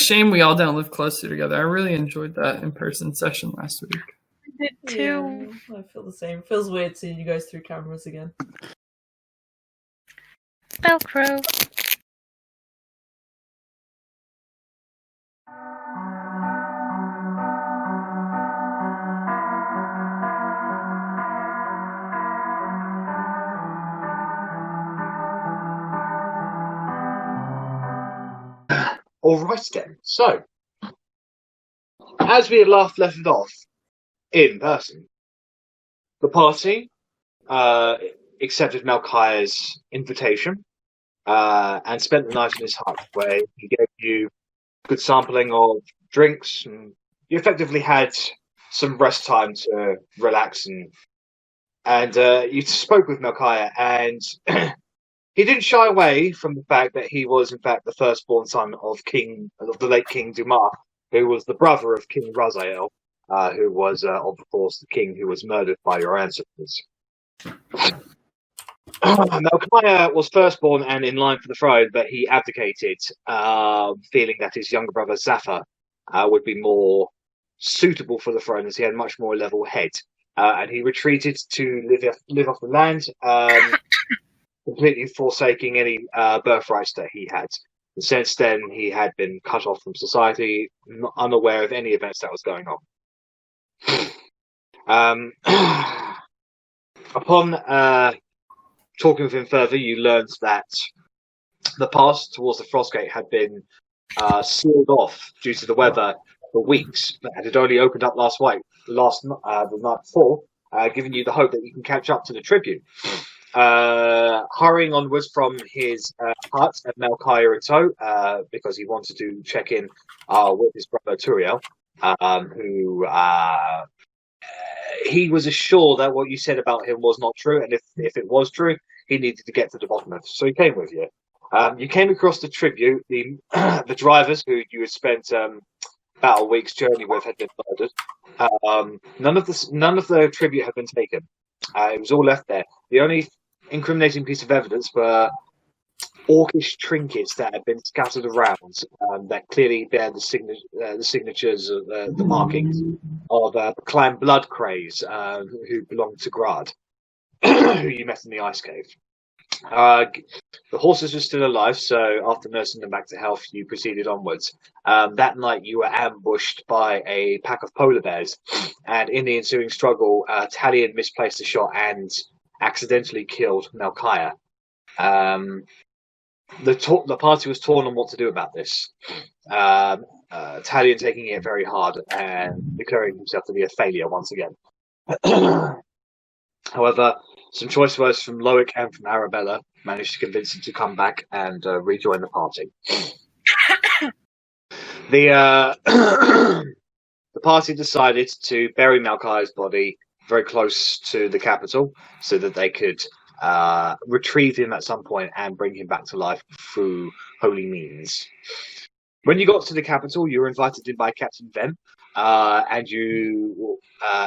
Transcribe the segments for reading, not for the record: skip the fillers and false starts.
shame we all don't live closer together. I really enjoyed that in-person session last week. I did too. Yeah, I feel the same. Feels weird seeing you guys through cameras again. Velcro. All right then. So, as we had left it off in person, the party accepted Malchia's invitation and spent the night in his hut, where he gave you good sampling of drinks, and you effectively had some rest time to relax, and you spoke with Malchia, and he didn't shy away from the fact that he was, in fact, the firstborn son of the late King Dumas, who was the brother of King Raziel, who was, of course, the king who was murdered by your ancestors. Malchia was firstborn and in line for the throne, but he abdicated, feeling that his younger brother Zafar would be more suitable for the throne, as he had much more level head. And he retreated to live off the land, completely forsaking any birthrights that he had. And since then, he had been cut off from society, unaware of any events that was going on. Upon talking with him further, you learned that the pass towards the Frostgate had been sealed off due to the weather for weeks. It had only opened up the night before, giving you the hope that you can catch up to the tribute. Hurrying onwards from his hut at Malchia in tow, because he wanted to check in with his brother Turiel, who he was assured that what you said about him was not true, and if it was true, he needed to get to the bottom of it. So he came with you. You came across the tribute. The drivers who you had spent about a week's journey with had been murdered. None of the tribute had been taken. It was all left there. The only incriminating piece of evidence were orcish trinkets that had been scattered around that clearly bear the signatures of the markings of clan Blood Craze, who belonged to Grad, who you met in the ice cave. The horses were still alive, so after nursing them back to health, you proceeded onwards. That night, you were ambushed by a pack of polar bears, and in the ensuing struggle, Talion misplaced a shot and accidentally killed Malchia. The party was torn on what to do about this. Talion taking it very hard and declaring himself to be a failure once again. However, some choice words from Loic and from Arrabella managed to convince him to come back and rejoin the party. The party decided to bury Malchia's body very close to the capital so that they could retrieve him at some point and bring him back to life through holy means. When you got to the capital, you were invited in by Captain Venn, and you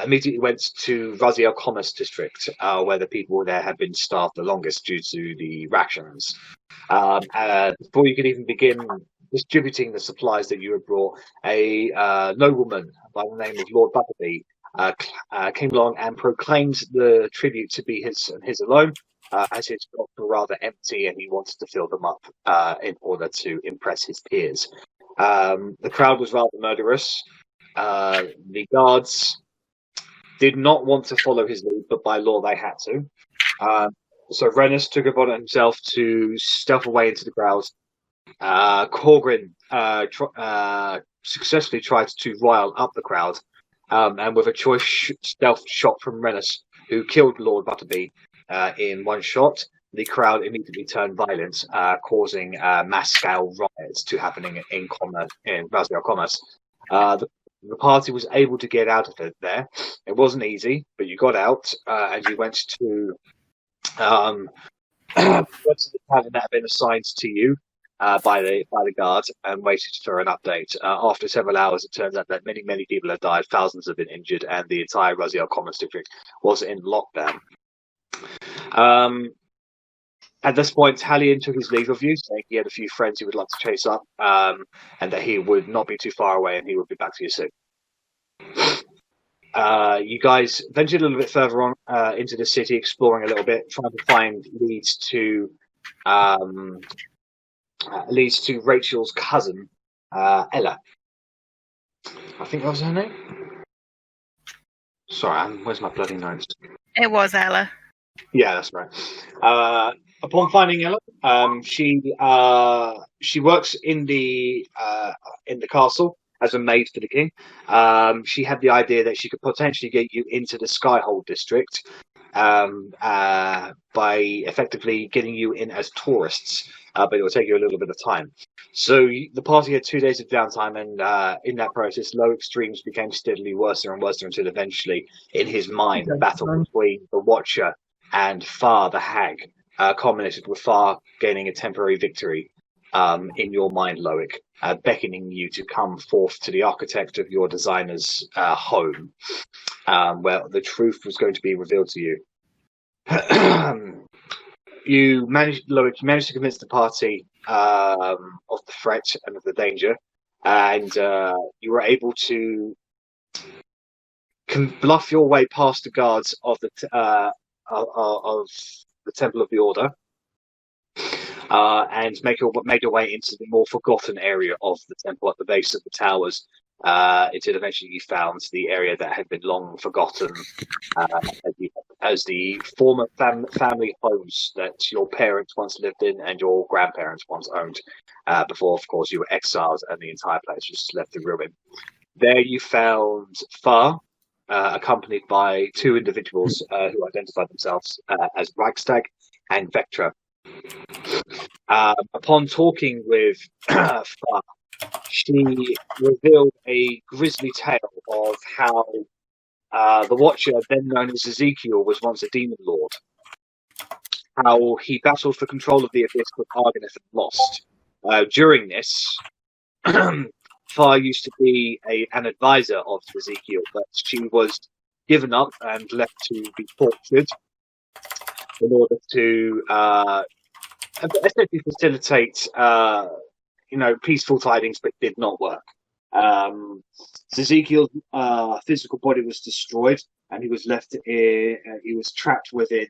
immediately went to Raziel Commerce District, where the people there had been starved the longest due to the rations. Before you could even begin distributing the supplies that you had brought, a nobleman by the name of Lord Butterby came along and proclaimed the tribute to be his alone, as his stocks were rather empty and he wanted to fill them up in order to impress his peers. The crowd was rather murderous. The guards did not want to follow his lead, but by law they had to. So Rennas took upon himself to stealth away into the crowd. Korgrin successfully tried to rile up the crowd, and with a choice stealth shot from Rennas, who killed Lord Butterby in one shot, the crowd immediately turned violent, causing mass-scale riots to happening in Raziel Commerce. The party was able to get out of it there. It wasn't easy, but you got out, and you went to the tavern that had been assigned to you by the guard, and waited for an update. After several hours, it turns out that many people had died, thousands have been injured, and the entire Raziel Commerce district was in lockdown. At this point, Hallian took his leave of you, saying he had a few friends he would like to chase up, and that he would not be too far away, and he would be back to you soon. You guys ventured a little bit further on into the city, exploring a little bit, trying to find leads to Rachel's cousin, Elle. I think that was her name. Sorry, where's my bloody notes? It was Ella. Yeah, that's right. Upon finding Elle, she works in the castle as a maid for the king. She had the idea that she could potentially get you into the Skyhold district by effectively getting you in as tourists, but it will take you a little bit of time. So the party had 2 days of downtime, and in that process, Loic's dreams became steadily worse and worse until eventually, in his mind, the battle between the Watcher and Far the Hag culminated with Far gaining a temporary victory in your mind, Loic, beckoning you to come forth to the architect of your designer's home, where the truth was going to be revealed to you. Loic, you managed to convince the party of the threat and of the danger, and you were able to bluff your way past the guards of the Temple of the Order, and made your way into the more forgotten area of the temple at the base of the towers. Until eventually you found the area that had been long forgotten as the former family homes that your parents once lived in and your grandparents once owned, before, of course, you were exiled and the entire place was left in ruin. There you found Far, accompanied by two individuals who identified themselves as Ragstag and Vectra. Upon talking with Far, she revealed a grisly tale of how the Watcher, then known as Ezekiel, was once a demon lord. How he battled for control of the Abyss with Argoneth and lost. During this, Far used to be an advisor of Ezekiel, but she was given up and left to be tortured in order to essentially facilitate peaceful tidings, but did not work. Ezekiel's physical body was destroyed, and he was left. He was trapped within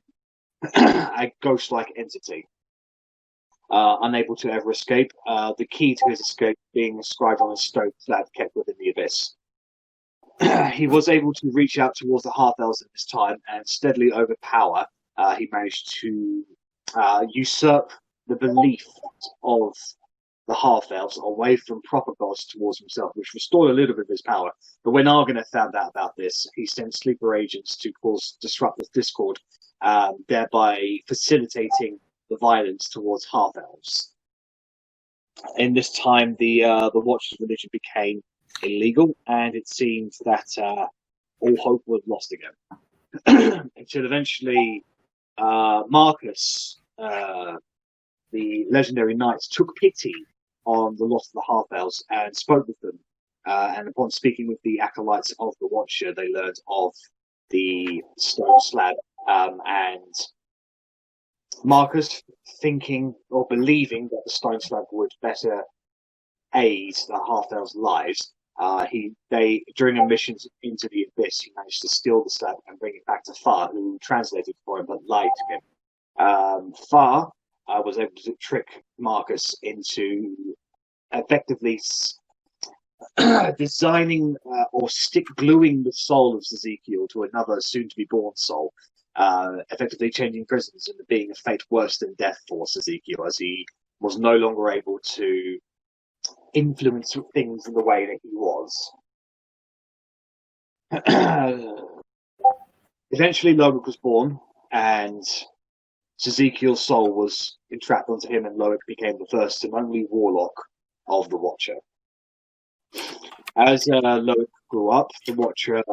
a ghost-like entity, unable to ever escape. The key to his escape being inscribed on a stone slab kept within the abyss. He was able to reach out towards the half-elves at this time, and steadily overpower. He managed to usurp the belief of the half-elves away from proper gods towards himself, which restored a little bit of his power. But when Argoneth found out about this, he sent sleeper agents to cause disruptive discord, thereby facilitating the violence towards half-elves. In this time, the Watcher's religion became illegal, and it seemed that all hope was lost again. Until eventually, Marcus, the legendary knight, took pity on the loss of the half-elves and spoke with them. And upon speaking with the acolytes of the Watcher, they learned of the stone slab. And Marcus, thinking or believing that the stone slab would better aid the half-elves' lives, during a mission into the abyss, he managed to steal the slab and bring it back to Far, who translated for him but lied to him. Far was able to trick Marcus into effectively designing or gluing the soul of Ezekiel to another soon-to-be-born soul, effectively changing prisons and being a fate worse than death for Ezekiel, as he was no longer able to influence things in the way that he was. Eventually, Loic was born, and Ezekiel's soul was entrapped onto him, and Loic became the first and only warlock of the Watcher. As Loic grew up, the Watcher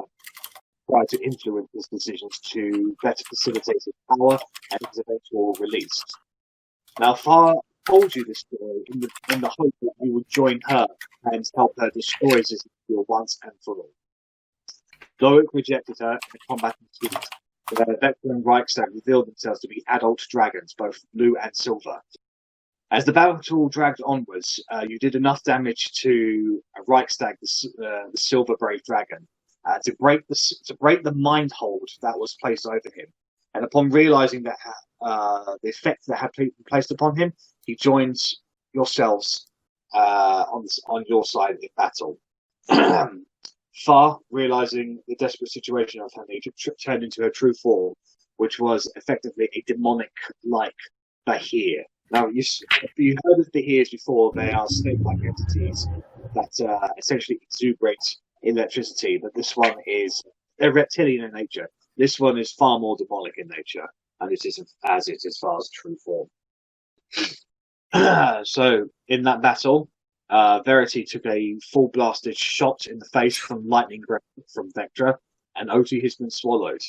tried to influence his decisions to better facilitate his power and his eventual release. Now, Far told you this story in the hope that you would join her and help her destroy Ezekiel once and for all. Loic rejected her in a combating suit Vector and Reichstag revealed themselves to be adult dragons, both blue and silver. As the battle dragged onwards, you did enough damage to Reichstag, the silver brave dragon, to break the mind hold that was placed over him. And upon realizing that the effect that had been placed upon him, he joins yourselves on your side in battle. Far, realizing the desperate situation of having turned into her true form, which was effectively a demonic-like Bahir. Now, if you heard of Bahirs before, they are snake-like entities that essentially exuberate electricity, but this one is they're reptilian in nature. This one is far more demonic in nature, and it is as far as true form. So, in that battle, Verity took a full blasted shot in the face from lightning breath from Vectra, and Otti has been swallowed.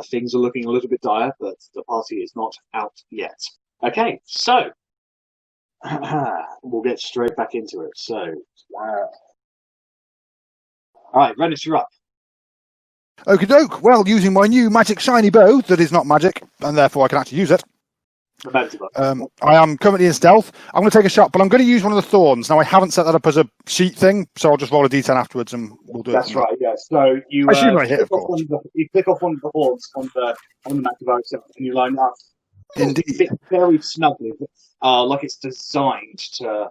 Things are looking a little bit dire, but the party is not out yet. Okay, so we'll get straight back into it. So, all right, Rennas, you're up. Okie doke. Well, using my new magic shiny bow that is not magic, and therefore I can actually use it. I am currently in stealth. I'm going to take a shot, but I'm going to use one of the thorns. Now, I haven't set that up as a sheet thing, so I'll just roll a d10 afterwards and we'll do it. That's right, yeah. So you hit, you click off one of the horns on the map of itself, and you line up. Indeed. Very snugly, like it's designed to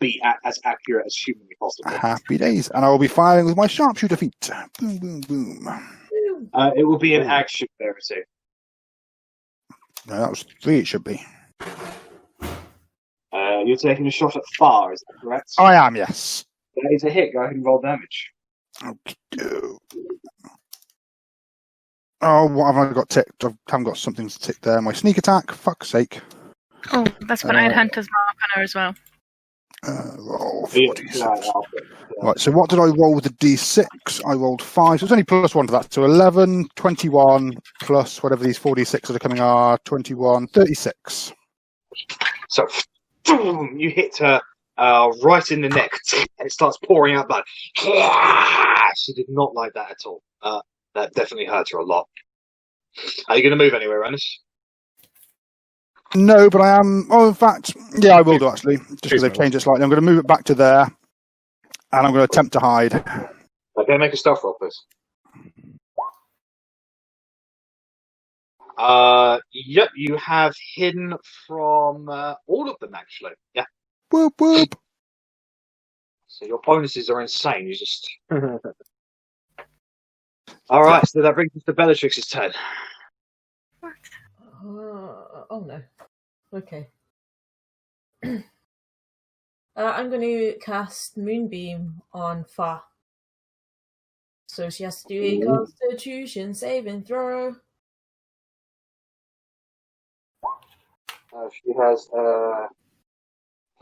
be as accurate as humanly possible. Happy days. And I will be firing with my sharpshooter feet. Boom, boom, boom. It will be an action, Verity. No, that was 3, it should be. You're taking a shot at far, is that correct? I am, yes. That is a hit. Go ahead and roll damage. Okay. Oh, what have I got ticked? I haven't got something to tick there. My sneak attack, fuck's sake. Oh, that's when I had Hunter's Mark on her as well. Roll 46. Right, so what did I roll with the d6? I rolled 5, so it's only plus 1 to that. So 11, 21, plus whatever these 46 that are coming are, 21, 36. So, you hit her right in the neck, and it starts pouring out blood. She did not like that at all. That definitely hurt her a lot. Are you going to move anywhere, Rennas? No, but I am. Oh, in fact, yeah, I will do actually, just because they've changed it slightly. I'm going to move it back to there, and I'm going to attempt to hide. Okay, make a stealth roll, please. Yep, you have hidden from all of them, actually. Yeah. Whoop, whoop. So your bonuses are insane. You just. All right, so that brings us to Bellatrix's turn. Oh no. Okay. I'm going to cast Moonbeam on Fa. So she has to do a Constitution saving throw. She has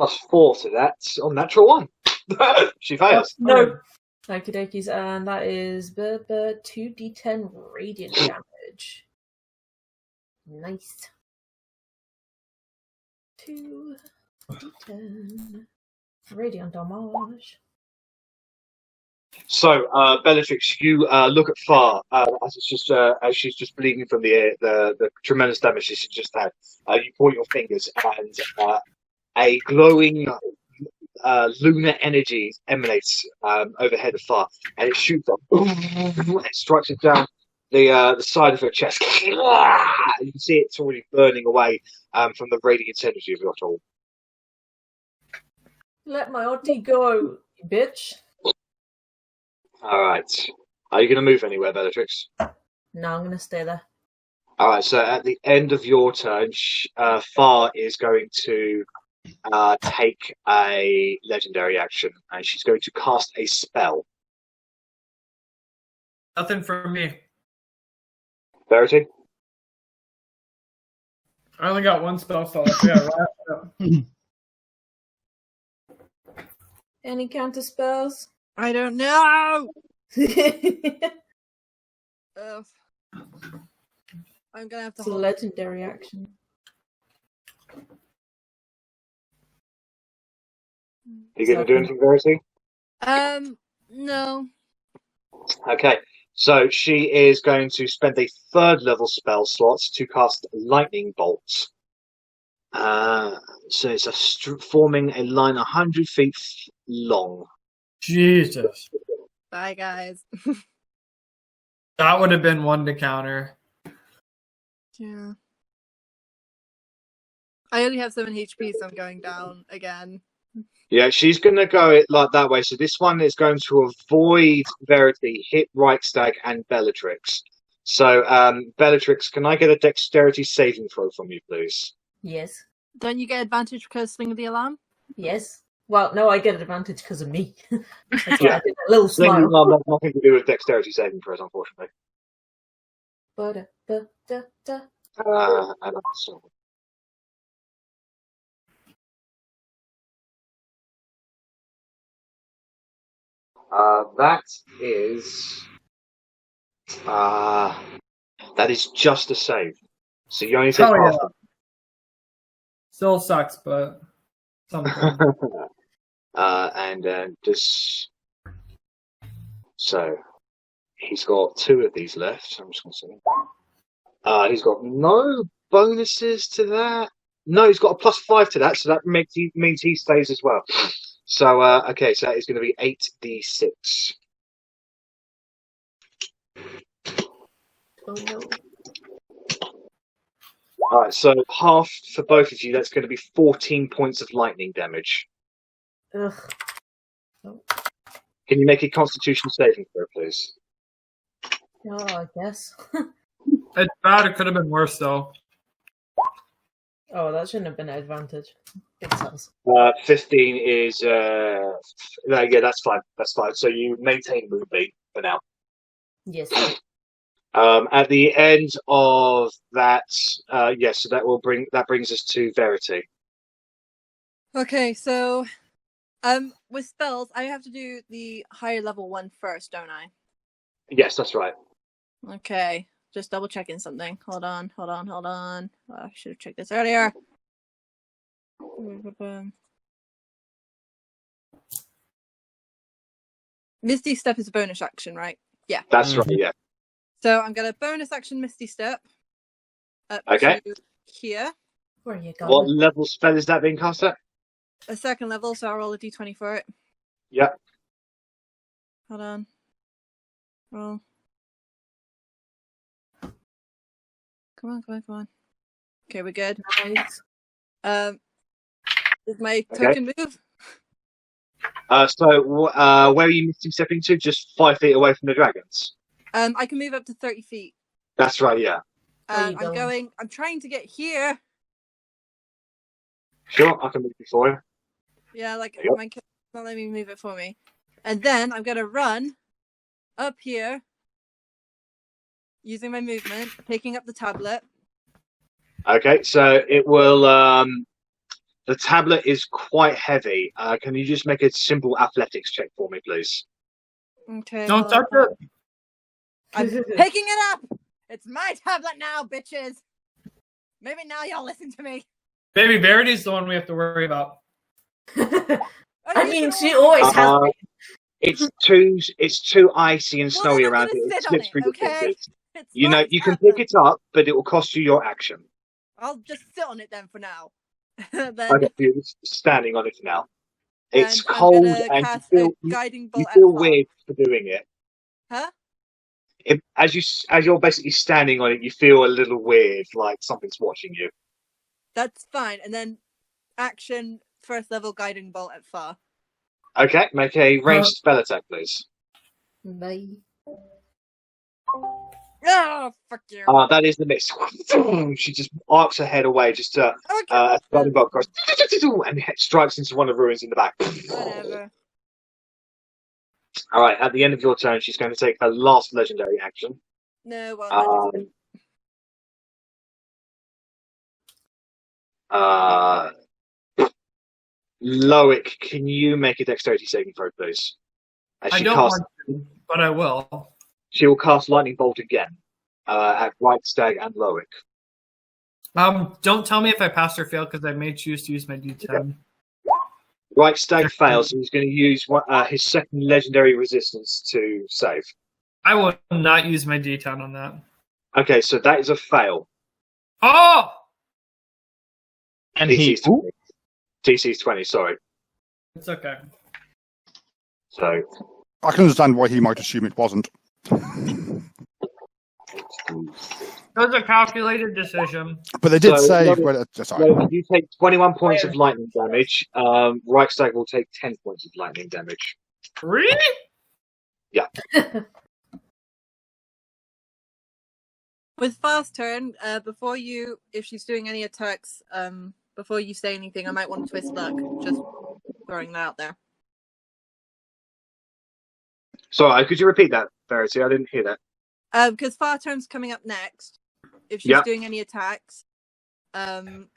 +4 to that on natural 1. She fails. No. Okie dokies, and that is 2d10 radiant damage. Nice. 2d10 radiant damage. So, Bellatrix, you look at Far as she's just bleeding from the tremendous damage she's just had. You point your fingers, and a glowing lunar energy emanates overhead of Far, and it shoots up. It strikes it down the side of her chest. You can see it's already burning away from the radiant energy of it all. Let my Otti go, bitch. All right. Are you going to move anywhere, Bellatrix? No, I'm going to stay there. All right. So at the end of your turn, Far is going to take a legendary action, and she's going to cast a spell. Nothing from me. Verity? I only got one spell slot. Yeah, right. Any counter spells? I don't know. I'm gonna have to. It's a legendary action. Are you going to do anything, Verity? No. Okay. So she is going to spend a 3rd level spell slot to cast Lightning Bolt. So it's forming a line 100 feet long. Jesus. Bye, guys. That would have been one to counter. Yeah. I only have 7 HP, so I'm going down again. Yeah, she's going to go it like that way. So this one is going to avoid Verity, hit Reichstag, and Bellatrix. So, Bellatrix, can I get a dexterity saving throw from you, please? Yes. Don't you get advantage because Sling of the Alarm? Yes. Well, no, I get an advantage because of me. That's why Yeah. I did a little Sling smile. has nothing to do with dexterity saving throws, unfortunately. And so that is just a save. So you only take Oh, half. yeah. Still sucks, but something. And just so he's got 2 of these left. I'm just going to say he's got no bonuses to that. No, he's got a +5 to that, so that means he stays as well. So okay, so that is going to be 8d6. Oh no. All right, so half for both of you. That's going to be 14 points of lightning damage. Ugh. Can you make a Constitution saving throw, please? Oh, I guess. It's bad. It could have been worse, though. Oh, that shouldn't have been an advantage. Big cells. 15 is yeah, that's fine. That's fine. So you maintain Moonbeam for now. Yes. At the end of that, yes, so that brings us to Verity. Okay, so with spells, I have to do the higher level one first, don't I? Yes, that's right. Okay, just double checking something. Hold on. Oh, I should have checked this earlier. Misty Step is a bonus action, right? Yeah. That's right. Yeah. So I'm gonna bonus action Misty Step. Up Okay. to here. Where are you going? What level spell is that being cast at? A 2nd level, so I'll roll a d20 for it. Yep. Hold on. Roll. Come on. Okay, we're good. Nice. Is my token move? So where are you misty stepping to? Just 5 feet away from the dragons. I can move up to 30 feet. That's right. Yeah. I'm trying to get here. Sure, I can move you for you. Yeah, like There you go. my character's not letting me move it for me. And then I'm gonna run up here using my movement, picking up the tablet. Okay, so it will. The tablet is quite heavy. Can you just make a simple athletics check for me, please? Okay. Don't touch it. I'm picking it up. It's my tablet now, bitches. Maybe now y'all listen to me. Baby Verity's the one we have to worry about. I mean, she always has been. It's too icy and Well, snowy then I'm around gonna it. It sit on slips it, through your okay? fingers. It's You know, my you can tablet. pick it up, but it will cost you your action. I'll just sit on it then for now. Then, Okay, you're standing on it now. It's and I'm cold gonna and cast you a guiding bolt feel at Far. weird for doing it. Huh? As you're basically standing on it, you feel a little weird, like something's watching you. That's fine. And then action 1st level guiding bolt at Far. Okay, make a ranged spell attack, please. Bye. Oh, fuck you. That is the miss. She just arcs her head away, just to Okay, guiding bolt goes and strikes into one of the ruins in the back. whatever. All right, at the end of your turn, she's going to take her last legendary action. No, well, Loic, can you make a dexterity saving throw, please? As I she don't casts, want to, but I will. she will cast lightning bolt again at Reichstag and Loic. Don't tell me if I pass or fail because I may choose to use my D10. Reichstag fails, so he's going to use his 2nd legendary resistance to save. I will not use my D10 on that. Okay, so that is a fail. Oh! And DC's 20, sorry. It's okay. So I can understand why he might assume it wasn't. It was a calculated decision. But they did So, say... Loic, sorry. Loic, you take 21 points of lightning damage. Reichstag will take 10 points of lightning damage. Really? Yeah. With fast turn, if she's doing any attacks, before you say anything, I might want to twist luck. Just throwing that out there. Sorry, could you repeat that, Verity? I didn't hear that. Because fast turn's coming up next. If she's doing any attacks, don't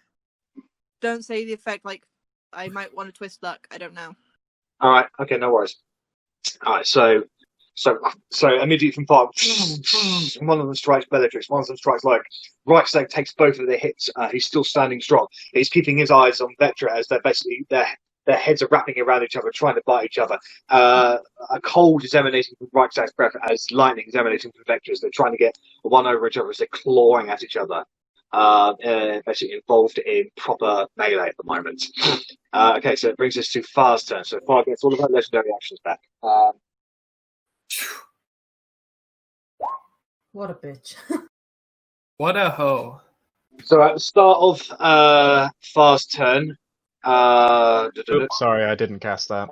say the effect like I might want to twist luck. I don't know. All right. Okay, no worries. All right. So immediately from far, one of them strikes Bellatrix. One of them strikes Loic. Reichstag takes both of their hits. He's still standing strong. He's keeping his eyes on Vectra as they're basically their heads are wrapping around each other, trying to bite each other. A cold is emanating from Reichstag's breath as lightning is emanating from Vectra as they're trying to get one over each other as they're clawing at each other. Basically involved in proper melee at the moment. Okay, so it brings us to Far's turn. So Far gets all of her legendary actions back. What a bitch. What a hoe. So at the start of Far's turn, Oops, sorry, I didn't cast that.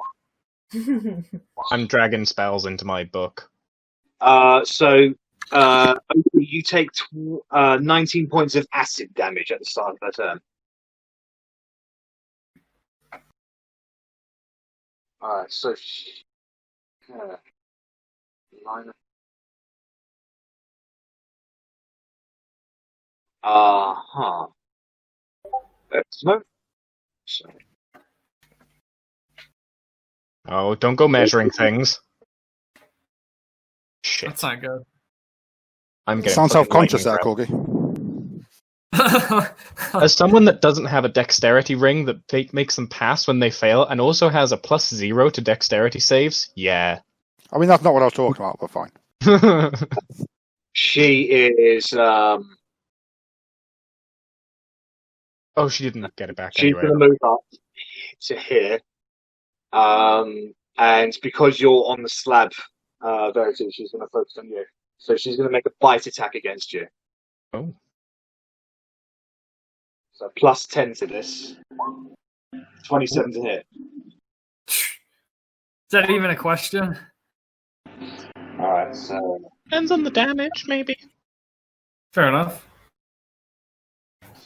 I'm dragging spells into my book. You take 19 points of acid damage at the start of her turn. Alright, so smoke. So. Oh, don't go measuring things. Shit. That's not good. I'm getting Sound self-conscious there, lightning Corgi. As someone that doesn't have a dexterity ring that makes them pass when they fail, and also has a +0 to dexterity saves, yeah. I mean, that's not what I was talking about, but fine. She is. Oh, she didn't get it back She's anyway. going to move up to here, and because you're on the slab, Verity, she's going to focus on you. So she's going to make a bite attack against you. Oh. So +10 to this. 27 to hit. Is that even a question? Alright, so. Depends on the damage, maybe. Fair enough.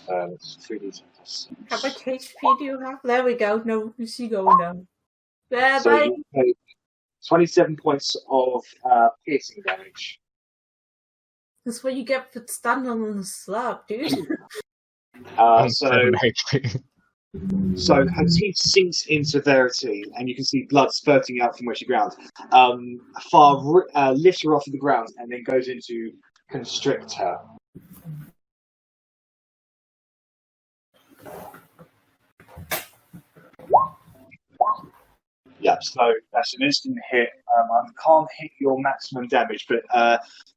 It's 3d10. How much HP do you have? There we go. No, we see going down. There, So bye. you take 27 points of piercing damage. That's what you get for standing on the slab, dude. So her teeth sinks into Verity, and you can see blood spurting out from where she grounds. Far lifts her off of the ground and then goes into constrict her. Yep, so that's an instant hit. I can't hit your maximum damage, but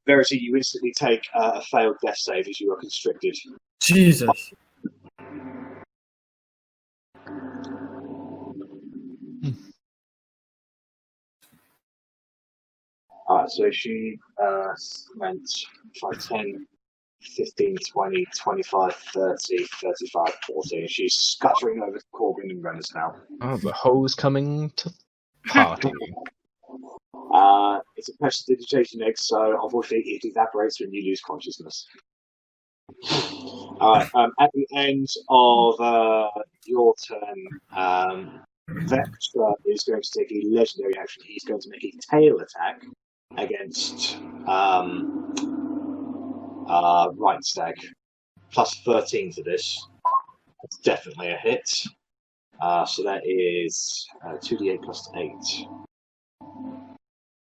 Verity, you instantly take a failed death save as you are constricted. Jesus. Alright, so she went 5, 10, 15, 20, 25, 30, 35, 40. She's scuttering over to Korgrin and Rennas now. Oh, the hoe's coming to party. It's a prestidigitation egg, so unfortunately it evaporates when you lose consciousness. Alright, at the end of your turn, Vectra is going to take a legendary action. He's going to make a tail attack against Reichstag. +13 to this. It's definitely a hit. So that is 2d8 +8.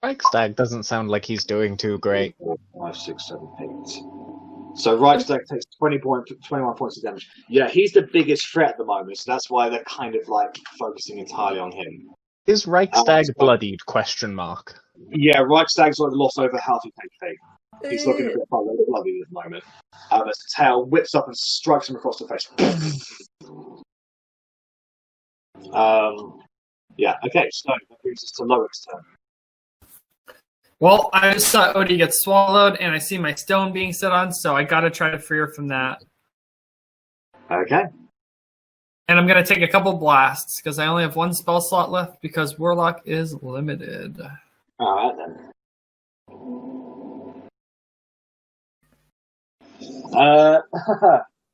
Reichstag doesn't sound like he's doing too great. 4, 5, 6, 7, 8. So Reichstag takes 21 points of damage. Yeah, he's the biggest threat at the moment, so that's why they're kind of like focusing entirely on him. Is Reichstag bloodied? ? Yeah, Reichstag's like lost over half his HP. He's looking a bit bloody at the moment. As the tail whips up and strikes him across the face. Yeah, okay, so that brings us to Loic's turn. Well, I just saw Otti get swallowed, and I see my stone being set on, so I gotta try to free her from that. Okay. And I'm gonna take a couple blasts, because I only have one spell slot left, because Warlock is limited. Alright then.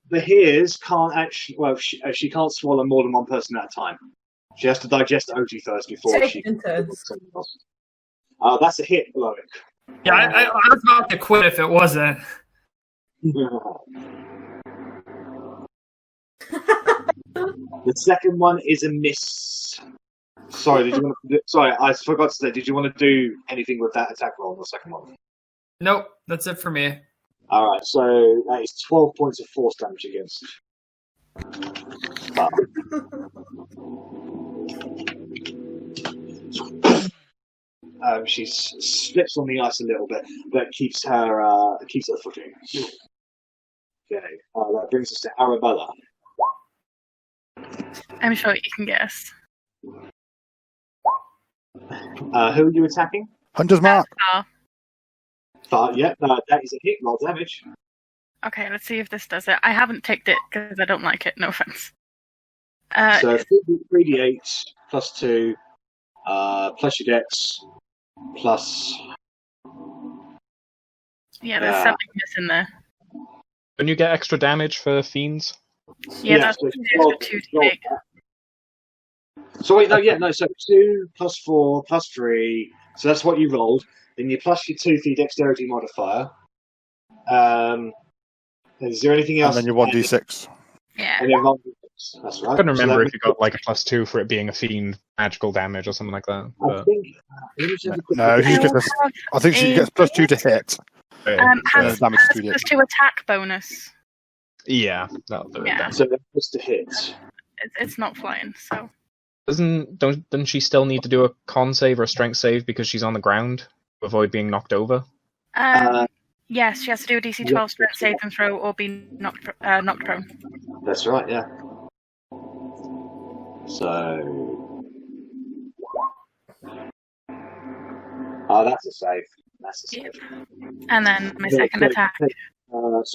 The Hears can't actually. Well, she can't swallow more than one person at a time. She has to digest Otti first before she. That's a hit, Loic. Yeah, I was about to quit if it wasn't. The second one is a miss. Sorry, did you want to? Sorry, I forgot to say. Did you want to do anything with that attack roll on the second one? Nope, that's it for me. All right, so that is 12 points of force damage against. She slips on the ice a little bit, but keeps her footing. Okay, that brings us to Arrabella. I'm sure you can guess. Who are you attacking? Hunter's Mark. Yeah, that is a hit. Roll damage. Okay, let's see if this does it. I haven't ticked it because I don't like it. No offense. So 3d8 plus 2, plus your dex, plus. Yeah, there's something missing there. Don't you get extra damage for fiends? Yeah, that's so 2 to take. So wait, so 2 plus 4 plus 3. So that's what you rolled. Then you plus your 2 for your dexterity modifier. Is there anything else? And then your 1d6. Yeah. And then roll d6. That's right. I couldn't remember so if you got like a +2 for it being a fiend magical damage or something like that. I think. No, she just gets I think she gets +2 to hit. Has damage to plus 2 attack bonus. Yeah, that'll do it. Yeah. Then. So that's just a hit. It's not flying, so. Doesn't she still need to do a con save or a strength save because she's on the ground to avoid being knocked over? Yes, she has to do a DC 12 strength save and throw or be knocked prone. That's right, yeah. So. That's a save. That's a save. Yep. And then my second attack.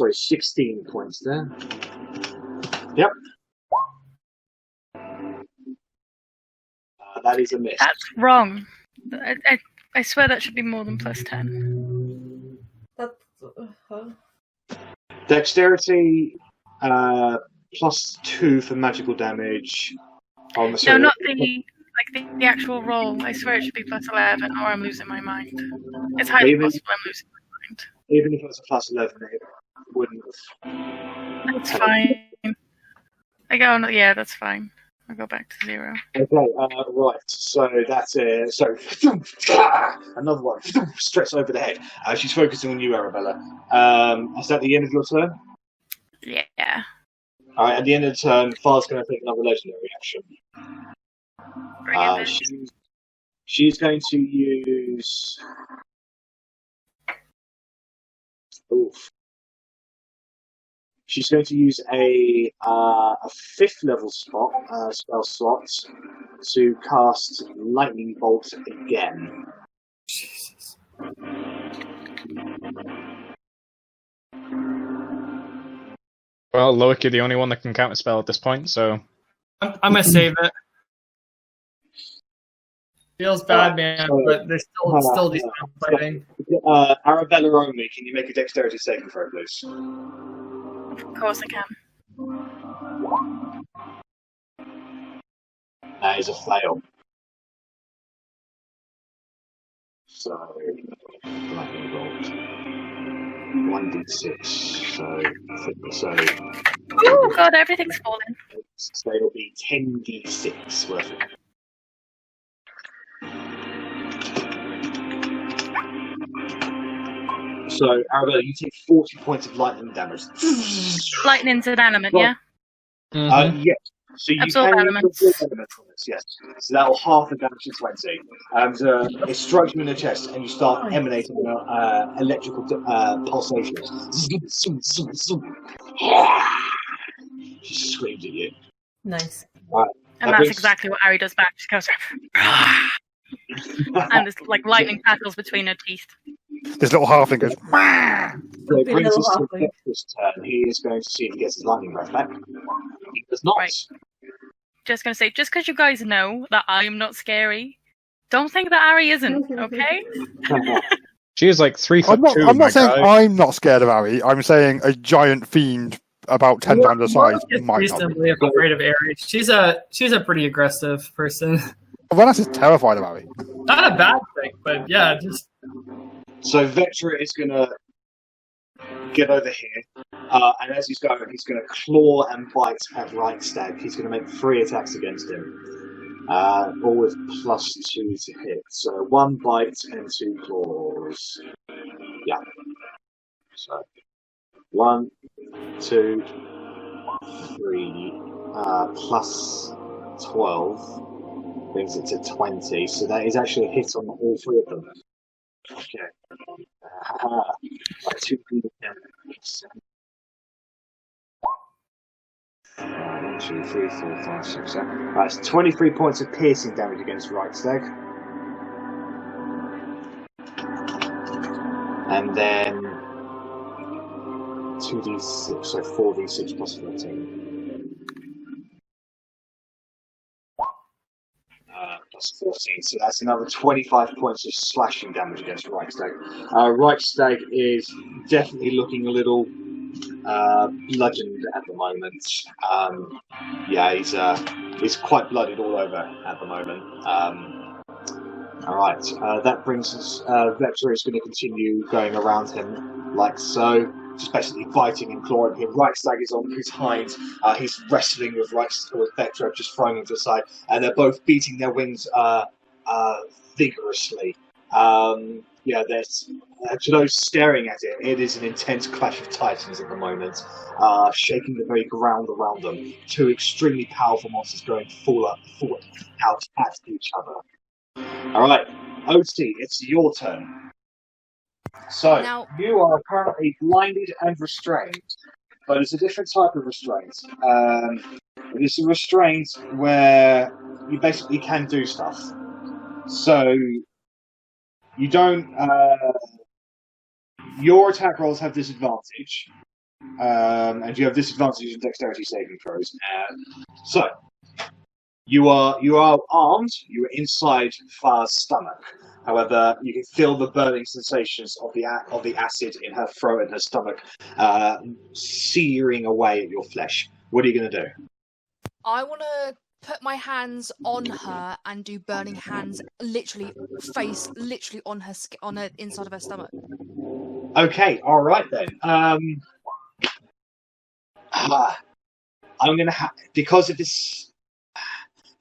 16 points there. Yep. That is a miss. That's wrong. I swear that should be more than +10. Dexterity +2 for magical damage. No, not the actual roll. I swear it should be +11, or I'm losing my mind. It's highly possible I'm losing my mind. Even if it was a +11, it wouldn't have. That's fine. Yeah, that's fine. I'll go back to 0. Okay, right. So that's it. So another one straight over the head. She's focusing on you, Arrabella. Is that the end of your turn? Yeah. All right. At the end of the turn, Far's going to take another legendary action. She's going to use. Oof. She's going to use a 5th level spell slot to cast Lightning Bolt again. Jesus. Well, Loic, you're the only one that can counter spell at this point, so. I'm gonna save it. Feels bad, man, but they're still decent fighting. Arrabella only, can you make a dexterity saving throw, please? Of course I can. That is a fail. So, lightning bolt. 1d6. So. Oh god, everything's falling. So it'll be 10d6 worth of. So, Arrabella, you take 40 points of lightning damage. Lightning's inanimate, yeah? Mm-hmm. Yes, So you Absorb can elements. use elements on this, yes. So that will half the damage to 20. It strikes you in the chest, and you start emanating electrical pulsations. She screams at you. Nice. And that's exactly what Arri does back. She goes, and there's like lightning paddles between her teeth. This little halfling goes. So it brings us to Vector's turn. He is going to see if he gets his lightning breath back. He does not. Right. Just going to say, just because you guys know that I am not scary, don't think that Arri isn't, okay? She is like 3 foot two. I'm not saying I'm not scared of Arri. I'm saying a giant fiend about 10 times the size might not be. Afraid of Arri. She's a pretty aggressive person. Rennas is terrified of Arri. Not a bad thing, but yeah, just. So Vector is going to get over here, and as he's going to claw and bite at Right Stag. He's going to make 3 attacks against him, all with +2 to hit. So 1 bite and 2 claws. Yeah. So 1, 2, 3, plus 12 brings it to 20. So that is actually a hit on all 3 of them. Okay. 2 1, 2, 3, 4, 5, 6, 7. Right, it's 23 points of piercing damage against Right Stag. And then 2d6, so 4d6 plus 13. Plus 14, so that's another 25 points of slashing damage against Right Stag. Right Stag is definitely looking a little bludgeoned at the moment. Yeah, he's quite blooded all over at the moment. Alright, that brings us, Vector is going to continue going around him like so, just basically biting and clawing him. Right Stag is on his hind, he's wrestling with Vector, just throwing him to the side, and they're both beating their wings vigorously. Yeah, there's to those staring at it, it is an intense clash of titans at the moment, shaking the very ground around them. 2 extremely powerful monsters going full out at each other. Alright, Otti, it's your turn. So, Now, you are currently blinded and restrained, but it's a different type of restraint. It's a restraint where you basically can do stuff. So, you don't. Your attack rolls have disadvantage, and you have disadvantage in dexterity saving throws. So, you are armed. You are inside Far's stomach. However, you can feel the burning sensations of the acid in her throat and her stomach, searing away at your flesh. What are you going to do? I want to put my hands on her and do burning hands, literally on her on the inside of her stomach. Okay, all right then. I'm going to because of this.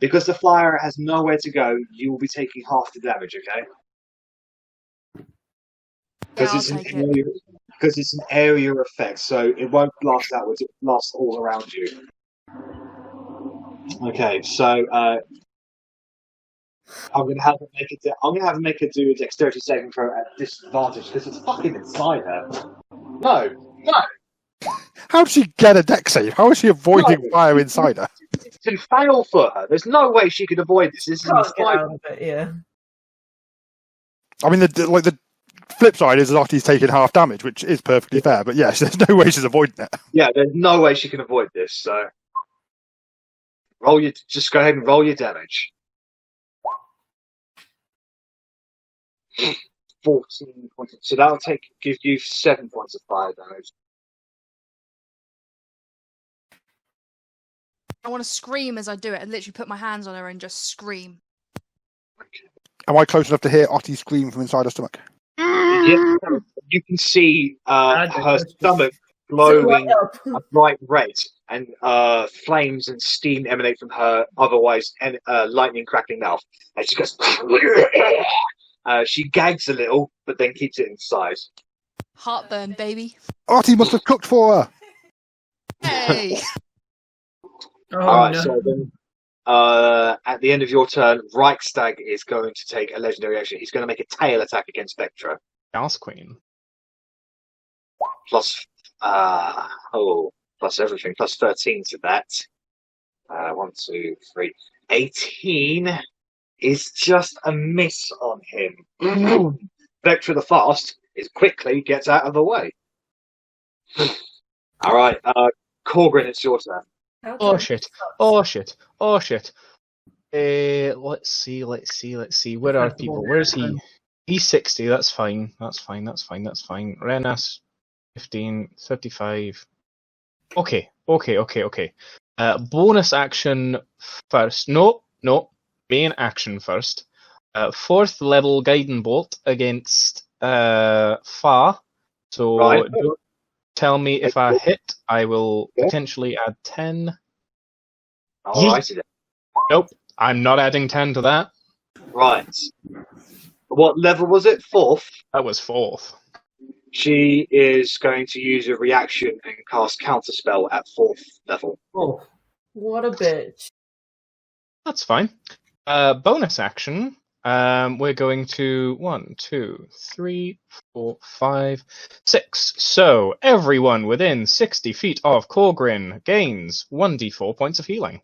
Because the flyer has nowhere to go, you will be taking half the damage, okay? Because it's an area effect, so it won't blast outwards, it blasts all around you. Okay, so I'm gonna have to make it do a dexterity saving throw at disadvantage because it's fucking inside her. No. How did she get a dex save? How is she avoiding fire inside her? To fail for her. There's no way she could avoid this. This is Yeah. I mean, the flip side is Otti's taking half damage, which is perfectly fair. But yes, there's no way she's avoiding it. Yeah, there's no way she can avoid this. So, just go ahead and roll your damage. 14 points. So that'll give you 7 points of fire damage. I want to scream as I do it and literally put my hands on her and just scream. Am I close enough to hear Otti scream from inside her stomach? Yeah, you can see her stomach glowing a bright red, and flames and steam emanate from her otherwise lightning crackling mouth. And she goes, she gags a little, but then keeps it inside. Heartburn, baby. Otti must have cooked for her. Hey! Oh, All right, no. so then at the end of your turn, Reichstag is going to take a legendary action. He's going to make a tail attack against Vectra. Chaos Queen. Plus, plus everything. Plus 13 to that. 1, 2, 3. 18 is just a miss on him. Vectra the Fast is quickly gets out of the way. All right, Korgrin, it's your turn. Oh shit! Oh shit! Oh shit! Let's see. Where are people? Where is he? He's 60. That's fine. That's fine. Rennas, 15, 35. Okay. Bonus action first. No. Main action first. 4th level Guiding Bolt against Fa. So Right. don't tell me if I hit. I will potentially add 10. All right. Nope. I'm not adding 10 to that. Right. What level was it? 4th? That was 4th. She is going to use a reaction and cast Counterspell at 4th level. Oh. What a bitch. That's fine. Bonus action. We're going to 1, 2, 3, 4, 5, 6. So everyone within 60 feet of Korgrin gains 1d4 points of healing.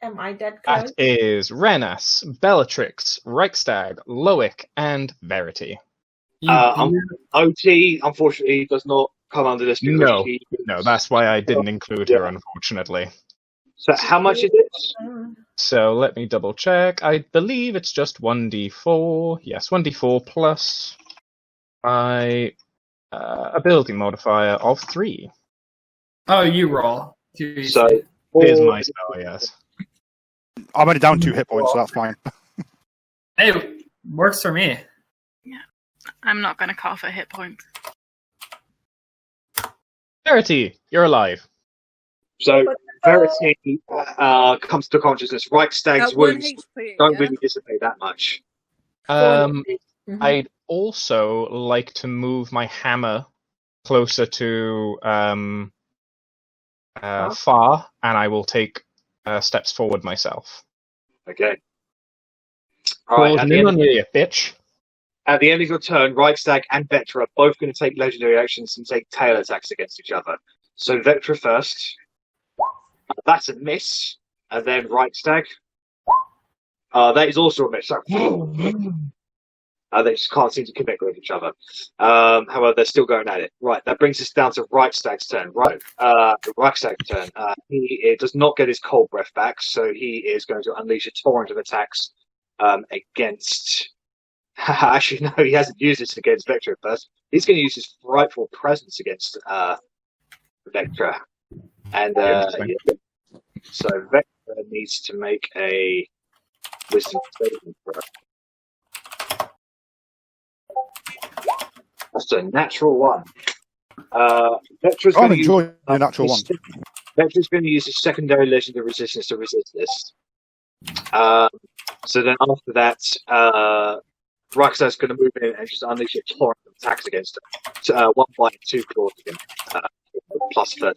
Am I dead, That is Rennas, Bellatrix, Reichstag, Loic, and Verity. Otti, unfortunately, does not come under this. No, that's why I didn't include her, unfortunately. So how much is it? So let me double check. I believe it's just 1d4. Yes, 1d4 plus my ability modifier of 3. Oh, you roll. So here's my spell, yes. I'm only down 2 hit points, so that's fine. Hey, works for me. Yeah, I'm not going to call for hit points. Verity, you're alive. So Verity comes to consciousness. Reichstag's At 1 wounds HP, don't yeah? really dissipate that much. I'd also like to move my hammer closer to Far, and I will take steps forward myself. Okay. All right. Closing in on you, bitch. At the end of your turn, Reichstag and Vectra are both going to take legendary actions and take tail attacks against each other. So Vectra first. That's a miss. And then Reichstag. That is also a miss. They just can't seem to connect with each other. However, they're still going at it. Right, that brings us down to Reichstag's turn. Reichstag's turn. He does not get his cold breath back, so he is going to unleash a torrent of attacks against... Actually, no, he hasn't used this against Vectra first. He's going to use his frightful presence against Vectra. And so Vectra needs to make a wisdom saving throw. That's a natural 1. Vectra's I'm enjoying the natural 1. Vectra's going to use his secondary legendary resistance to resist this. So then after that, Reichstag's going to move in and just unleash a torrent of attacks against him. 1 bite, 2 claws against plus 13.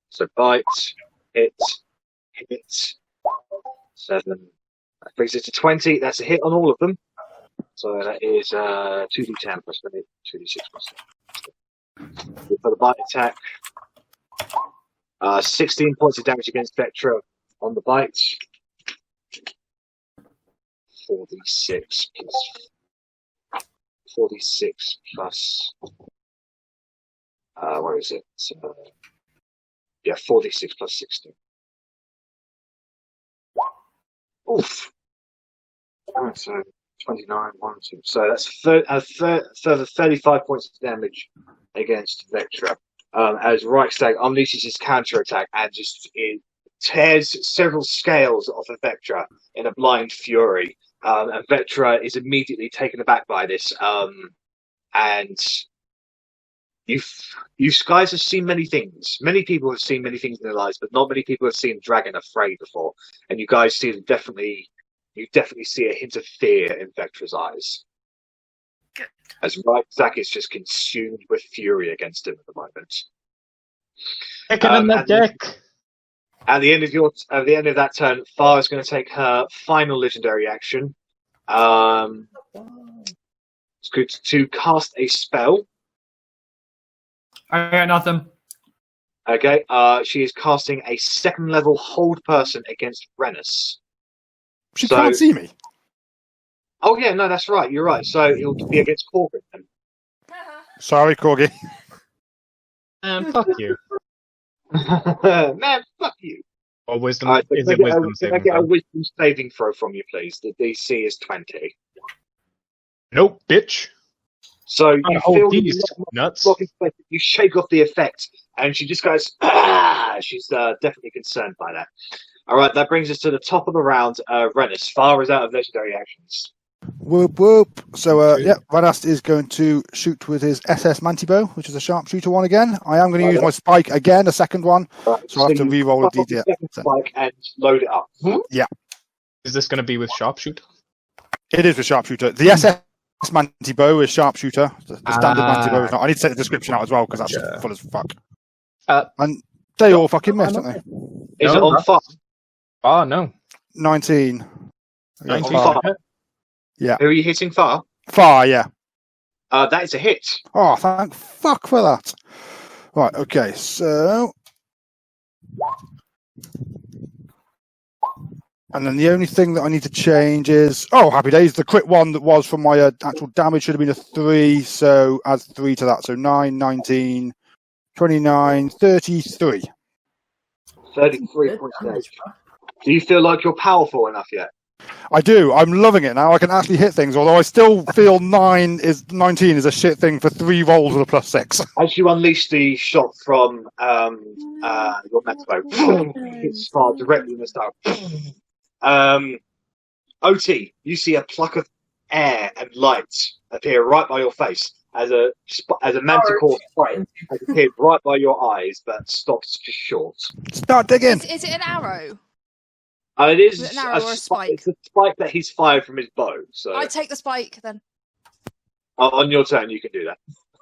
So bite, hit, 7. That brings it to 20. That's a hit on all of them. So that is 2d10 plus 8, 2d6 plus 8. For the bite attack, 16 points of damage against Vectra on the bite. 46 plus where is it? 46 plus 16. Oof. Alright, so 29, 1, 2. So that's further 35 points of damage against Vectra. As Reichstag unleashes his counterattack and just tears several scales off of Vectra in a blind fury. And Vectra is immediately taken aback by this. And you guys have seen many things. Many people have seen many things in their lives, but not many people have seen Dragon Afraid before. And you guys see you definitely see a hint of fear in Vectra's eyes. Good. As Reichstag is just consumed with fury against him at the moment. Kick it in the dick. At the end of that turn, Far is going to take her final legendary action. It's good to cast a spell. I got nothing. Okay. She is casting a 2nd level hold person against Rennas. She can't see me. Oh yeah, no, that's right. You're right. So it'll be against Korgrin then. Sorry, Corgi. Fuck you. Man, fuck you. Or wisdom? Right, Is it wisdom can I saving get a throw? wisdom saving throw from you, please? The DC is 20. Nope, bitch. So you Can't hold feel these the nuts. blocking space, you shake off the effect, and she just goes, ah! She's definitely concerned by that. All right, that brings us to the top of the round. Rennas, Far is out of legendary actions. Whoop whoop. So yeah, Rennas is going to shoot with his SS Mantibow, which is a sharpshooter one again. I am going to use my spike again, a 2nd one. Right, So I'll have to you re-roll a pop off the D8. second spike and load it up. Yeah. Is this going to be with sharpshooter? It is with sharpshooter. The SS Mantibow is sharpshooter. The standard Mantibow is not. I need to take the description out as well because that's Gotcha. full as fuck. Uh, And they all fucking missed, don't they? Is No, it on Far? Ah, no. 19. 19. Far. Who are you hitting, Far? Far, yeah. That is a hit. Oh, thank fuck for that. Right, okay, so... And then the only thing that I need to change is... Oh, happy days. The crit one that was from my actual damage should have been a 3, so add 3 to that. So 9, 19, 29, 33. 33 points damage. Do you feel like you're powerful enough yet? I do. I'm loving it now. I can actually hit things, although I still feel 19 is a shit thing for 3 rolls with a +6. As you unleash the shot from your Metabo, it's Far directly in the start. Otti, you see a pluck of air and light appear right by your face as a manticore spike has appeared right by your eyes, but stops just short. Start digging. Is it an arrow? It is Is it an arrow or a spike? It's a spike that he's fired from his bow. So I take the spike then. on your turn, you can do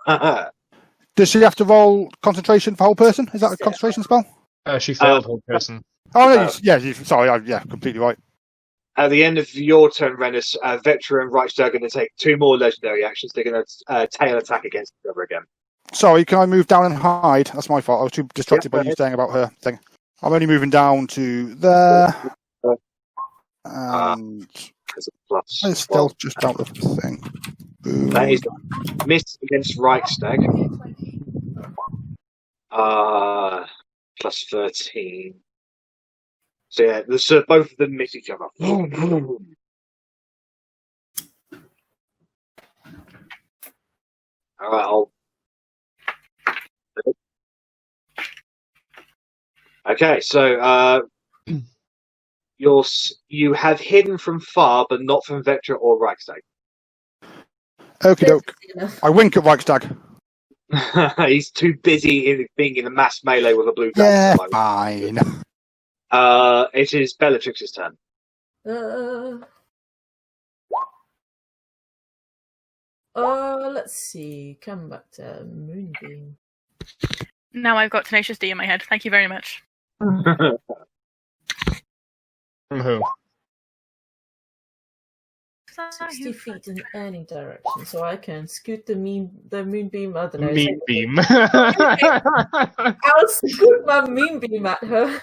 that. Does she have to roll concentration for whole person? Is that a concentration spell? She failed whole person. Oh, no, sorry, yeah, completely right. At the end of your turn, Rennas, Vector and Reichstag are going to take 2 more legendary actions. They're going to tail attack against each other again. Sorry, can I move down and hide? That's my fault. I was too distracted by go you ahead. saying about her thing. I'm only moving down to there. And As a plus. it's still just out of the thing. Boom. That is a miss against Reichstag. Plus 13. So yeah, both of them miss each other. Alright, Okay, so you have hidden from Far, but not from Vector or Reichstag. Okie doke. I wink at Reichstag. He's too busy being in a mass melee with a blue Yeah, dragon. fine. It is Bellatrix's turn. Let's see. Come back to Moonbeam. Now I've got Tenacious D in my head. Thank you very much. From who? 60 feet in any direction, so I can scoot the moonbeam. I don't know. Mean beam. I'll scoot my moonbeam at her,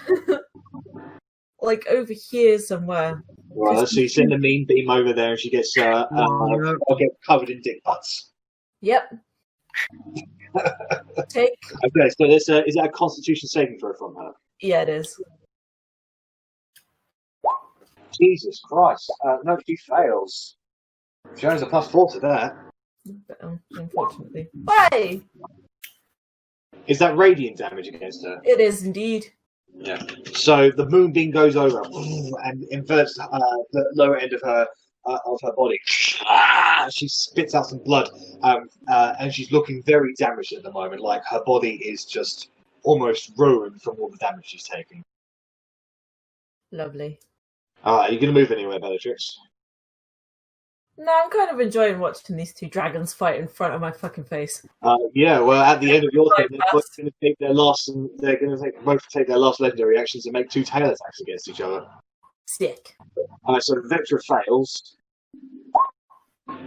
like over here somewhere. Right, so you send a mean beam over there, and she gets covered in dick butts. Yep. Take. Okay, so is that a Constitution saving throw from her? Yeah, it is. Jesus Christ! No, she fails. She has a +4 to that. Unfortunately. Why? Is that radiant damage against her? It is indeed. Yeah. So the moonbeam goes over and envelops the lower end of her body. She spits out some blood, and she's looking very damaged at the moment. Like her body is just almost ruined from all the damage she's taking. Lovely. Are you going to move anywhere, Bellatrix? No, I'm kind of enjoying watching these two dragons fight in front of my fucking face. Yeah, well, at the end of your turn, they're both going to take their last, and they're going to both take their last legendary actions and make 2 tail attacks against each other. Sick. So Vectra fails.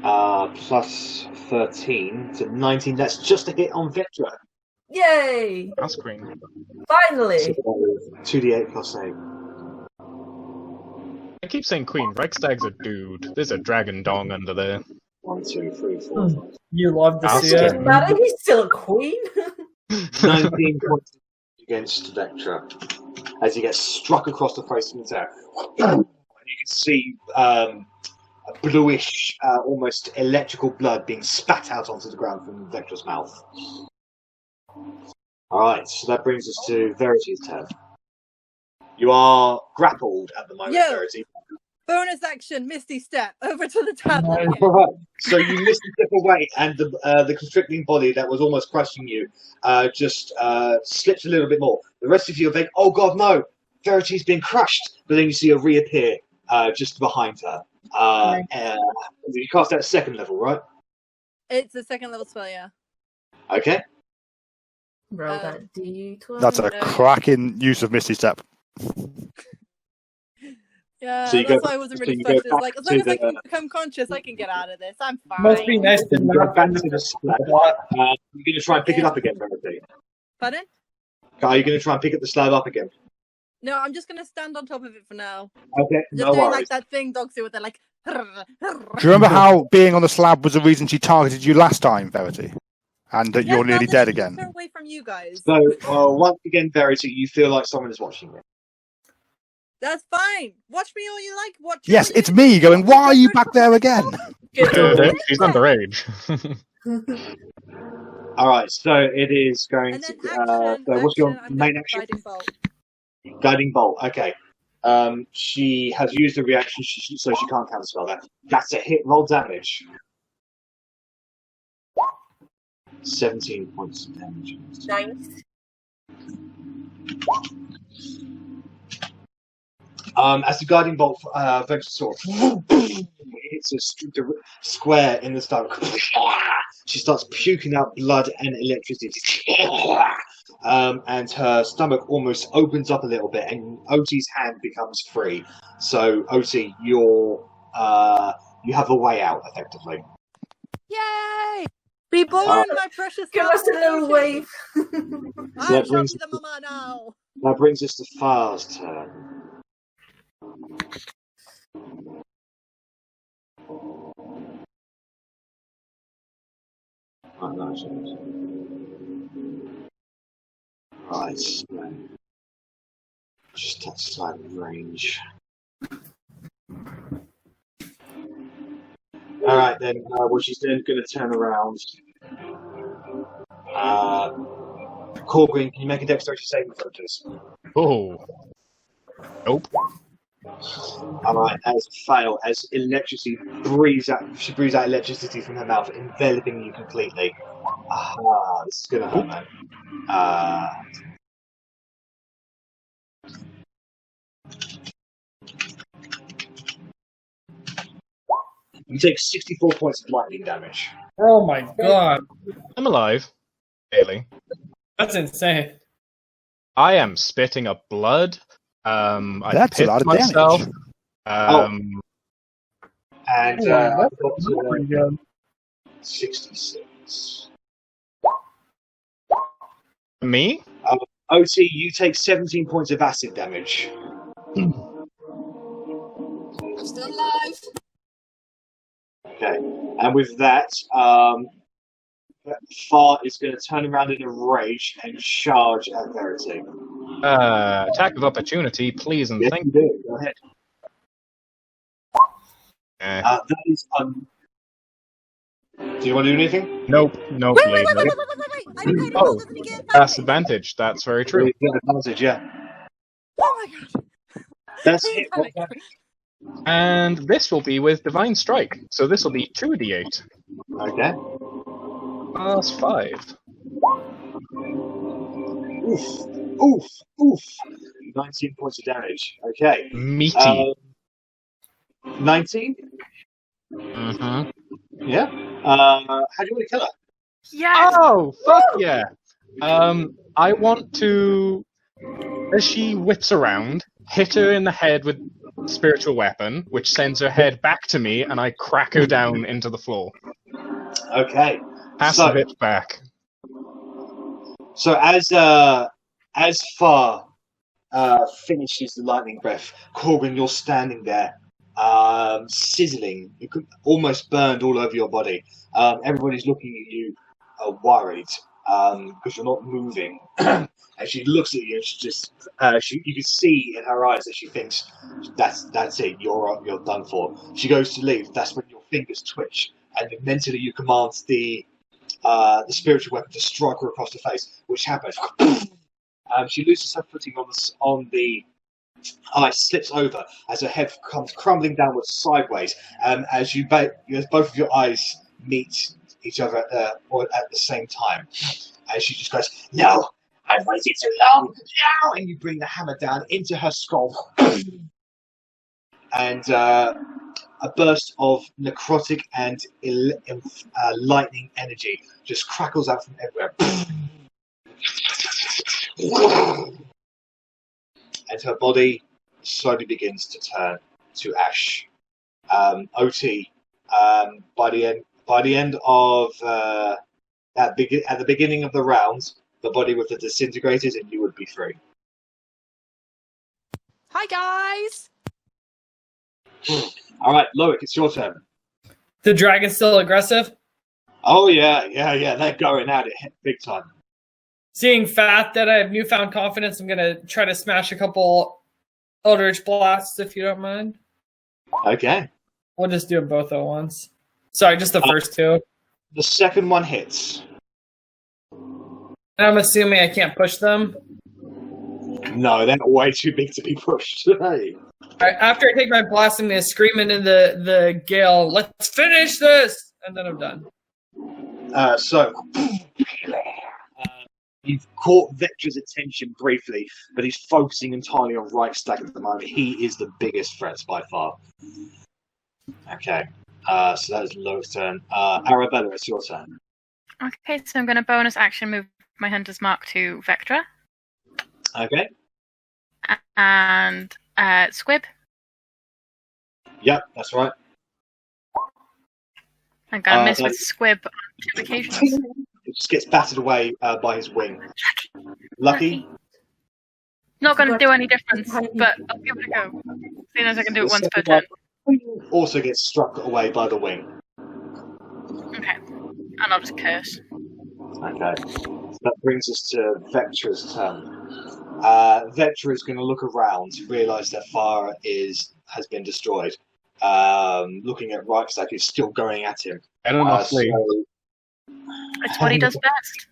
Plus 13 to 19. That's just a hit on Vectra. Yay! That's green. Finally! 2d8 plus 8. I keep saying queen. Reichstag's a dude. There's a dragon dong under there. 1, 2, 3, 4, 5. You love to see Ask it. him. Matter, he's still a queen. 19 points against Vectra as he gets struck across the face with an attack. And you can see a bluish, almost electrical blood being spat out onto the ground from Vectra's mouth. Alright, so that brings us to Verity's turn. You are grappled at the moment, Yo. Verity. Bonus action, Misty Step, over to the tablet. Nice. again. So you missed a step away, and the constricting body that was almost crushing you just slips a little bit more. The rest of you are like, oh god, no! Verity's been crushed! But then you see her reappear just behind her. You cast that at 2nd level, right? It's a 2nd level spell, yeah. Okay. Roll that d12. That's a cracking use of Misty Step. Yeah, So you that's go- why I wasn't so really you go fussed. It's back like, as long to as I can the- become conscious, I can get out of this. I'm fine. Must be nice to You go not back to the slab. You're going to try and pick it up again, Verity. Pardon? Are you going to try and pick up the slab up again? No, I'm just going to stand on top of it for now. Okay, Just no doing worries. like that thing dogs do with their like... Do you remember how being on the slab was the reason she targeted you last time, Verity? And that you're nearly dead again? Far away from you guys. So, once again, Verity, you feel like someone is watching you. That's fine. Watch me all you like. Watch. Yes, all it's you me going, why are you back there again? She's underage. Alright, so it is going And to... then action. so what's your I'm main gonna action? Guiding bolt. Guiding bolt, okay. She has used a reaction, so she can't counterspell that. That's a hit. Roll damage. 17 points of damage. Nice. As the guiding bolt vector sword hits a square in the stomach, she starts puking out blood and electricity. And her stomach almost opens up a little bit, and Otti's hand becomes free. So, Otti, you have a way out, effectively. Yay! Be born, my precious. Give us a little wave. I that shall brings- be the mama now. That brings us to Far's turn. Right, so just outside of range. Alright then, well she's then going to turn around. Korgrin, can you make a dexterity saving throw, please? Oh. Nope. Alright, as a fail, as electricity breathes out, she breathes out electricity from her mouth, enveloping you completely. Aha, this is gonna hurt, man. You take 64 points of lightning damage. Oh my god. I'm alive. Daily. That's insane. I am spitting up blood. I That's a pissed lot of myself. damage. And Yeah, I've got That's pretty good. 66. Me? Otti, you take 17 points of acid damage. I'm still alive. Okay, and with that, Far is going to turn around in a rage and charge at Verity. Attack of opportunity, please and Yes, thank you do. Go ahead. That is do you want to do anything? Nope, nope, Wait, leave it. I didn't Oh, doesn't he get That's advantage? advantage, that's very true. You get advantage, yeah. Oh my god. That's I hit. panicked. And this will be with Divine Strike. So this will be 2d8. Okay. Plus 5. Oof. 19 points of damage. Okay. Meaty. 19? Mm-hmm. Yeah. How do you want to kill her? Yes. Oh, fuck yeah! I want to, as she whips around, hit her in the head with spiritual weapon, which sends her head back to me, and I crack her down into the floor. Okay. Pass So- the bitch back. So as Far finishes the lightning breath, Korgrin, you're standing there, sizzling. You could almost burned all over your body. Everybody's looking at you, worried, because you're not moving. And she looks at you, and she just you can see in her eyes that she thinks that's it. You're done for. She goes to leave. That's when your fingers twitch, and then mentally you command the spiritual weapon to strike her across the face, which happens. She loses her footing on the ice, slips over as her head comes crumbling downwards sideways. As both of your eyes meet each other at the same time, and she just goes, "No, I've waited too long. No!" And you bring the hammer down into her skull, and a burst of necrotic and lightning energy just crackles out from everywhere. And her body slowly begins to turn to ash. Otti, by the end of at the beginning of the round, the body would have disintegrated and you would be free. Hi guys. All right, Loic, it's your turn. The dragon's still aggressive. Oh yeah, they're going at it big time. Seeing Fat that I have newfound confidence, I'm gonna try to smash a couple Eldritch Blasts if you don't mind. Okay. I'll just do them both at once. Sorry, just the first two. The second one hits. I'm assuming I can't push them. No, they're way too big to be pushed. Hey. Alright, after I take my blast, I'm gonna scream into the gale, "Let's finish this!" And then I'm done. You've caught Vectra's attention briefly, but he's focusing entirely on Reichstag at the moment. He is the biggest threat by far. Okay, so that is Loic's turn. Arrabella, it's your turn. Okay, so I'm going to bonus action move my Hunter's Mark to Vectra. Okay. And Squib. Yep, that's right. I'm going to miss with Squib on 2 occasions. It just gets battered away by his wing. Lucky? Not going to do any difference, but I'll give it a go. Seeing as I can do it once per turn. Also gets struck away by the wing. Okay. And I'll just curse. Okay. So that brings us to Vectra's turn. Vectra is going to look around, realise that Farah has been destroyed. Looking at Reichstag, who's still going at him. I don't know. It's what he does best.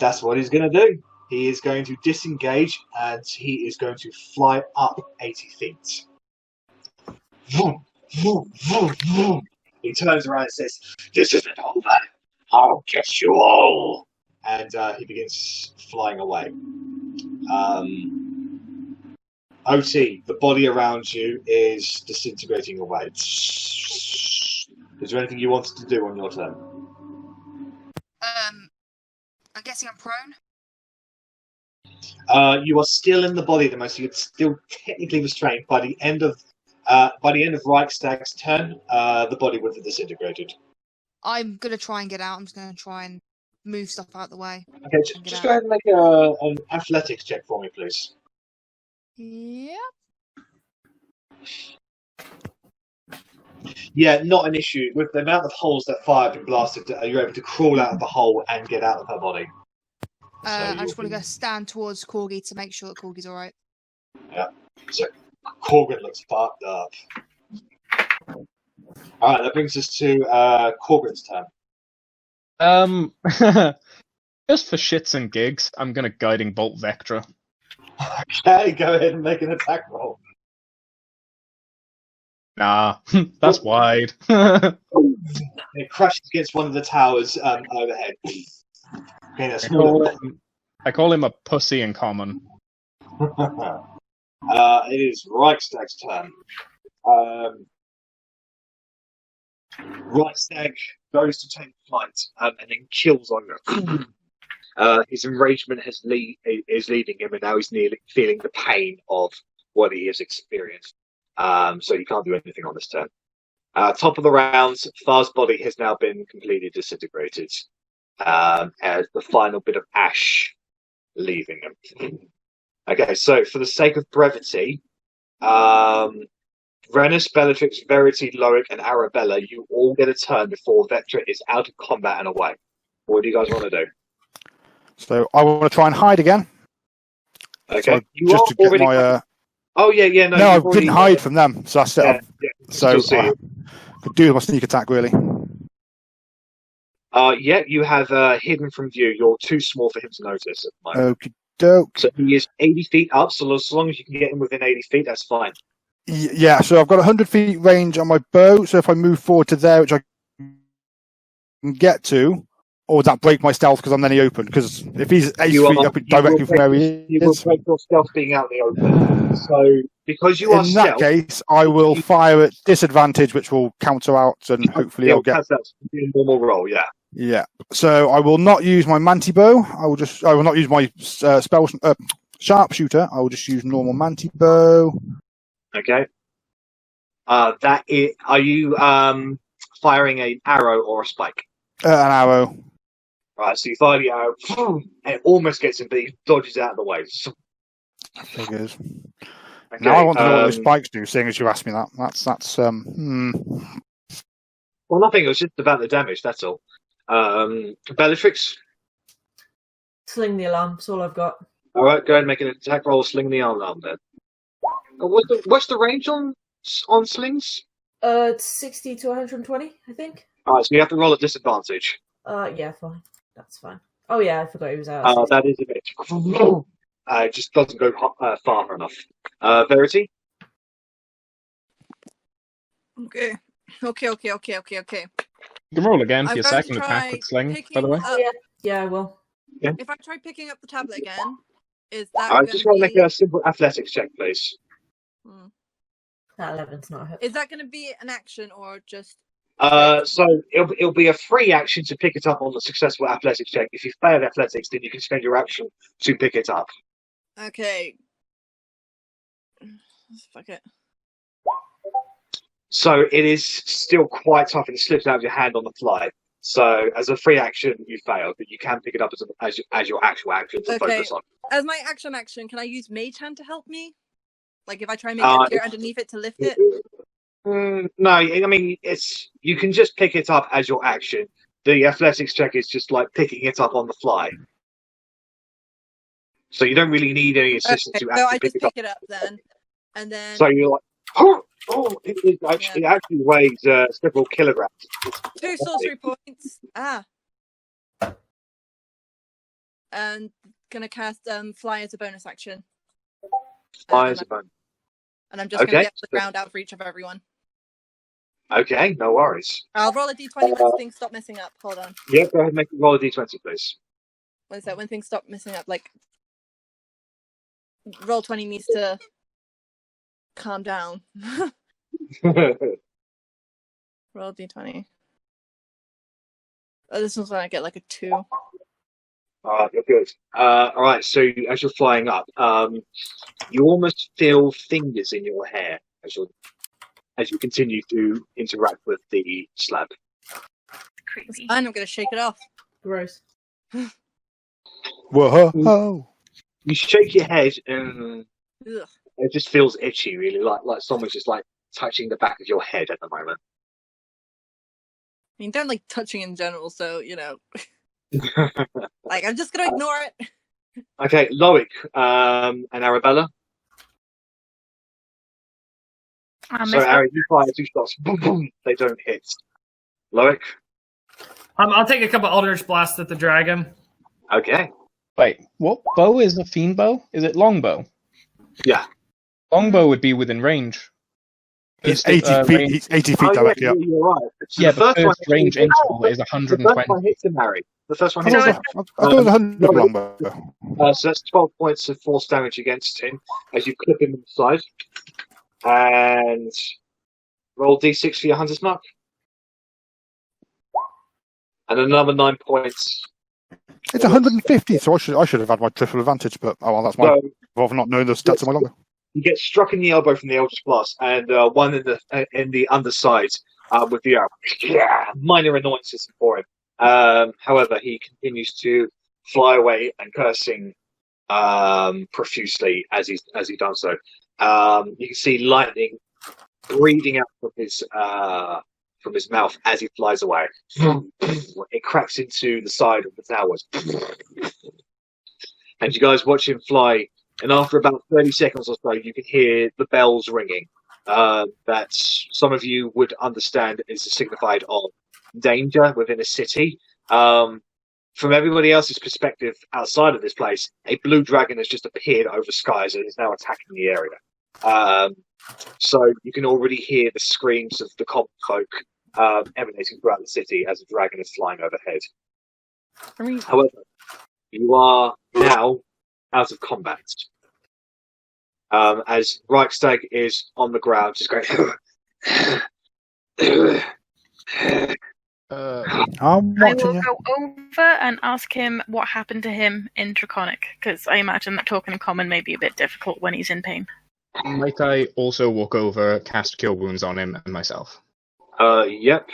That's what he's going to do. He is going to disengage and he is going to fly up 80 feet. Vroom, vroom, vroom, vroom. He turns around and says, "This isn't over. I'll get you all." And he begins flying away. Otti, the body around you is disintegrating away. Is there anything you wanted to do on your turn? I'm guessing I'm prone. You are still in the body at the moment, so you're still technically restrained. By the end of Reichstag's turn, the body would have disintegrated. I'm gonna try and get out. I'm just gonna try and move stuff out the way. Okay, just go ahead and make an athletics check for me, please. Yep. Yeah, not an issue. With the amount of holes that fire have been blasted, you're able to crawl out of the hole and get out of her body. I just want to go stand towards Corgi to make sure that Corgi's alright. Yeah. So Korgrin looks fucked up. Alright, that brings us to Korgrin's turn. Just for shits and gigs, I'm gonna Guiding Bolt Vectra. Okay, go ahead and make an attack roll. Nah, that's wide. It crashes against one of the towers overhead. Okay, that's I call him a pussy in common. It is Reichstag's turn. Right stag goes to take flight and then kills on you. His enragement is leaving him, and now he's nearly feeling the pain of what he has experienced. So you can't do anything on this turn. Top of the round, Far's body has now been completely disintegrated, as the final bit of ash leaving him. Okay, so for the sake of brevity, Rennas, Bellatrix, Verity, Loic, and Arrabella, you all get a turn before Vectra is out of combat and away. What do you guys want to do? So I want to try and hide again. Okay, So you just are to get already. my. Oh yeah. No, I didn't hide from them, so I set up. So I could do my sneak attack really. Yeah, you have hidden from view. You're too small for him to notice at the moment. Okie doke. So he is 80 feet up. So as long as you can get him within 80 feet, that's fine. Yeah, so I've got 100 feet range on my bow. So if I move forward to there, which I can get to, or would that break my stealth because I'm then open? Because if he's 80 feet up directly from where he you will is, break your stealth being out in the open. So because you are in that stealth, case, I will fire at disadvantage, which will counter out, and hopefully I'll get. That's a normal roll, yeah. Yeah. So I will not use my manti bow. I will not use my spell sharpshooter. I will just use normal manti bow. Okay. Are you firing an arrow or a spike? An arrow. Right, so you fire the arrow, and it almost gets him, but he dodges out of the way. Figures. Okay, Now I want to know what those spikes do, seeing as you asked me that. That's Well, nothing. It was just about the damage. That's all. Bellatrix. Sling the alarm. That's all I've got. All right, go ahead and make an attack roll. Sling the alarm then. What's the range on slings? It's 60 to 120, I think. All right, so you have to roll at disadvantage. Yeah, fine. That's fine. Oh yeah, I forgot he was out. That is a bit. It just doesn't go far enough. Verity. Okay. You can roll again for I'm your going to second try attack with sling, by picking the way. Oh, yeah, I will. If I try picking up the tablet again, is that I just want to make a simple athletics check, please. That 11's not a hit. Is that going to be an action or just? So it'll be a free action to pick it up on the successful athletics check. If you fail athletics, then you can spend your action to pick it up. Okay. Fuck it. So it is still quite tough, and it slips out of your hand on the fly. So as a free action, you failed, but you can pick it up as your actual action to focus on. As my action, can I use Mage Hand to help me? Like if I try and make it appear underneath it to lift it? No, I mean you can just pick it up as your action. The athletics check is just like picking it up on the fly. So you don't really need any assistance to actually pick it up then, and then. So you're like, it actually weighs several kilograms. 2 sorcery points. And gonna cast fly as a bonus action. Fly as a bonus. And I'm just gonna get the ground out for each of everyone. Okay, no worries. I'll roll a d20 when things stop messing up. Hold on. Yeah, go ahead and roll a d20, please. What is that? When things stop messing up, like roll 20 needs to calm down. Roll d20. Oh, this one's when I get like a 2. You're good. All right, so as you're flying up, you almost feel fingers in your hair as you continue to interact with the slab. Creepy. And I'm going to shake it off. Gross. Whoa! You shake your head, and Ugh. it just feels itchy, really, like someone's just like touching the back of your head at the moment. I mean, don't like touching in general, so you know. Like, I'm just gonna ignore it. Okay, Loic and Arrabella. So, Arri, you fire 2 shots. Boom, boom. They don't hit. Loic? I'll take a couple Eldritch Blasts at the dragon. Okay. Wait, what bow is a fiend bow? Is it longbow? Yeah. Longbow would be within range. He's 80 feet. He's 80 feet directly up. You're right. So yeah, the first range interval is 120. The first one hits him, Arri. The first one hits him. I thought it was 100 longbow. So that's 12 points of force damage against him as you clip him in the side. And roll d6 for your hunter's mark. And another 9 points. It's 150, so I should have had my triple advantage, but oh well, that's my fault for not knowing the stats of my longer. You get struck in the elbow from the Eldritch Blast, and one in the underside with the arrow. Yeah, minor annoyances for him. However, he continues to fly away and cursing profusely as he does so. You can see lightning breathing out from his mouth as he flies away. It cracks into the side of the towers, and you guys watch him fly. And after about 30 seconds or so, you can hear the bells ringing. That some of you would understand is a signified of danger within a city. From everybody else's perspective outside of this place, a blue dragon has just appeared over skies and is now attacking the area. So you can already hear the screams of the common folk emanating throughout the city as a dragon is flying overhead. However, you are now out of combat. As Reichstag is on the ground, just going. I'm I watching will you. go over and ask him what happened to him in Draconic, because I imagine that talking in common may be a bit difficult when he's in pain. Might I also walk over, cast Cure Wounds on him and myself? Yep.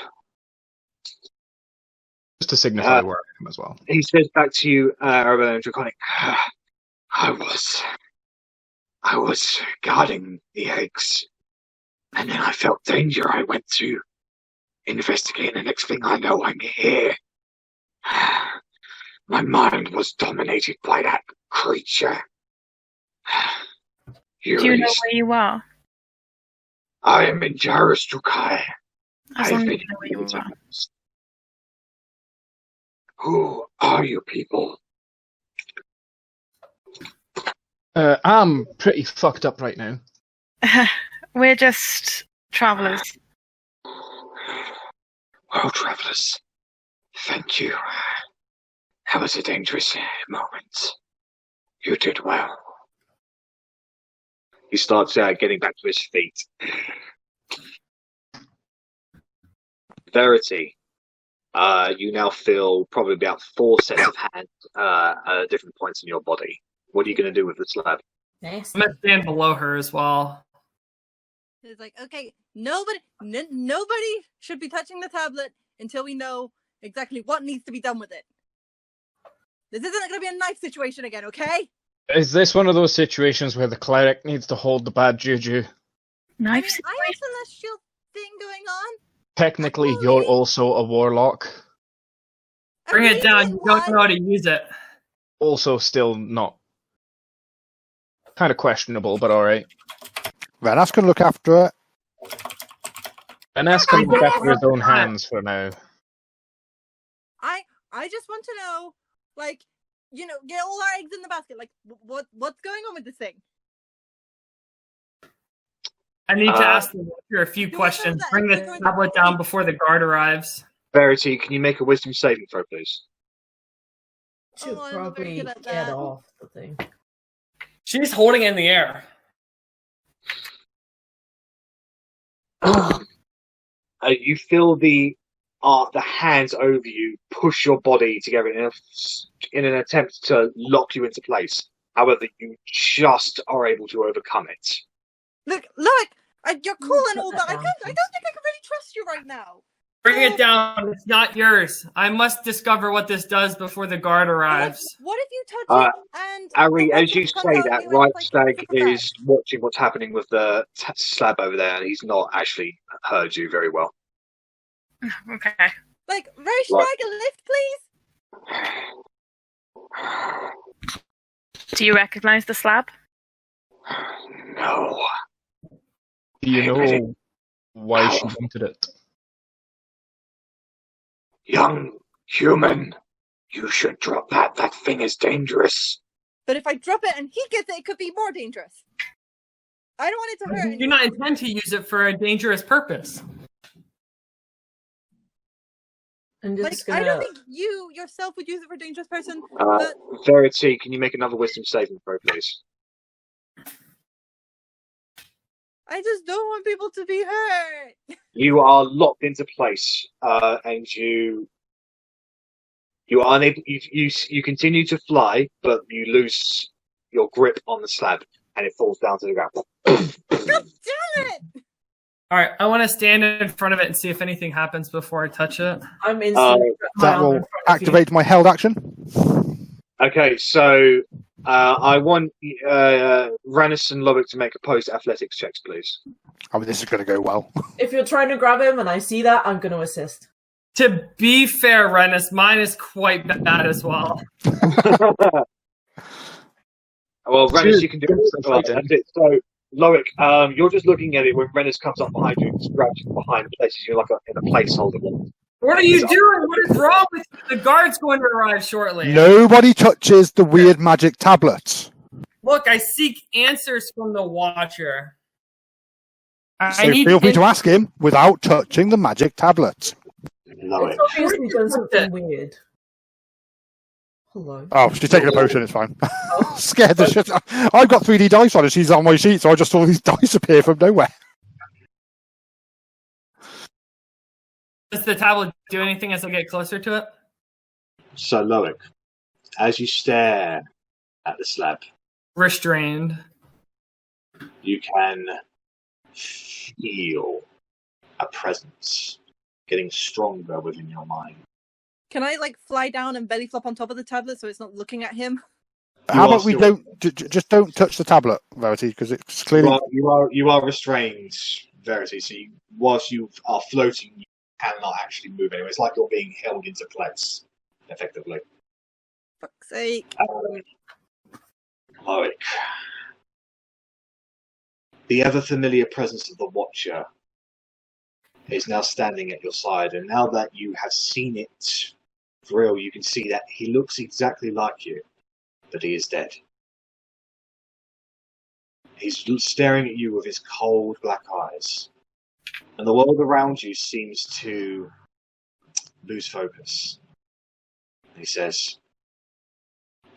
Just to signify where I am as well. He says back to you, Arrabella and Draconic. I was guarding the eggs, and then I felt danger. I went to investigate, and the next thing I know, I'm here. My mind was dominated by that creature. Do you know where you are? I am in Jarus Drukai. As long as you know where you are. Who are you people? I'm pretty fucked up right now. We're just travellers. Well, travellers, thank you. That was a dangerous moment. You did well. He starts getting back to his feet. Verity, you now feel probably about 4 sets of hands at different points in your body. What are you going to do with the slab? Nice. I'm gonna stand below her as well. It's like, okay, nobody should be touching the tablet until we know exactly what needs to be done with it. This isn't going to be a knife situation again, okay? Is this one of those situations where the cleric needs to hold the bad juju? Knife I have situation? celestial thing going on. Technically, you're also a warlock. Bring it down. You don't know how to use it. Also, still not. Kind of questionable, but alright. Rennas can look after it. Rennas can look after his own hands for now. I just want to know, like, you know, get all our eggs in the basket. Like, what's going on with this thing? I need to ask the Witcher a few questions. Bring the tablet down before the guard arrives. Verity, can you make a wisdom saving throw, please? Should Oh, I'm not very probably good at get that. off the thing. She's holding it in the air. You feel the hands over you push your body together in an attempt to lock you into place. However, you just are able to overcome it. Look, you're cool and all, but I don't think I can really trust you right now. Bring it down. It's not yours. I must discover what this does before the guard arrives. What if you touch it and... Arri, as you say that, Reichstag is watching what's happening with the slab over there, and he's not actually heard you very well. Okay. Like, Reichstag, a lift, please? Do you recognize the slab? No. Do you know why she wanted it? Young human, you should drop that. That thing is dangerous. But if I drop it and he gets it, it could be more dangerous. I don't want it to hurt You do anyone. not intend to use it for a dangerous purpose. I'm Like, just I gonna. don't think you yourself would use it for a dangerous person, but Verity, can you make another wisdom saving throw, please? I just don't want people to be hurt. You are locked into place, and you You are unable. You continue to fly, but you lose your grip on the slab, and it falls down to the ground. God damn it! All right, I want to stand in front of it and see if anything happens before I touch it. I'm instantly. That will activate my held action. Okay, so I want Rennas and Loic to make opposed athletics checks, please. I mean, this is going to go well. If you're trying to grab him and I see that, I'm going to assist. To be fair, Rennas, mine is quite bad as well. Well, Rennas, you can do it. So, Loic, you're just looking at it when Rennas comes up behind you and grabs you behind places you like in a placeholder. What are you doing? What is wrong with you? The guard's going to arrive shortly. Nobody touches the weird magic tablets. Look, I seek answers from the Watcher. So feel free to ask him without touching the magic tablets. Loic. It's obviously done something weird. Hello. Oh, she's taking a potion, it's fine. Scared the shit out. I've got 3D dice on it, she's on my sheet, so I just saw these dice appear from nowhere. Does the tablet do anything as I get closer to it? So, Loic, as you stare at the slab, Restrained. you can feel a presence getting stronger within your mind. Can I fly down and belly flop on top of the tablet so it's not looking at him? How about we just don't touch the tablet, Verity, because it's clearly... You are restrained, Verity, so whilst you are floating, you cannot actually move anywhere. It's like you're being held into place, effectively. Fuck's sake. Loic. The ever-familiar presence of the Watcher is now standing at your side, and now that you have seen it for real, you can see that he looks exactly like you, but he is dead. He's staring at you with his cold black eyes, and the world around you seems to lose focus. He says,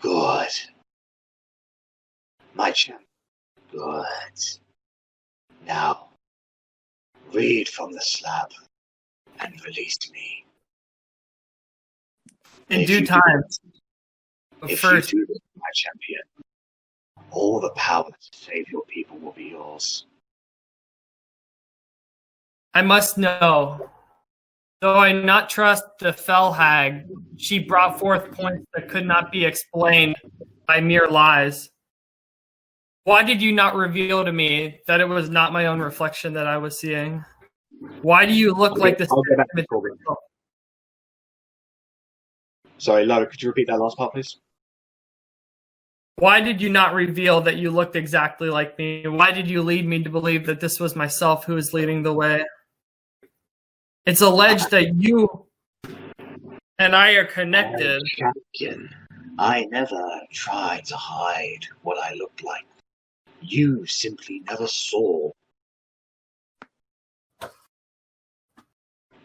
"Good. My champ. Good. Now, read from the slab and release me." In due time. But If first, you do this, my champion, all the power to save your people will be yours. I must know. Though I not trust the fell hag, she brought forth points that could not be explained by mere lies. Why did you not reveal to me that it was not my own reflection that I was seeing? Why do you look like this? Sorry, Loic, could you repeat that last part, please? Why did you not reveal that you looked exactly like me? Why did you lead me to believe that this was myself who was leading the way? It's alleged that you and I are connected. Champion, I never tried to hide what I looked like. You simply never saw.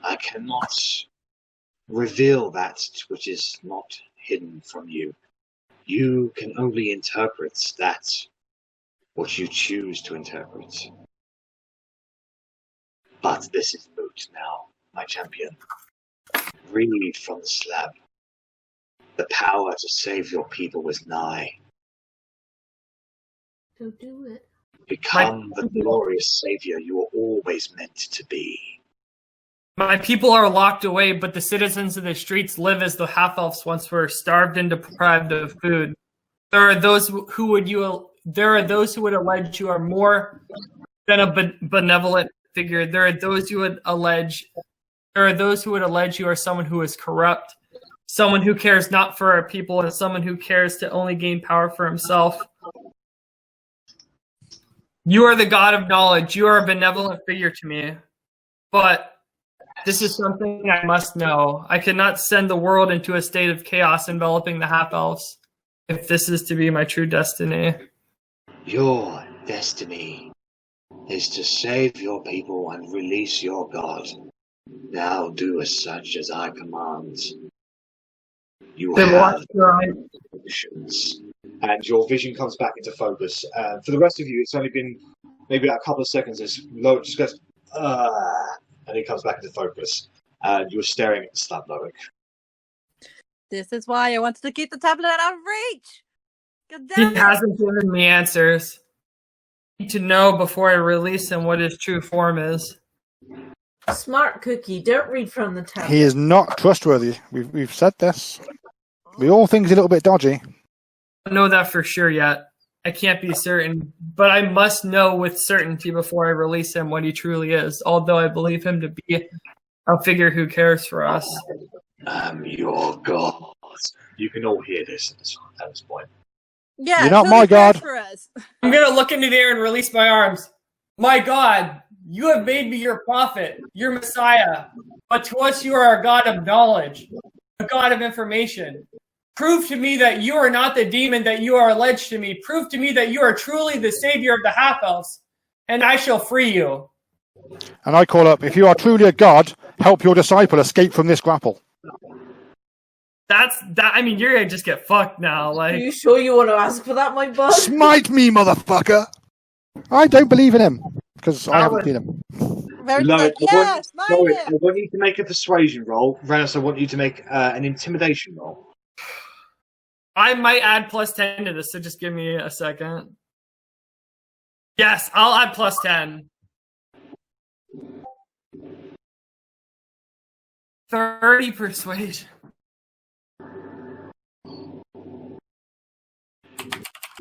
I cannot reveal that which is not hidden from you. You can only interpret that what you choose to interpret. But this is moot now, my champion. Read from the slab. The power to save your people is nigh. Go do it. Become the glorious savior you were always meant to be. My people are locked away, but the citizens of the streets live as the half-elves once were, starved and deprived of food. There are those who would allege you are more than a benevolent figure. There are those who would allege you are someone who is corrupt, someone who cares not for our people, and someone who cares to only gain power for himself. You are the god of knowledge. You are a benevolent figure to me. But this is something I must know. I cannot send the world into a state of chaos enveloping the half-elves if this is to be my true destiny. Your destiny is to save your people and release your god. Now do as such as I command. You have visions. And your vision comes back into focus. For the rest of you, it's only been maybe a couple of seconds as Loic just goes, and he comes back into focus. And you're staring at the slab, Loic. This is why I wanted to keep the tablet out of reach. God He damn it. hasn't given me answers. I need to know before I release him what his true form is. Smart cookie, don't read from the tablet. He is not trustworthy. We've said this. We all think he's a little bit dodgy. I don't know that for sure yet. I can't be certain, but I must know with certainty before I release him what he truly is, although I believe him to be a figure who cares for us. I'm your god. You can all hear this at this point. Yeah, You're not so my he cares god. for us. I'm going to look into the air and release my arms. My God, you have made me your prophet, your Messiah. But to us, you are a God of knowledge, a God of information. Prove to me that you are not the demon that you are alleged to me. Prove to me that you are truly the savior of the half-elves, and I shall free you. And I call up, if you are truly a god, help your disciple escape from this grapple. I mean, you're going to just get fucked now. Are Like, you sure you want to ask for that, my bud? Smite me, motherfucker! I don't believe in him, because I haven't seen him. Very Loic, like, yeah, smile Loic, it. I want you to make a persuasion roll. Rennas, I want you to make an intimidation roll. I might add plus 10 to this, so just give me a second. Yes, I'll add plus 10. 30 persuasion.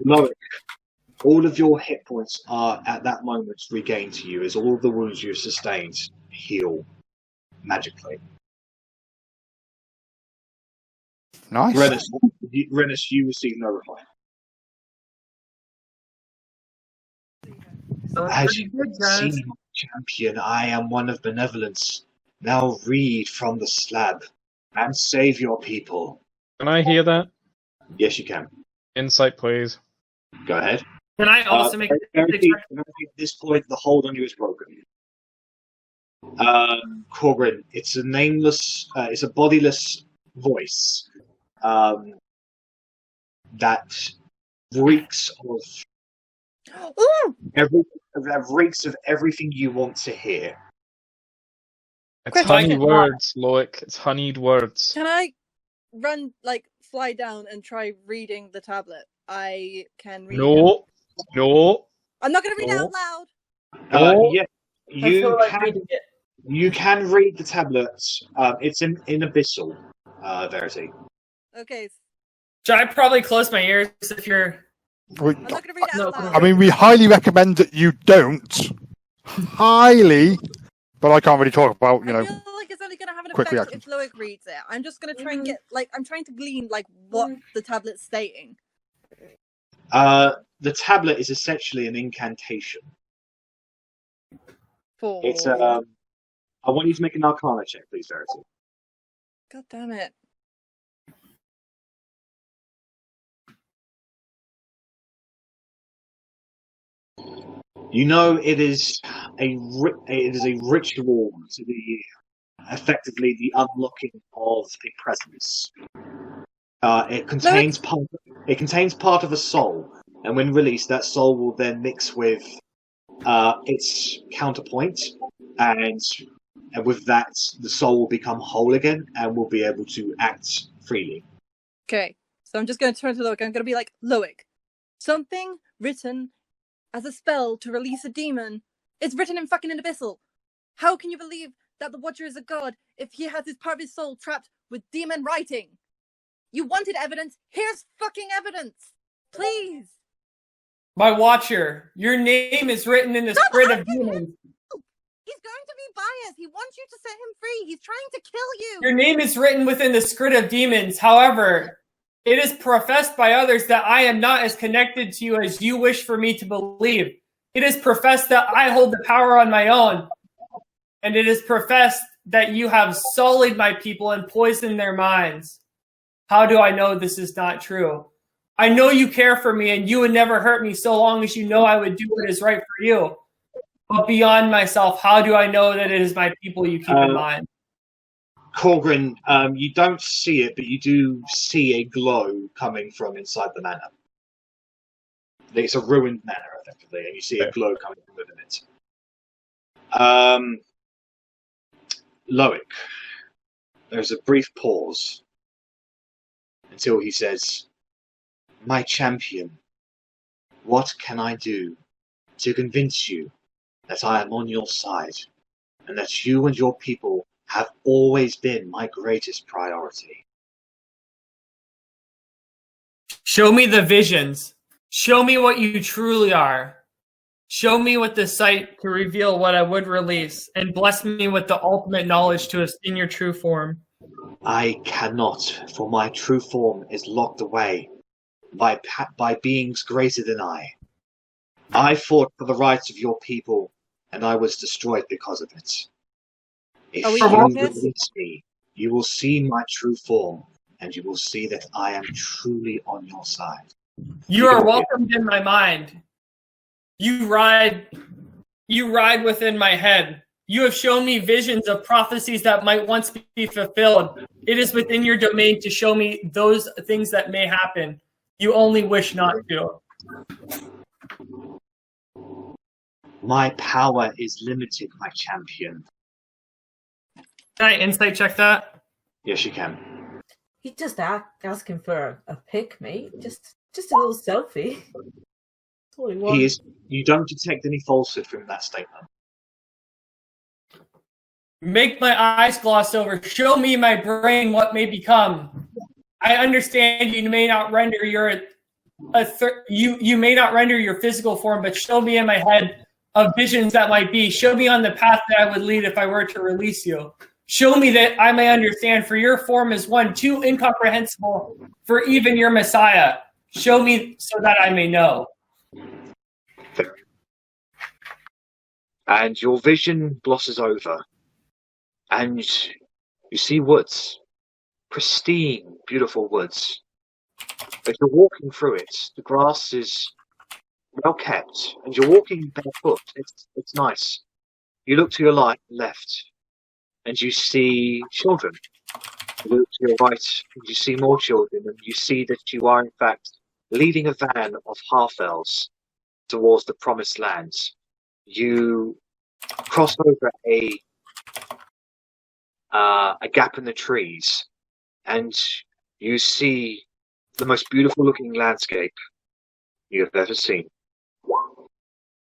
Loic, all of your hit points are at that moment regained to you as all of the wounds you've sustained heal magically. Nice. Rennas, you receive no reply. As you see, my champion, I am one of benevolence. Now read from the slab and save your people. Can I hear that? Yes, you can. Insight, please. Go ahead. Can I also make Verity, at this point, the hold on you is broken. Korgrin, it's a nameless, it's a bodiless voice that reeks of Ooh, that reeks of everything you want to hear. It's Question. honeyed words, Loic. It's honeyed words. can I run, like, fly down and try reading the tablet? I can read it. No. I'm not going to read it No. out loud. Yeah, I feel like can. reading it. You can read the tablets. It's in abyssal, Verity. Okay, Should I probably close my ears if you're... I'm not going to read it out loud. I mean, we highly recommend that you don't. Highly. But I can't really talk about, I feel like it's only going to have an quick effect reactions. if Loic reads it. I'm just going to try and get, like, I'm trying to glean, like, what the tablet's stating. The tablet is essentially an incantation. For... It's I want you to make an Arcana check, please, Verity. God damn it. You know it is a ritual to the effectively the unlocking of a presence. It contains part of a soul, and when released, that soul will then mix with its counterpoint, and with that, the soul will become whole again and will be able to act freely. Okay, so I'm just going to turn to Loic. I'm going to be like, Loic, something written as a spell to release a demon. It's written in fucking abyssal. How can you believe that the Watcher is a god if he has his part of his soul trapped with demon writing? You wanted evidence? Here's fucking evidence! Please! My Watcher, your name is written in the spirit of demons. He's going to be biased. He wants you to set him free. He's trying to kill you. Your name is written within the script of demons. However, it is professed by others that I am not as connected to you as you wish for me to believe. It is professed that I hold the power on my own. And it is professed that you have sullied my people and poisoned their minds. How do I know this is not true? I know you care for me and you would never hurt me so long as you know I would do what is right for you. But beyond myself, how do I know that it is my people you keep in mind? Korgrin, you don't see it, but you do see a glow coming from inside the manor. It's a ruined manor, effectively, and you see a glow coming from within it. Loic, there's a brief pause. until he says, "My champion, what can I do to convince you that I am on your side and that you and your people have always been my greatest priority?" Show me the visions. Show me what you truly are. Show me with the sight to reveal what I would release, and bless me with the ultimate knowledge to assume your true form. I cannot, for my true form is locked away by beings greater than I. I fought for the rights of your people, and I was destroyed because of it. If Are we you doing this? release me, you will see my true form, and you will see that I am truly on your side. You are welcomed in my mind. You ride within my head. You have shown me visions of prophecies that might once be fulfilled. It is within your domain to show me those things that may happen. You only wish not to. My power is limited, my champion. Can I insight check that? Yes, you can. He just asking for a pic, mate. Just a little selfie. That's all he wants. You don't detect any falsehood from that statement. Make my eyes gloss over. Show me my brain what may become. I understand you may not render you may not render your physical form, but show me in my head of visions that might be. Show me on the path that I would lead if I were to release you. Show me that I may understand, for your form is one too incomprehensible for even your Messiah. Show me so that I may know. And your vision glosses over, and you see woods, pristine, beautiful woods. As you're walking through it, the grass is well kept, and you're walking barefoot. It's nice. You look to your left, and you see children. You look to your right, and you see more children, and you see that you are in fact leading a van of half-elves towards the promised lands. You cross over a gap in the trees, and you see the most beautiful looking landscape you have ever seen.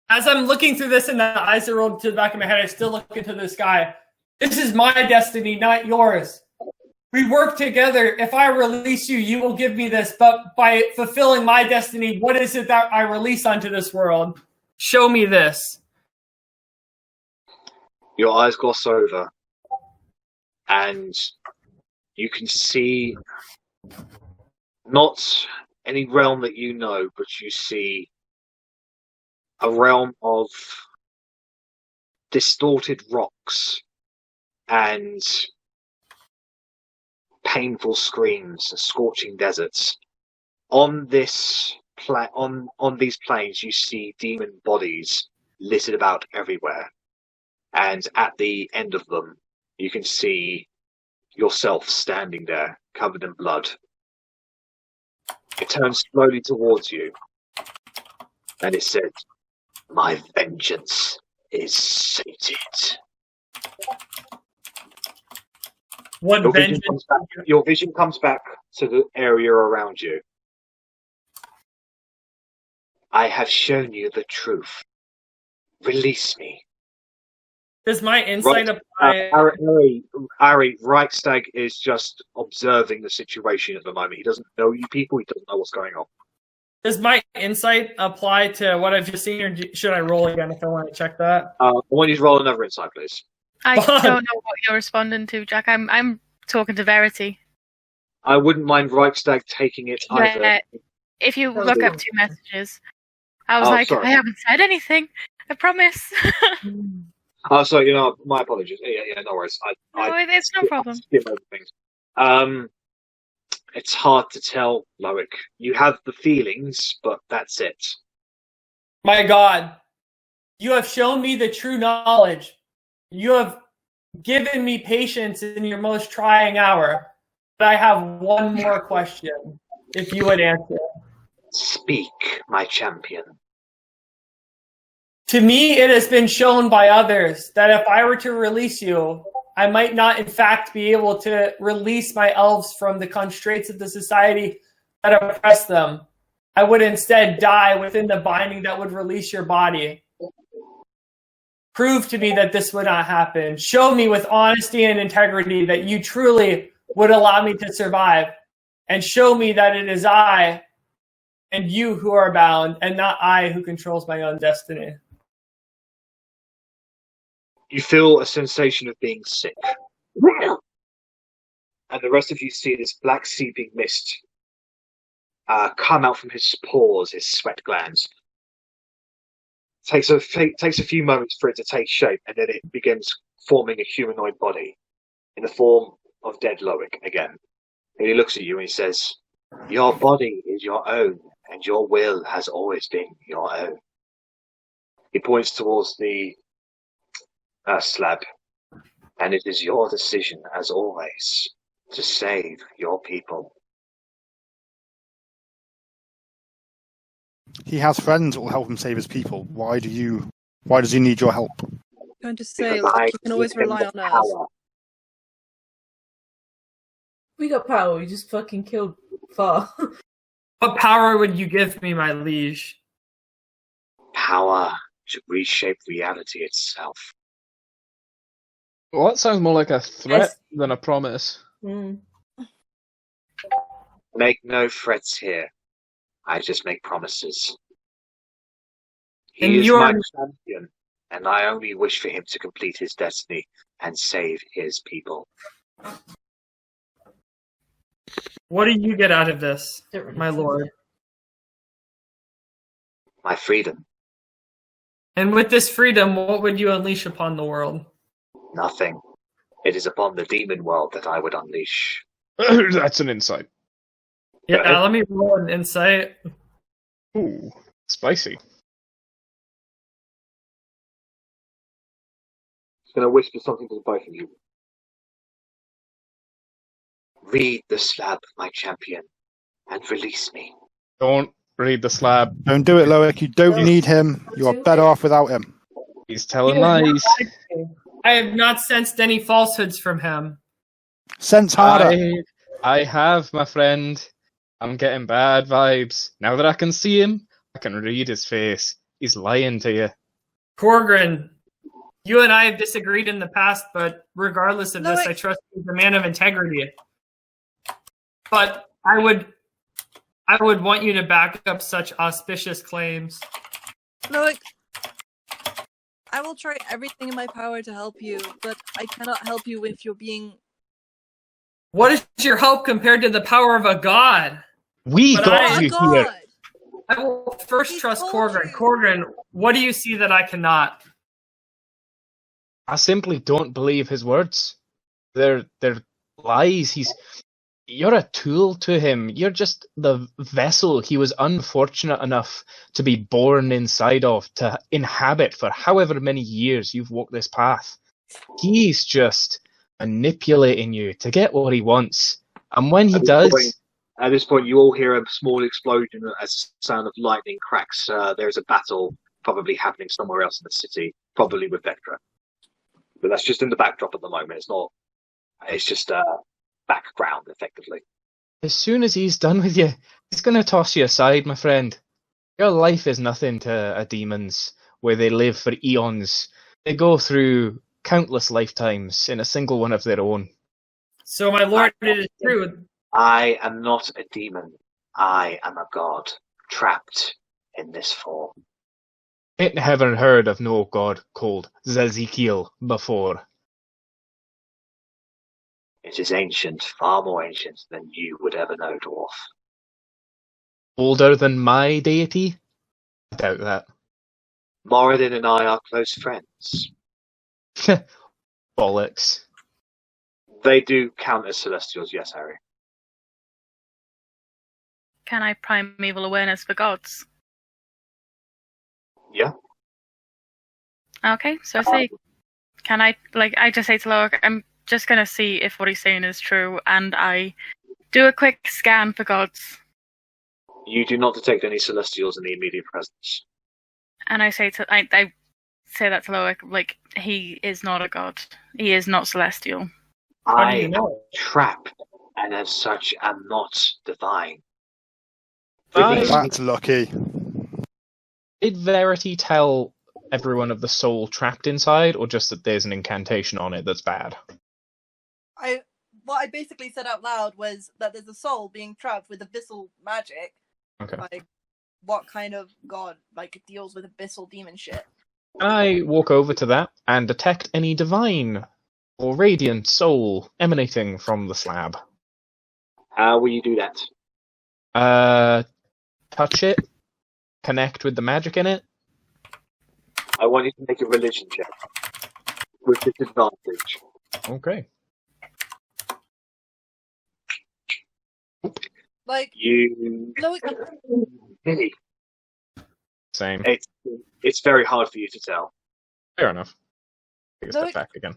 As I'm looking through this and the eyes are rolled to the back of my head, I still look into the sky. This is my destiny, not yours. We work together. If I release you, you will give me this. But by fulfilling my destiny, what is it that I release onto this world? Show me this. Your eyes gloss over, and you can see not any realm that you know, but you see a realm of distorted rocks and painful screams, scorching deserts. On these plains, you see demon bodies littered about everywhere. And at the end of them, you can see yourself standing there, covered in blood. It turns slowly towards you, and it said, "My vengeance is sated." Your vision comes back to the area around you. "I have shown you the truth. Release me." Does my insight apply? Arri, Reichstag is just observing the situation at the moment. He doesn't know you people. He doesn't know what's going on. Does my insight apply to what I've just seen, or should I roll again if I want to check that? I want you to roll another insight, please. I don't know what you're responding to, Jack. I'm talking to Verity. I wouldn't mind Reichstag taking it either. Yeah, if you look up 2 messages. I was like, sorry. I haven't said anything. I promise. Oh, so my apologies. Yeah, no worries. It's no problem. It's hard to tell, Loic. You have the feelings, but that's it. My God, you have shown me the true knowledge. You have given me patience in your most trying hour. But I have one more question, if you would answer. Speak, my champion. To me, it has been shown by others that if I were to release you, I might not, in fact, be able to release my elves from the constraints of the society that oppress them. I would instead die within the binding that would release your body. Prove to me that this would not happen. Show me with honesty and integrity that you truly would allow me to survive. And show me that it is I and you who are bound, and not I who controls my own destiny. You feel a sensation of being sick. And the rest of you see this black seeping mist come out from his pores, his sweat glands. Takes a few moments for it to take shape, and then it begins forming a humanoid body in the form of dead Loic again. And he looks at you and he says, "Your body is your own, and your will has always been your own." He points towards the slab, and it is your decision, as always, to save your people. He has friends that will help him save his people. Why does he need your help? I'm going to say, Because I you can always give him rely the on us. power. We got power. We just fucking killed Far. What power would you give me, my liege? Power to reshape reality itself. Well, that sounds more like a threat Yes. than a promise. Make no threats here. I just make promises. He And is you my are- champion, and I only wish for him to complete his destiny and save his people. What do you get out of this, Don't really my care. lord? My freedom. And with this freedom, what would you unleash upon the world? Nothing. It is upon the demon world that I would unleash. That's an insight. Yeah, Right. let me roll an insight. Ooh, spicy. I'm going to whisper something to the both of you. Read the slab, my champion, and release me. Don't read the slab. Don't do it, Loic. You don't need him. You are better off without him. He's telling You have lies. not- I have not sensed any falsehoods from him. Sense harder. I have, my friend. I'm getting bad vibes. Now that I can see him, I can read his face. He's lying to you. Korgrin, you and I have disagreed in the past, but regardless of this, Loic. I trust you as a man of integrity. But I would want you to back up such auspicious claims. Loic, I will try everything in my power to help you, but I cannot help you if you're being... What is your help compared to the power of a god? We But got I- Oh, you God! here. I will first He trust told Korgrin. you. Korgrin, what do you see that I cannot? I simply don't believe his words. They're lies. You're a tool to him. You're just the vessel he was unfortunate enough to be born inside of, to inhabit for however many years you've walked this path. He's just manipulating you to get what he wants. And when he does, At this point, you all hear a small explosion as the sound of lightning cracks. There's a battle probably happening somewhere else in the city, probably with Vectra. But that's just in the backdrop at the moment. It's not. It's just background, effectively. as soon as he's done with you, he's going to toss you aside, my friend. Your life is nothing to a demon's, where they live for eons. They go through countless lifetimes in a single one of their own. So, my lord, it is true. I am not a demon. I am a god, trapped in this form. Ain't never heard of no god called Zezekiel before. It is ancient, far more ancient than you would ever know, dwarf. Older than my deity? I doubt that. Moradin and I are close friends. Bollocks. They do count as celestials, yes, Harry. Can I primeval awareness for gods? Yeah. Okay, so say, can I, I just say to Loic, I'm just going to see if what he's saying is true, and I do a quick scan for gods, You do not detect any celestials in the immediate presence. and I say to, I say that to Loic. Like, he is not a god. He is not celestial. How do I you am know? a trap, and as such, am not divine. That's lucky. Did Verity tell everyone of the soul trapped inside, or just that there's an incantation on it that's bad? What I basically said out loud was that there's a soul being trapped with abyssal magic. Okay. Like, what kind of god deals with abyssal demon shit? Can I walk over to that and detect any divine or radiant soul emanating from the slab? How will you do that? Touch it, connect with the magic in it. I want you to make a religion check with disadvantage. Okay. Like, You, Loic, Billy, Same. it's very hard for you to tell. Fair enough. Take a step Loic- back again.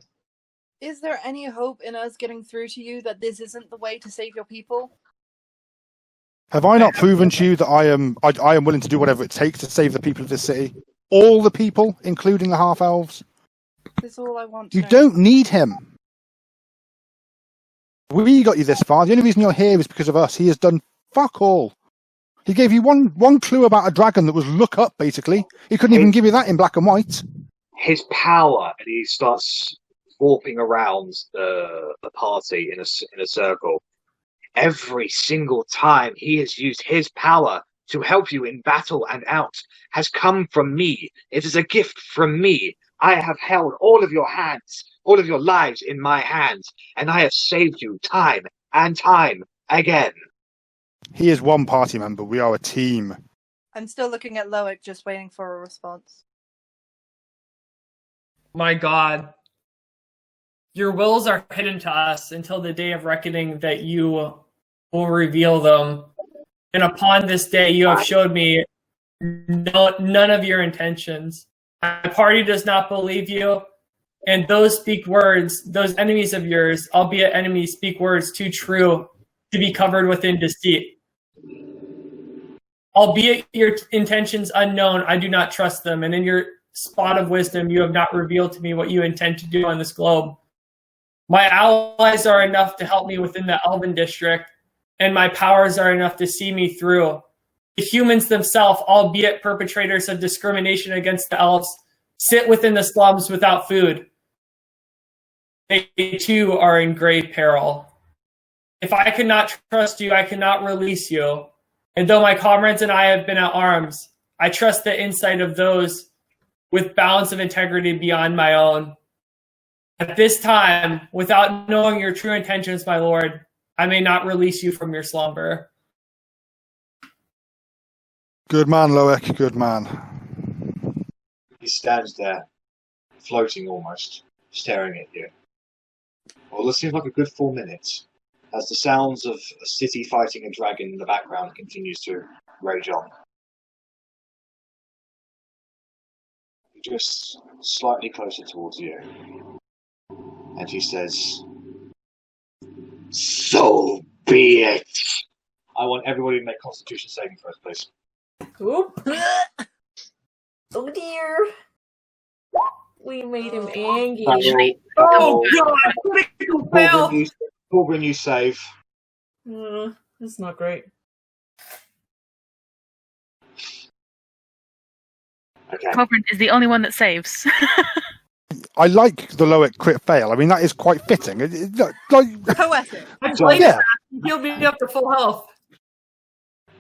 is there any hope in us getting through to you that this isn't the way to save your people? Have I not proven to you that I am willing to do whatever it takes to save the people of this city? All the people, including the half-elves? That's all I want. You to know. don't need him. We got you this far. The only reason you're here is because of us. He has done fuck all. He gave you one clue about a dragon that was look up, basically. He couldn't even give you that in black and white. His power, and he starts warping around the party in a circle. Every single time he has used his power to help you in battle and out has come from me. It is a gift from me. I have held all of your hands, all of your lives in my hands, and I have saved you time and time again. He is one party member. We are a team. I'm still looking at Loic, just waiting for a response. My God. Your wills are hidden to us until the day of reckoning that you will reveal them. And upon this day, you have showed me none of your intentions. My party does not believe you, and those speak words, those enemies of yours, albeit enemies, speak words too true to be covered within deceit. Albeit your intentions unknown, I do not trust them, and in your spot of wisdom, you have not revealed to me what you intend to do on this globe. My allies are enough to help me within the Elven district, and my powers are enough to see me through. The humans themselves, albeit perpetrators of discrimination against the elves, sit within the slums without food. They too are in grave peril. If I could not trust you, I cannot release you. And though my comrades and I have been at arms, I trust the insight of those with bounds of integrity beyond my own. At this time, without knowing your true intentions, my lord, I may not release you from your slumber. Good man, Loic. Good man. He stands there, floating almost, staring at you. Well, this seems like a good 4 minutes, as the sounds of a city fighting a dragon in the background continues to rage on. He drifts slightly closer towards you, and he says, "So be it." I want everybody to make Constitution saving throws, please. Oop. Oh dear. We made him angry. Oh God! Critical fail! Korgrin, you save. That's not great. Okay. Korgrin is the only one that saves. I like the Loic crit fail. I mean, that is quite fitting. Poetic. Yeah. He'll be up to full health.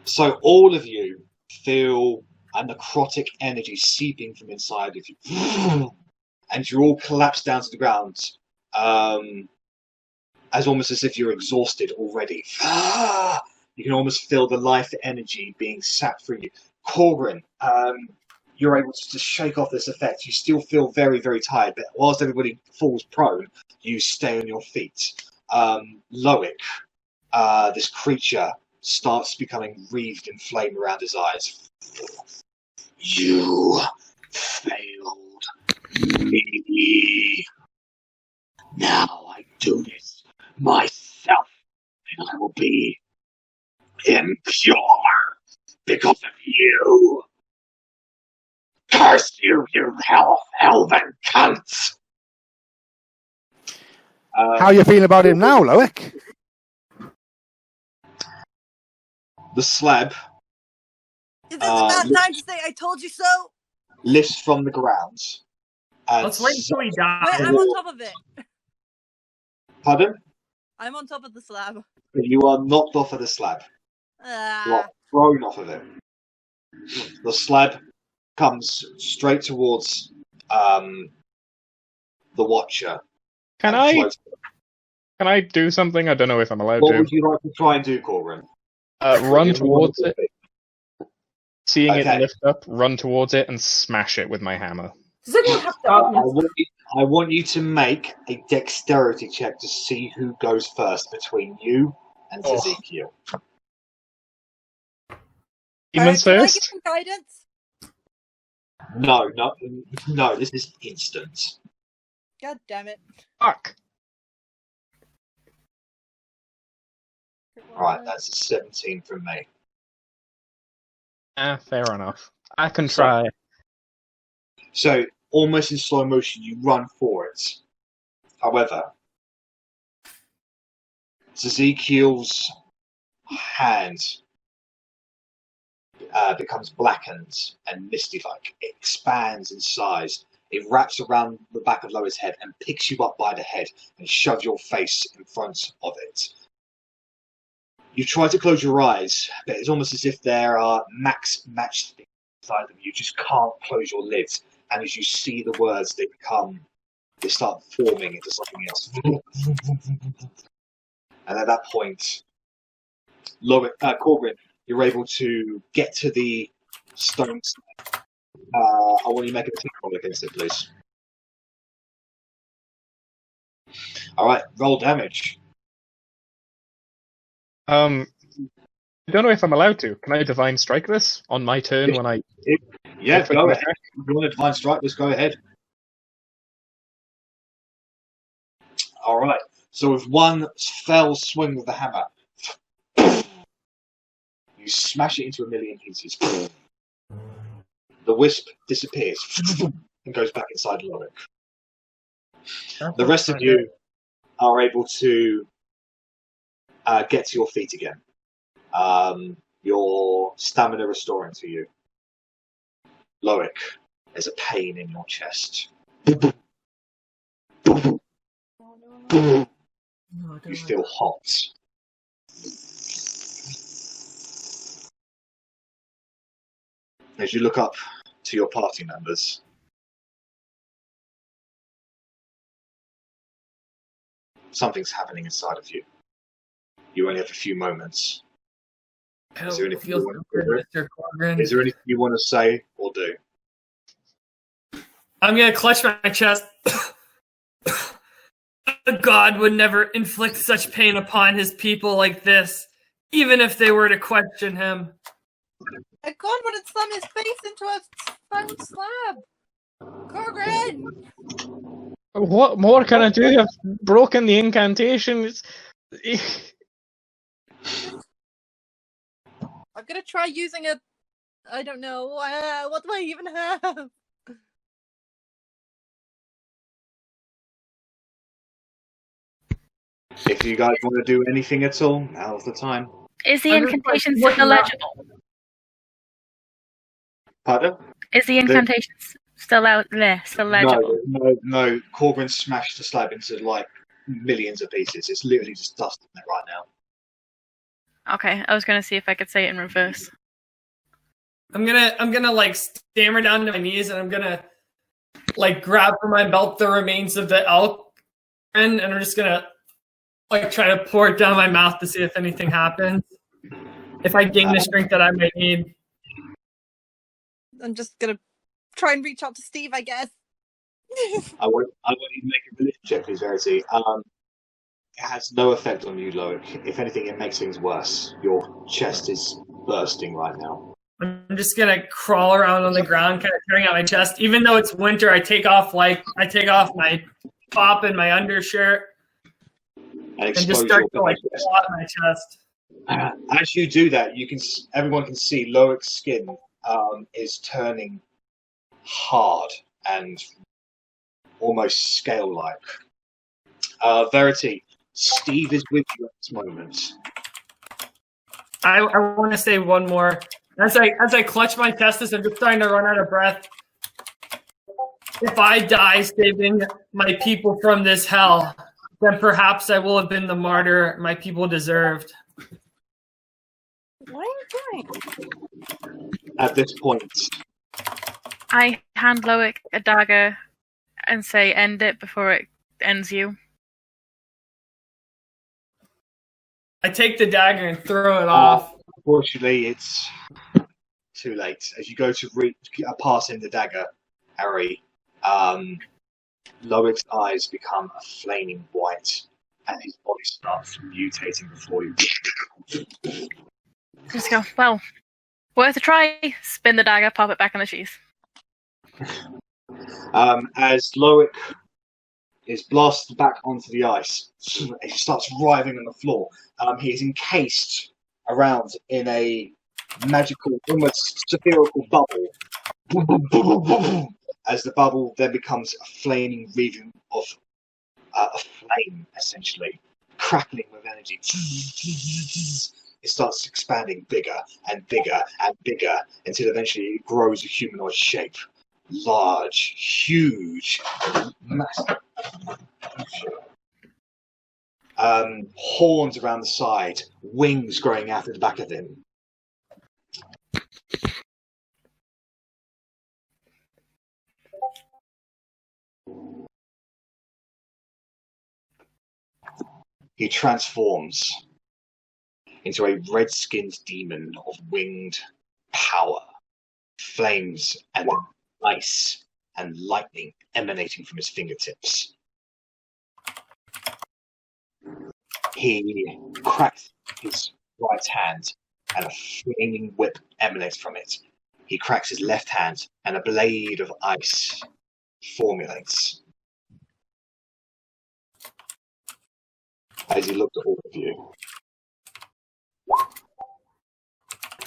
So all of you feel a necrotic energy seeping from inside of you. And you all collapse down to the ground, as almost as if you're exhausted already. You can almost feel the life energy being sapped through you. Korgrin, you're able to shake off this effect. You still feel very, very tired, but whilst everybody falls prone, you stay on your feet. Loic, this creature, starts becoming wreathed in flame around his eyes. You failed me. Now I do this myself, and I will be impure because of you. Curse you, you elven cunts! How are you feeling about him now, Loic? The slab Is this about time to say I told you so? lifts from the ground. And Let's wait until he dies. Wait, I'm on top of it. Pardon? I'm on top of the slab. You are knocked off of the slab. You are thrown off of it. The slab comes straight towards the Watcher. Can I do something? I don't know if I'm allowed What to. would you like to try and do, Korgrin? Run towards it. Seeing Okay. it lift up, run towards it, and smash it with my hammer. Does anyone have I darkness? want you to make a dexterity check to see who goes first between you and Oh. Ezekiel. Demons Can I get first? some guidance? No, this is instant. God damn it. Fuck. Alright, that's a 17 from me. Fair enough. I can try. So, almost in slow motion, you run for it. However, Ezekiel's hand becomes blackened and misty-like. It expands in size. It wraps around the back of Loi's head and picks you up by the head and shoves your face in front of it. You try to close your eyes, but it's almost as if there are matched inside them. You just can't close your lids. And as you see the words, they start forming into something else. And at that point, Korgrin, you're able to get to the stone slab. I want you to make a attack roll against it, please. Alright, roll damage. I don't know if I'm allowed to. Can I divine strike this on my turn when I? Yeah, If I go can ahead. If you want to divine strike, let's go ahead. Alright, so with one fell swing with the hammer, you smash it into a million pieces. The wisp disappears and goes back inside Loic. The rest of you are able to get to your feet again. Your stamina restoring to you. Loic, there's a pain in your chest. No, I don't You like feel hot. As you look up to your party members, something's happening inside of you. You only have a few moments. Is there anything you want to do? Mr. Korgrin. Is there anything you want to say or do? I'm gonna clutch my chest. God would never inflict such pain upon his people like this, even if they were to question him. I God wouldn't slam his face into a stone slab. Korgrin! What more can I do? I've broken the incantation. I'm gonna try using a. I don't know. What do I even have? If you guys want to do anything at all, now's the time. Is the I'm just, incantation like, still looking up. legible? Pardon? Is the incantation still out there? Still legible? No. Korgrin smashed the slab into like millions of pieces. It's literally just dust in it right now. Okay, I was gonna see if I could say it in reverse. I'm gonna like stammer down to my knees, and I'm gonna like grab from my belt the remains of the elk, and I'm just gonna like try to pour it down my mouth to see if anything happens. If I gain the strength that I might need. I'm just gonna try and reach out to Steve, I guess. I want you to make a religion check, please, Verity. It has no effect on you, Loic. If anything, it makes things worse. Your chest is bursting right now. I'm just gonna crawl around on the ground, kind of tearing out my chest. Even though it's winter, I take off my top and my undershirt, And and just expose start your to like chest. pull out my chest. As you do that, everyone can see Loic's skin is turning hard and almost scale-like. Verity, Steve is with you at this moment. I want to say one more. As I clutch my chest as I'm just starting to run out of breath. If I die saving my people from this hell, then perhaps I will have been the martyr my people deserved. What are you doing? At this point, I hand Loic a dagger and say, "End it before it ends you." I take the dagger and throw it off. Unfortunately, it's too late. As you go to pass in the dagger, Arri, Loic's eyes become a flaming white, and his body starts mutating before you. Just go, well, worth a try. Spin the dagger, pop it back in the sheath. As Loic is blasted back onto the ice, he starts writhing on the floor. He is encased around in a magical, almost spherical bubble. As the bubble then becomes a flaming region of a flame, essentially, crackling with energy. It starts expanding bigger and bigger and bigger until eventually it grows a humanoid shape. Large, huge, massive. Horns around the side, wings growing out of the back of him. He transforms into a red-skinned demon of winged power, flames and ice and lightning emanating from his fingertips. He cracks his right hand and a flaming whip emanates from it. He cracks his left hand and a blade of ice formulates. As he looked at all of you.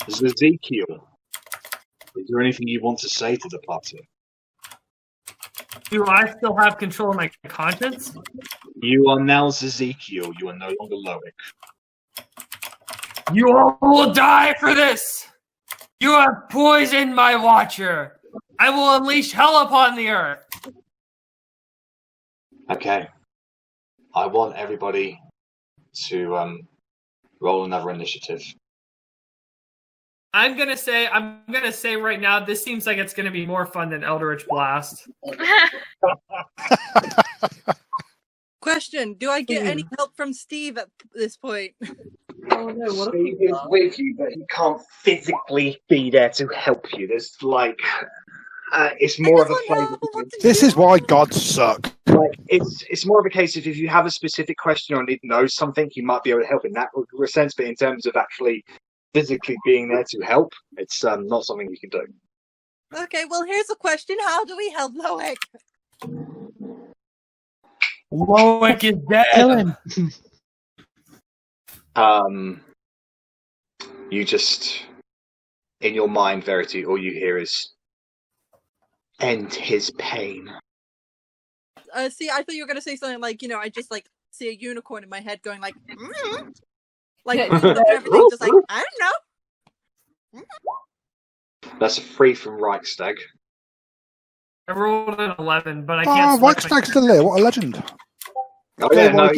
Ezekiel, is there anything you want to say to the party? Do I still have control of my conscience? You are now Ezekiel. You are no longer Loic. You all will die for this! You have poisoned my watcher! I will unleash hell upon the earth! Okay. I want everybody to roll another initiative. I'm gonna say right now, this seems like it's gonna be more fun than Eldritch Blast. Question: do I get any help from Steve at this point? Oh no, what Steve is with you, but he can't physically be there to help you. There's like, it's more of a flavor. This is why gods suck. Like, it's more of a case of if you have a specific question or need to know something, you might be able to help in that sense. But in terms of actually physically being there to help, it's not something you can do. Okay, well, here's a question: how do we help Loic? Loic is dead. You just, in your mind, Verity, all you hear is end his pain. See, I thought you were gonna say something like, I just like see a unicorn in my head going like, like everything, just like I don't know. That's a 3 from Reichstag. I rolled an 11, but I can't. Reichstag's still there. What a legend. Oh yeah, no,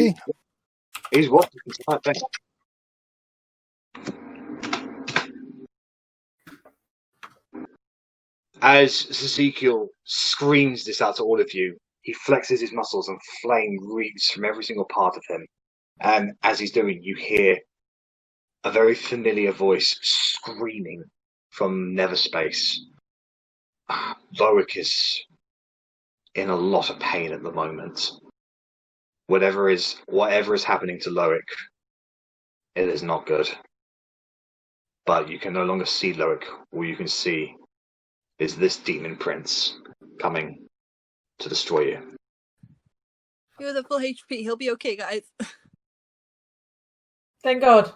he's watching tonight. Thanks. As Ezekiel screams this out to all of you, he flexes his muscles and flame reads from every single part of him. And as he's doing, you hear a very familiar voice screaming from Neverspace. Loic is in a lot of pain at the moment. Whatever is happening to Loic, it is not good. But you can no longer see Loic. All you can see is this demon prince coming to destroy you. He was at full HP. He'll be okay, guys. Thank God.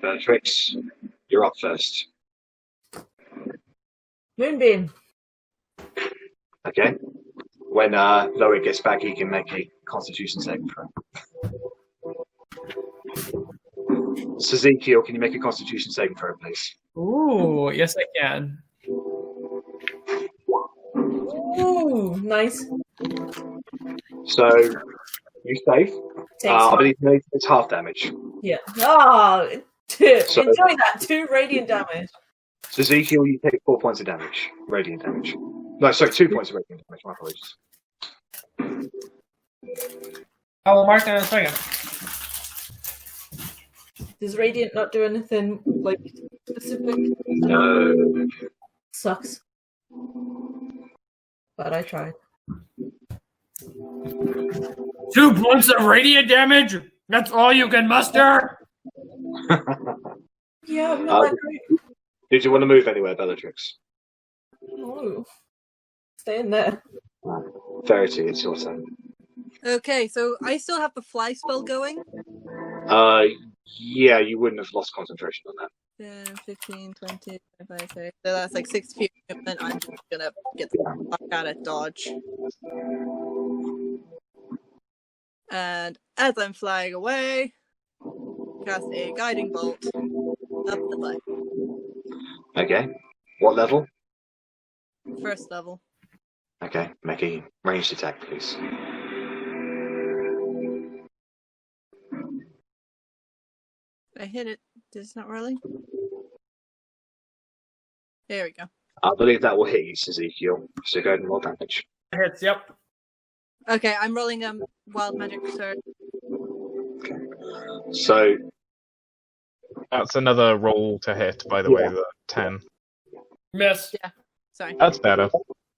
Bellatrix, you're up first. Moonbeam. Okay. When Loic gets back, he can make a Constitution saving throw. Ezekiel, can you make a Constitution saving throw, please? Ooh, yes, I can. Ooh, nice. So, you save. I believe it's half damage. Yeah. Oh, So- enjoy that. 2 radiant damage. So Ezekiel, you take 4 points of damage. Radiant damage. No, sorry, 2 points of radiant damage. My apologies. I will mark that in a second. Does radiant not do anything like specific? No. Sucks. But I tried. 2 points of radiant damage? That's all you can muster? Yeah, I'm not that great. Did you want to move anywhere, Bellatrix? No. Stay in there. Verity, it's your turn. Okay, so I still have the fly spell going. Yeah, you wouldn't have lost concentration on that. 10, 15, 20, 25, 30. So that's like 6 feet of movement. I'm just gonna get the fuck out of dodge. And as I'm flying away, cast a guiding bolt up the butt. Okay. What level? First level. Okay, make a ranged attack, please. I hit it. It's not rolling. There we go. I believe that will hit you, Ezekiel. So go ahead and roll damage. Hits, yep. Okay, I'm rolling wild magic sword. So That's another roll to hit, by the way, the 10. Miss. Sorry. That's better.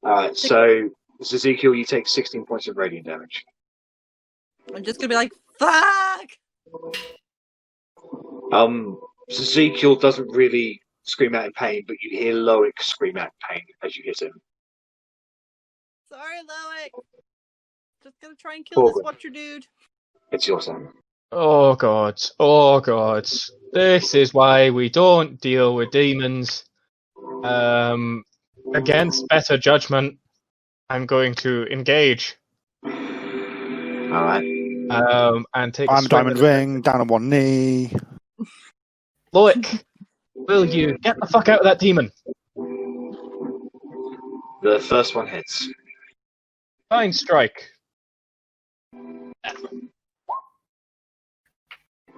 alright, so Ezekiel, you take 16 points of radiant damage. I'm just gonna be like, fuck! Ezekiel doesn't really scream out in pain, but you hear Loic scream out in pain as you hit him. Sorry, Loic. Just gonna try and kill this Korgrin. watcher dude. It's your turn. Oh god. Oh god. This is why we don't deal with demons. Against better judgment, I'm going to engage. Alright. And take a I'm swing diamond at it. ring, down on one knee. Loic, will you get the fuck out of that demon? The first one hits. Fine strike.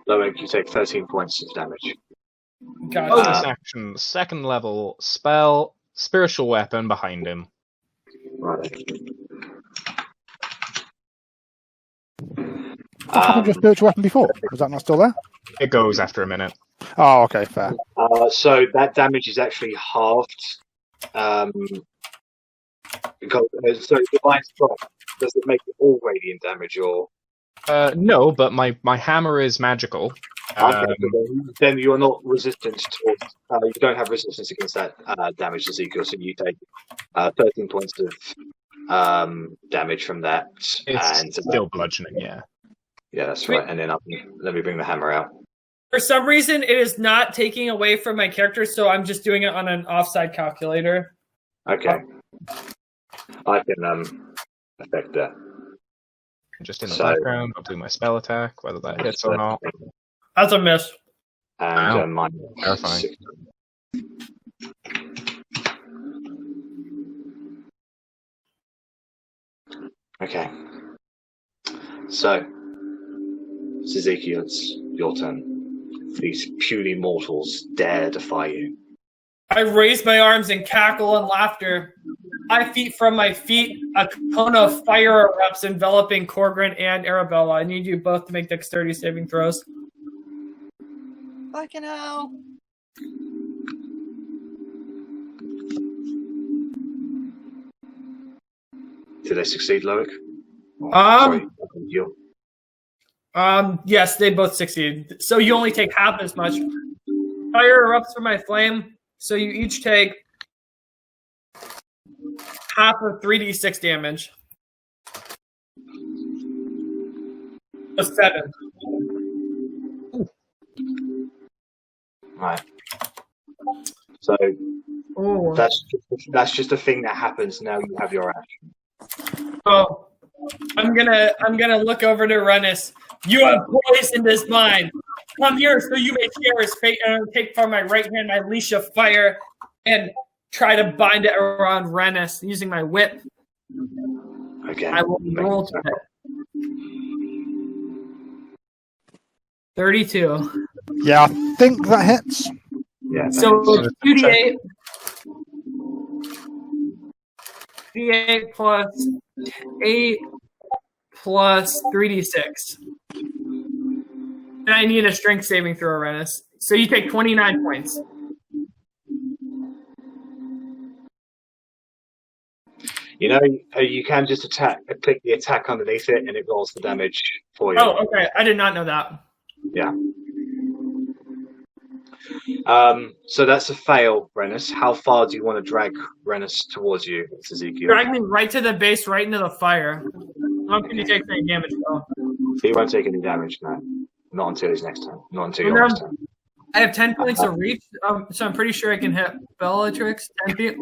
Loic, you take 13 points of damage. Gotcha. Bonus action, second level, spell, spiritual weapon behind him. Right. What happened to your spiritual weapon before? Was that not still there? It goes after a minute. Oh, okay, fair. So that damage is actually halved. Because so divine strike, does it make it all radiant damage or? No, but my hammer is magical. Okay, so then you are not resistant towards. You don't have resistance against that damage, Ezekiel. So you take 13 points of damage from that, It's and still bludgeoning, yeah. yeah, that's right. And then let me bring the hammer out. For some reason, it is not taking away from my character, so I'm just doing it on an offside calculator. Okay, I can affect that. Just in the So- background, I'll do my spell attack, whether that hits or not. That's a miss. And Wow. mine. Terrifying. Okay. So, Ezekiel, it's your turn. These puny mortals dare defy you. I raise my arms in cackle and laughter. 5 feet from my feet, a cone of fire erupts, enveloping Korgrin and Arrabella. I need you both to make dexterity saving throws. Fucking hell. Did they succeed, Loic? Oh, Um, sorry, you. Yes, they both succeed. So you only take half as much. Fire erupts from my flame, so you each take half of 3d6 damage. So 7. Right. So Oh. that's just a thing that happens now. You have your action. Oh, I'm gonna look over to Rennas. You have poisoned his mind. Come here so you may share his fate, and I'll take from my right hand my leash of fire and try to bind it around Rennas using my whip. Okay. I will roll to it. 32. Yeah, I think that hits. Yeah. So thanks. 2d8. D8 plus 8 plus 3d6. And I need a strength saving throw, Rennas. So you take 29 points. You know, you can just click the attack underneath it, and it rolls the damage for you. Oh, okay. I did not know that. Yeah. So that's a fail, Rennas. How far do you want to drag Rennas towards you? It's Ezekiel. Drag me right to the base, right into the fire. How can you take any damage, though? He won't take any damage, no. Not until his next turn. Not until your next turn. I have 10 points of reach, so I'm pretty sure I can hit Bellatrix 10 feet.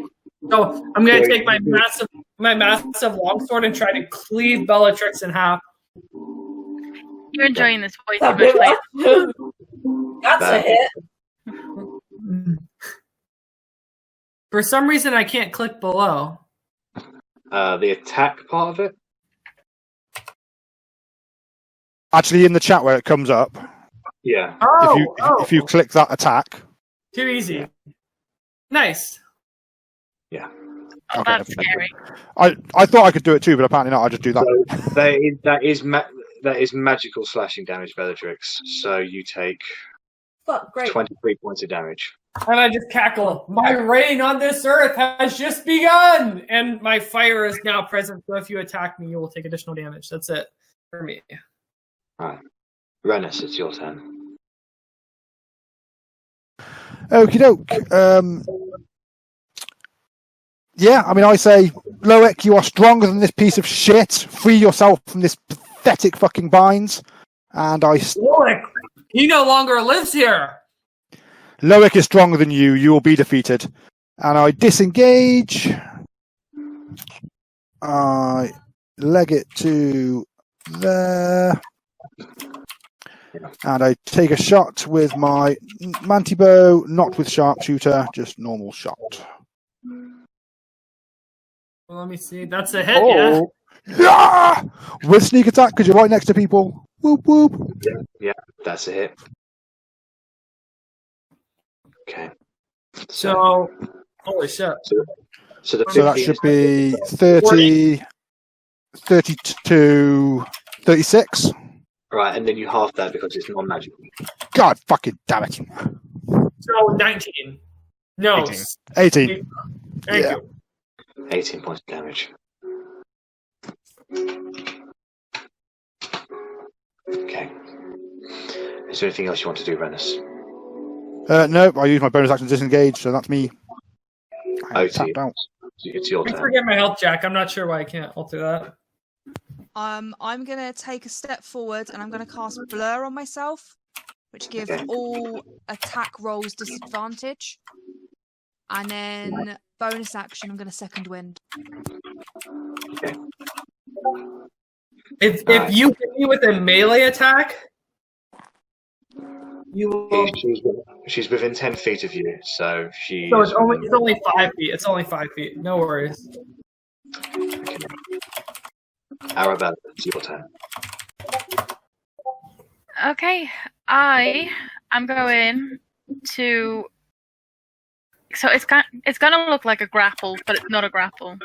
So I'm going to take my massive longsword and try to cleave Bellatrix in half. You're enjoying this voice too much, Clayton. That's a hit. For some reason, I can't click below. The attack part of it? Actually, in the chat where it comes up, Yeah. if you click that attack. Too easy. Nice. Yeah. Oh, Okay, that's scary. I thought I could do it too, but apparently not. I just do that. So that is magical slashing damage, Bellatrix. So you take Fuck, great. 23 points of damage. And I just cackle. My reign on this earth has just begun! And my fire is now present, so if you attack me, you will take additional damage. That's it for me. Alright. Rennas, it's your turn. Okie doke. Yeah, I mean, I say, Loic, you are stronger than this piece of shit. Free yourself from this pathetic fucking binds. And Loic, he no longer lives here. Loic is stronger than you. You will be defeated. And I disengage. I leg it to there. And I take a shot with my Mantibow, not with sharpshooter, just normal shot. Well, let me see. That's a hit, yeah. Yeah! With sneak attack, because you're right next to people. Whoop, whoop. Yeah, that's a hit. Okay. So, holy shit. So that should be 30, 32, 36. Right, and then you half that because it's non-magical. God fucking damn it. So 19. No. 18. Thank Yeah. you. 18 points of damage. Okay. Is there anything else you want to do, Rennas? No, I use my bonus action to disengage, so that's me. I'm tapped out. It's your I turn. forget my health, Jack. I'm not sure why I can't alter that. I'm gonna take a step forward and I'm gonna cast Blur on myself, which gives all attack rolls disadvantage. And then bonus action, I'm gonna second wind. Okay. If you hit me with a melee attack, you will. She's within 10 feet of you, so she. So it's only 5 feet. It's only 5 feet. No worries. Okay. Arrabella, it's your turn. Okay, I am going to. So it's gonna look like a grapple, but it's not a grapple.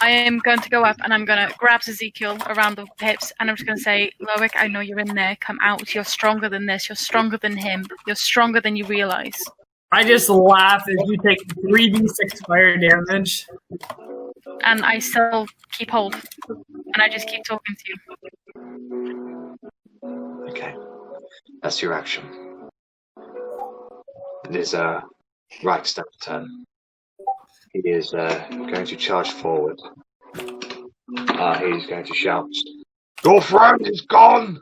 I am going to go up and I'm going to grab Ezekiel around the hips and I'm just going to say, Loic, I know you're in there. Come out. You're stronger than this. You're stronger than him. You're stronger than you realize. I just laugh as you take 3d6 fire damage. And I still keep hold. And I just keep talking to you. Okay. That's your action. It is right step turn. He is going to charge forward. He's going to shout, "Your friend is gone!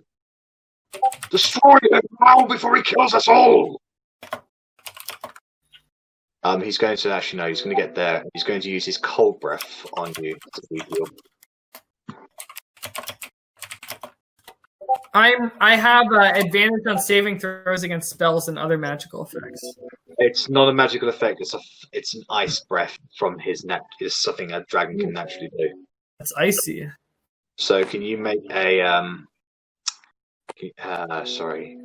Destroy him now before he kills us all!" He's going to actually no. He's going to get there. He's going to use his cold breath on you to heal. I have advantage on saving throws against spells and other magical effects. It's not a magical effect. It's an ice breath from his neck. It's something a dragon can naturally do. It's icy. So can you make a sorry?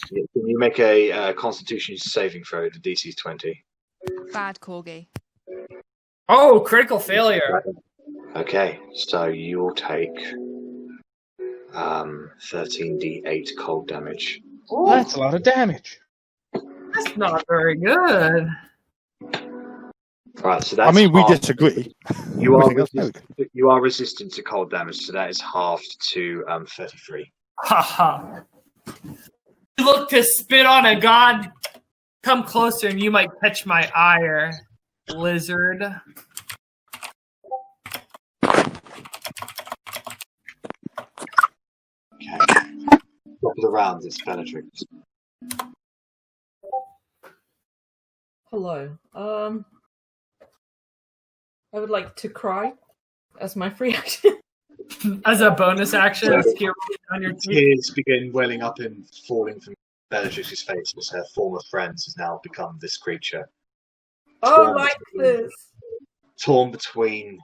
Can you make a Constitution saving throw? The DC is 20. Bad corgi. Oh, critical failure. Okay, so you'll take 13d8 cold damage. Ooh, That's a lot of damage. that's not very good. Right, so that's. I mean, we half. disagree. You I are think that's no you are resistant to cold damage, so that is halved to 33. Haha. You look to spit on a god. Come closer and you might catch my ire, lizard. Okay. Top of the round, it's Bellatrix. Hello. I would like to cry as my free action. As a bonus action, So- tear on your teeth. Tears begin welling up and falling from Bellatrix's face as her former friends has now become this creature. Oh, like this. Torn between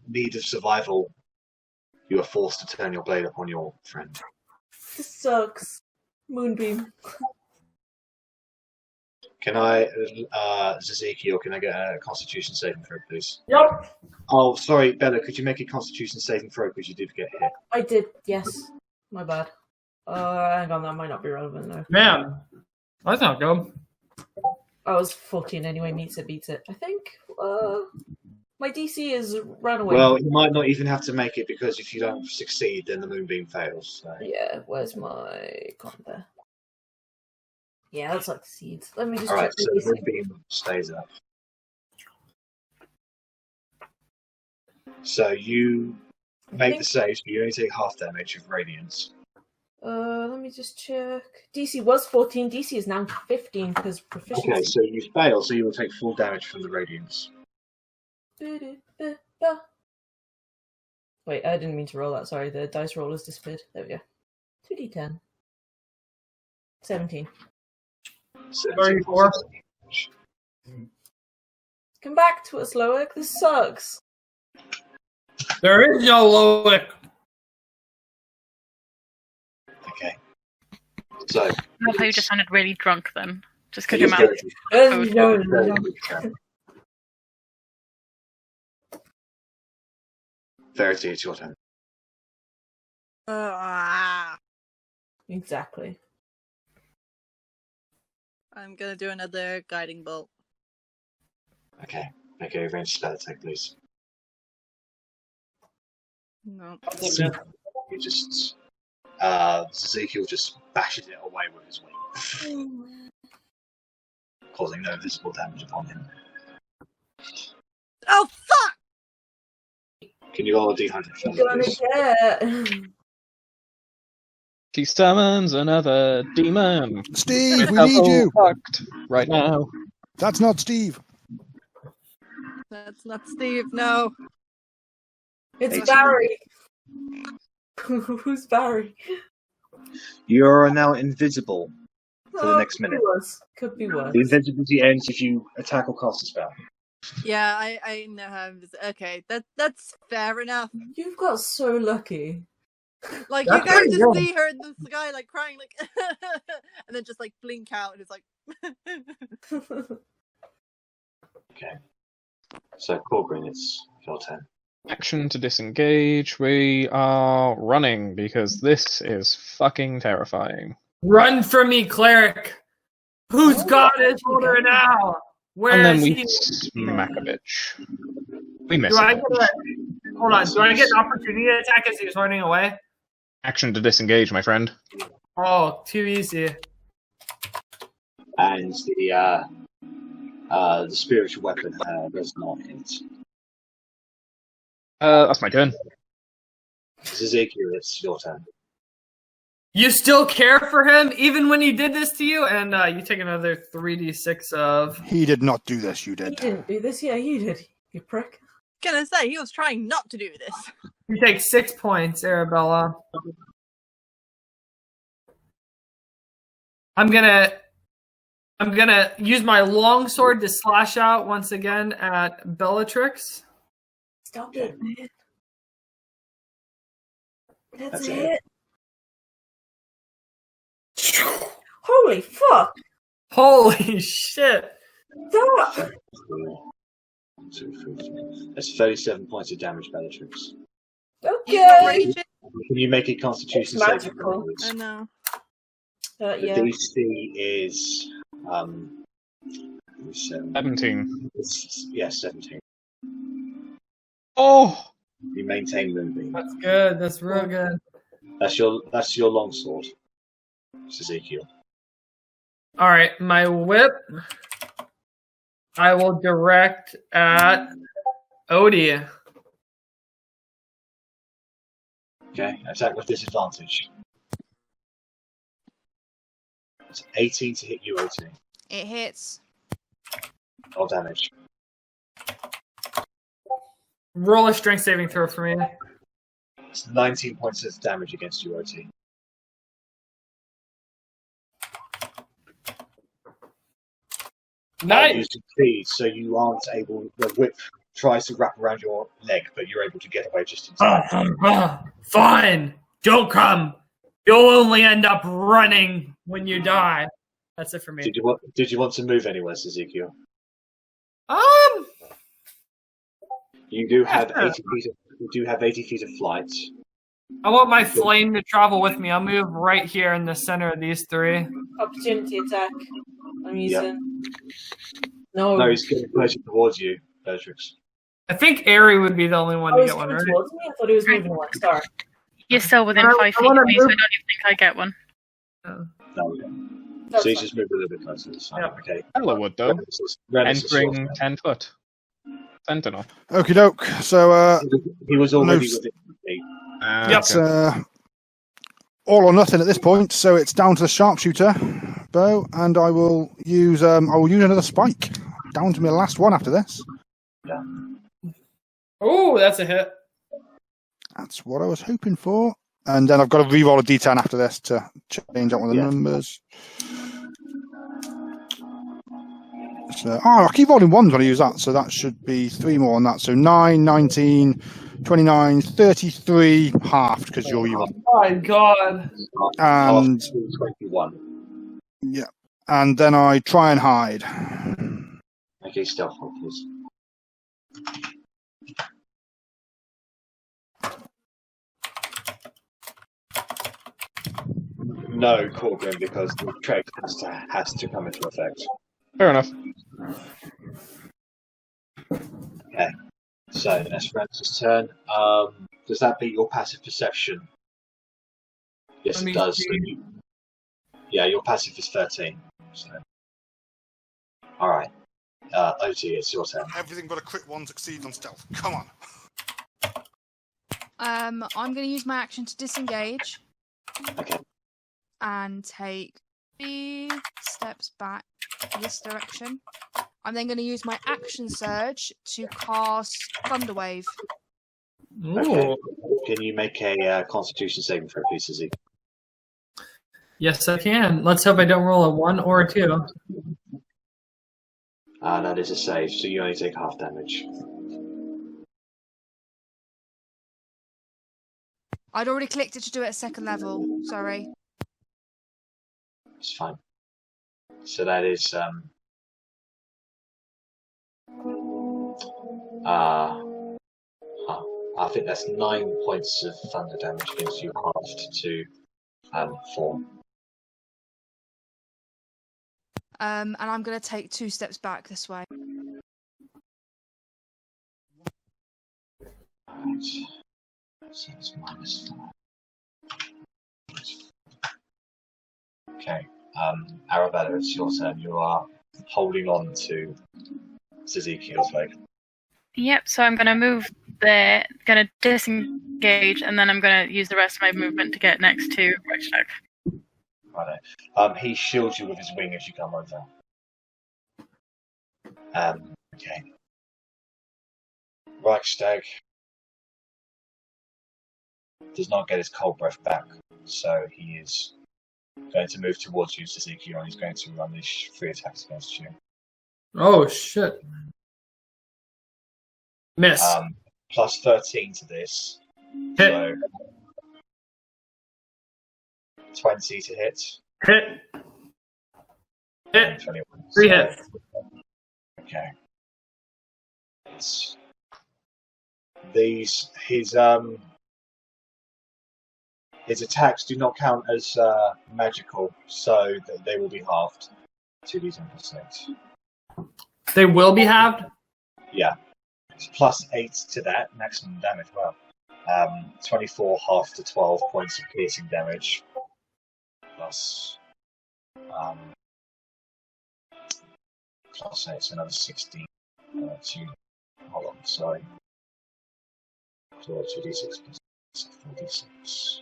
need of survival, you are forced to turn your blade upon your friend. This sucks. Moonbeam. Can I, Ezekiel, can I get a Constitution saving throw, please? Yep. Oh, sorry, Bella, could you make a Constitution saving throw because you did get hit? I did, yes. My bad. Hang on, that might not be relevant though. Man, that's not good. I was 14 anyway, meets it, beats it. I think, my DC is runaway. Well, you might not even have to make it because if you don't succeed, then the moonbeam fails. So. Yeah, where's my con there? Yeah, that's like seeds. Let me just All right, check so the the DC. moonbeam stays up. So you make the save, but you only take half damage of radiance. Let me just check. DC was 14. DC is now 15 because proficiency. Okay, so you fail, so you will take full damage from the radiance. Wait, I didn't mean to roll that. Sorry, the dice roll has disappeared. There we go. 2d10. 17. 34. Come back to us, Loic. This sucks. There is no Loic. Okay. So. I thought you just sounded really drunk then. Just because It your is mouth. No. Verity, it's your turn. Exactly. I'm gonna do another guiding bolt. Okay, make a ranged spell attack, please. No. You just, Ezekiel just bashes it away with his wing, causing no visible damage upon him. Oh fuck! Can you roll a d100 for me, Gonna please? get. She summons another demon. Steve, we need you. Fucked right now. That's not Steve. That's not Steve, no. It's 18. Barry. Who's Barry? You are now invisible for the next minute. Could be worse. The invisibility ends if you attack or cast a spell. Yeah, I know how. Okay, that's fair enough. You've got so lucky. Like That's you guys pretty just good. see her in the sky, like crying, like, and then just like blink out, and it's like. Okay. So, Korgrin, it's your turn. Action to disengage. We are running because this is fucking terrifying. Run from me, cleric. Whose god is older now? Where And then is we he? smack a bitch. We miss Do I it. get a, hold on? Do I get an opportunity attack as he's running away? Action to disengage, my friend. Oh, too easy. And the spiritual weapon does not hit. That's my turn. Ezekiel, it's your turn. You still care for him even when he did this to you, and you take another 3d6 of. He did not do this. You You did. didn't do this. Yeah, you did. You prick. Gonna say he was trying not to do this. You take 6 points, Arrabella. I'm gonna use my longsword to slash out once again at Bellatrix. Stop it, man. That's That's it. Holy fuck! Holy shit! That. 1, 2, 3, 4. That's 37 points of damage, Bellatrix. You got Okay. rage. Can you make a Constitution It's saving magical. throw, please? I know. The Yeah. DC is 17. Yeah, 17. Oh! You maintain Moonbeam. That's good. That's real good. That's your longsword, Ezekiel. All right, my whip. I will direct at Otti. Okay, attack with disadvantage. It's 18 to hit you, Otti. It hits. Roll damage. Roll a strength saving throw for me. It's 19 points of damage against you, Otti. Nice. You succeed, so you aren't able. The whip tries to wrap around your leg, but you're able to get away just in time. Fine. Don't come. You'll only end up running when you die. That's it for me. Did you want to move anywhere, Ezekiel? You do have 80 feet. You do have 80 feet of flight. I want my flame to travel with me. I'll move right here in the center of these three. Opportunity attack. I'm Yeah. using. No. No, he's getting closer towards you, Bellatrix. I think Arri would be the only one Oh, to he's get one, coming right? towards me. I thought he was moving away. Sorry. You're still within I 5 feet wanna of me, so I move- don't even think I get one. No. That's So he's fine. just moved a little bit closer. That's fine. Yeah. Okay. Ella would, though. Rennas is Entering yours. 10 foot. Sentinel. Okie doke. So He was already No. within me. it's all or nothing at this point. So it's down to the sharpshooter bow, and I will use another spike. Down to my last one after this. Oh, that's a hit. That's what I was hoping for. And then I've got to re-roll a d10 after this to change out one of the Yeah. numbers. So, I keep rolling ones when I use that, so that should be 3 more on that. So 9, 19, 29, 33 halved because you're evil. Oh my god. And 21. yeah, and then I try and hide. Okay, stealth roll, please. No, Korgrin, because the trick has to come into effect. Fair enough. Okay, so that's Francis' turn. Does that beat your passive perception? Yes, Let it me does. see. Yeah, your passive is 13. So. All right, Otti, it's your turn. Everything but a crit one succeeds on stealth. Come on. I'm going to use my action to disengage Okay. and take 3 steps back this direction. I'm then going to use my action surge to cast Thunderwave. Okay. Ooh. Can you make a Constitution saving throw, please, Izzy? Yes, I can. Let's hope I don't roll a 1 or a 2. That is a save, so you only take half damage. I'd already clicked it to do it at 2nd level. Sorry. It's fine. So that is I think that's 9 points of thunder damage against you, halved to 4. And I'm going to take 2 steps back this way. Alright. So it's -4. Okay. Arrabella, it's your turn. You are holding on to Ezekiel's leg. Yep, so I'm going to move there, going to disengage, and then I'm going to use the rest of my movement to get next to Reichstag. Right. He shields you with his wing as you come over. Okay. Reichstag does not get his cold breath back, so he is going to move towards you, Suzuki, and he's going to unleash 3 attacks against you. Oh shit! Miss. Plus 13 to this. Hit. So 20 to hit. Hit. Hit. 21. 3 hits. Okay. His attacks do not count as magical, so they will be halved. 2d10 plus 6. They will be halved? Yeah. It's plus 8 to that, maximum damage. Well, 24 half to 12 points of piercing damage. Plus 8, so another 16. Hold on, sorry. So 2d6 plus 4d6.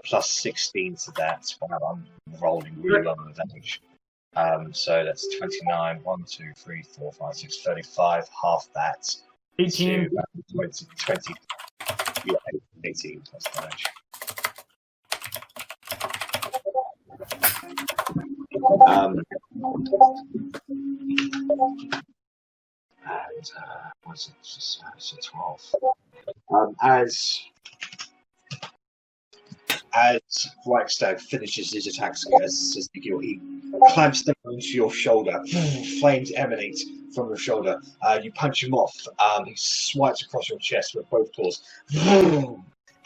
Plus 16 to that. Wow, I'm rolling really well on the damage. So that's 29, 1, 2, 3, 4, 5, 6, 35, half that. 18. 20, yeah, 18 plus damage. What's it? So 12. As Reichstag finishes his attacks against Ezekiel, he clamps them onto your shoulder. Flames emanate from your shoulder. You punch him off. He swipes across your chest with both claws.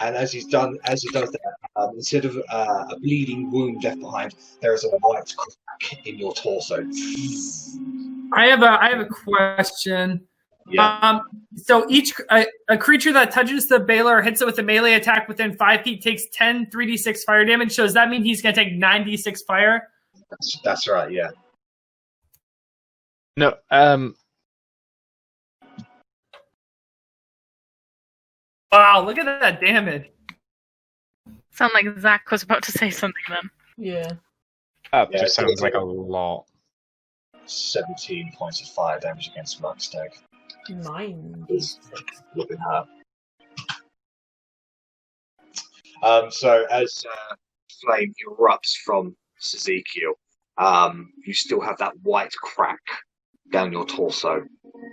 And as he does that, instead of a bleeding wound left behind, there is a white crack in your torso. I have a question. Yeah. So a creature that touches the Baylor or hits it with a melee attack within 5 feet takes 10 3d6 fire damage. So does that mean he's going to take 96 fire? That's right. Yeah. No. Wow! Look at that damage. Sound like Zach was about to say something then. Yeah. That Yeah, just sounds like a lot. 17 points of fire damage against Reichstag. 96. Looking her. So as flame erupts from Ezekiel, you still have that white crack down your torso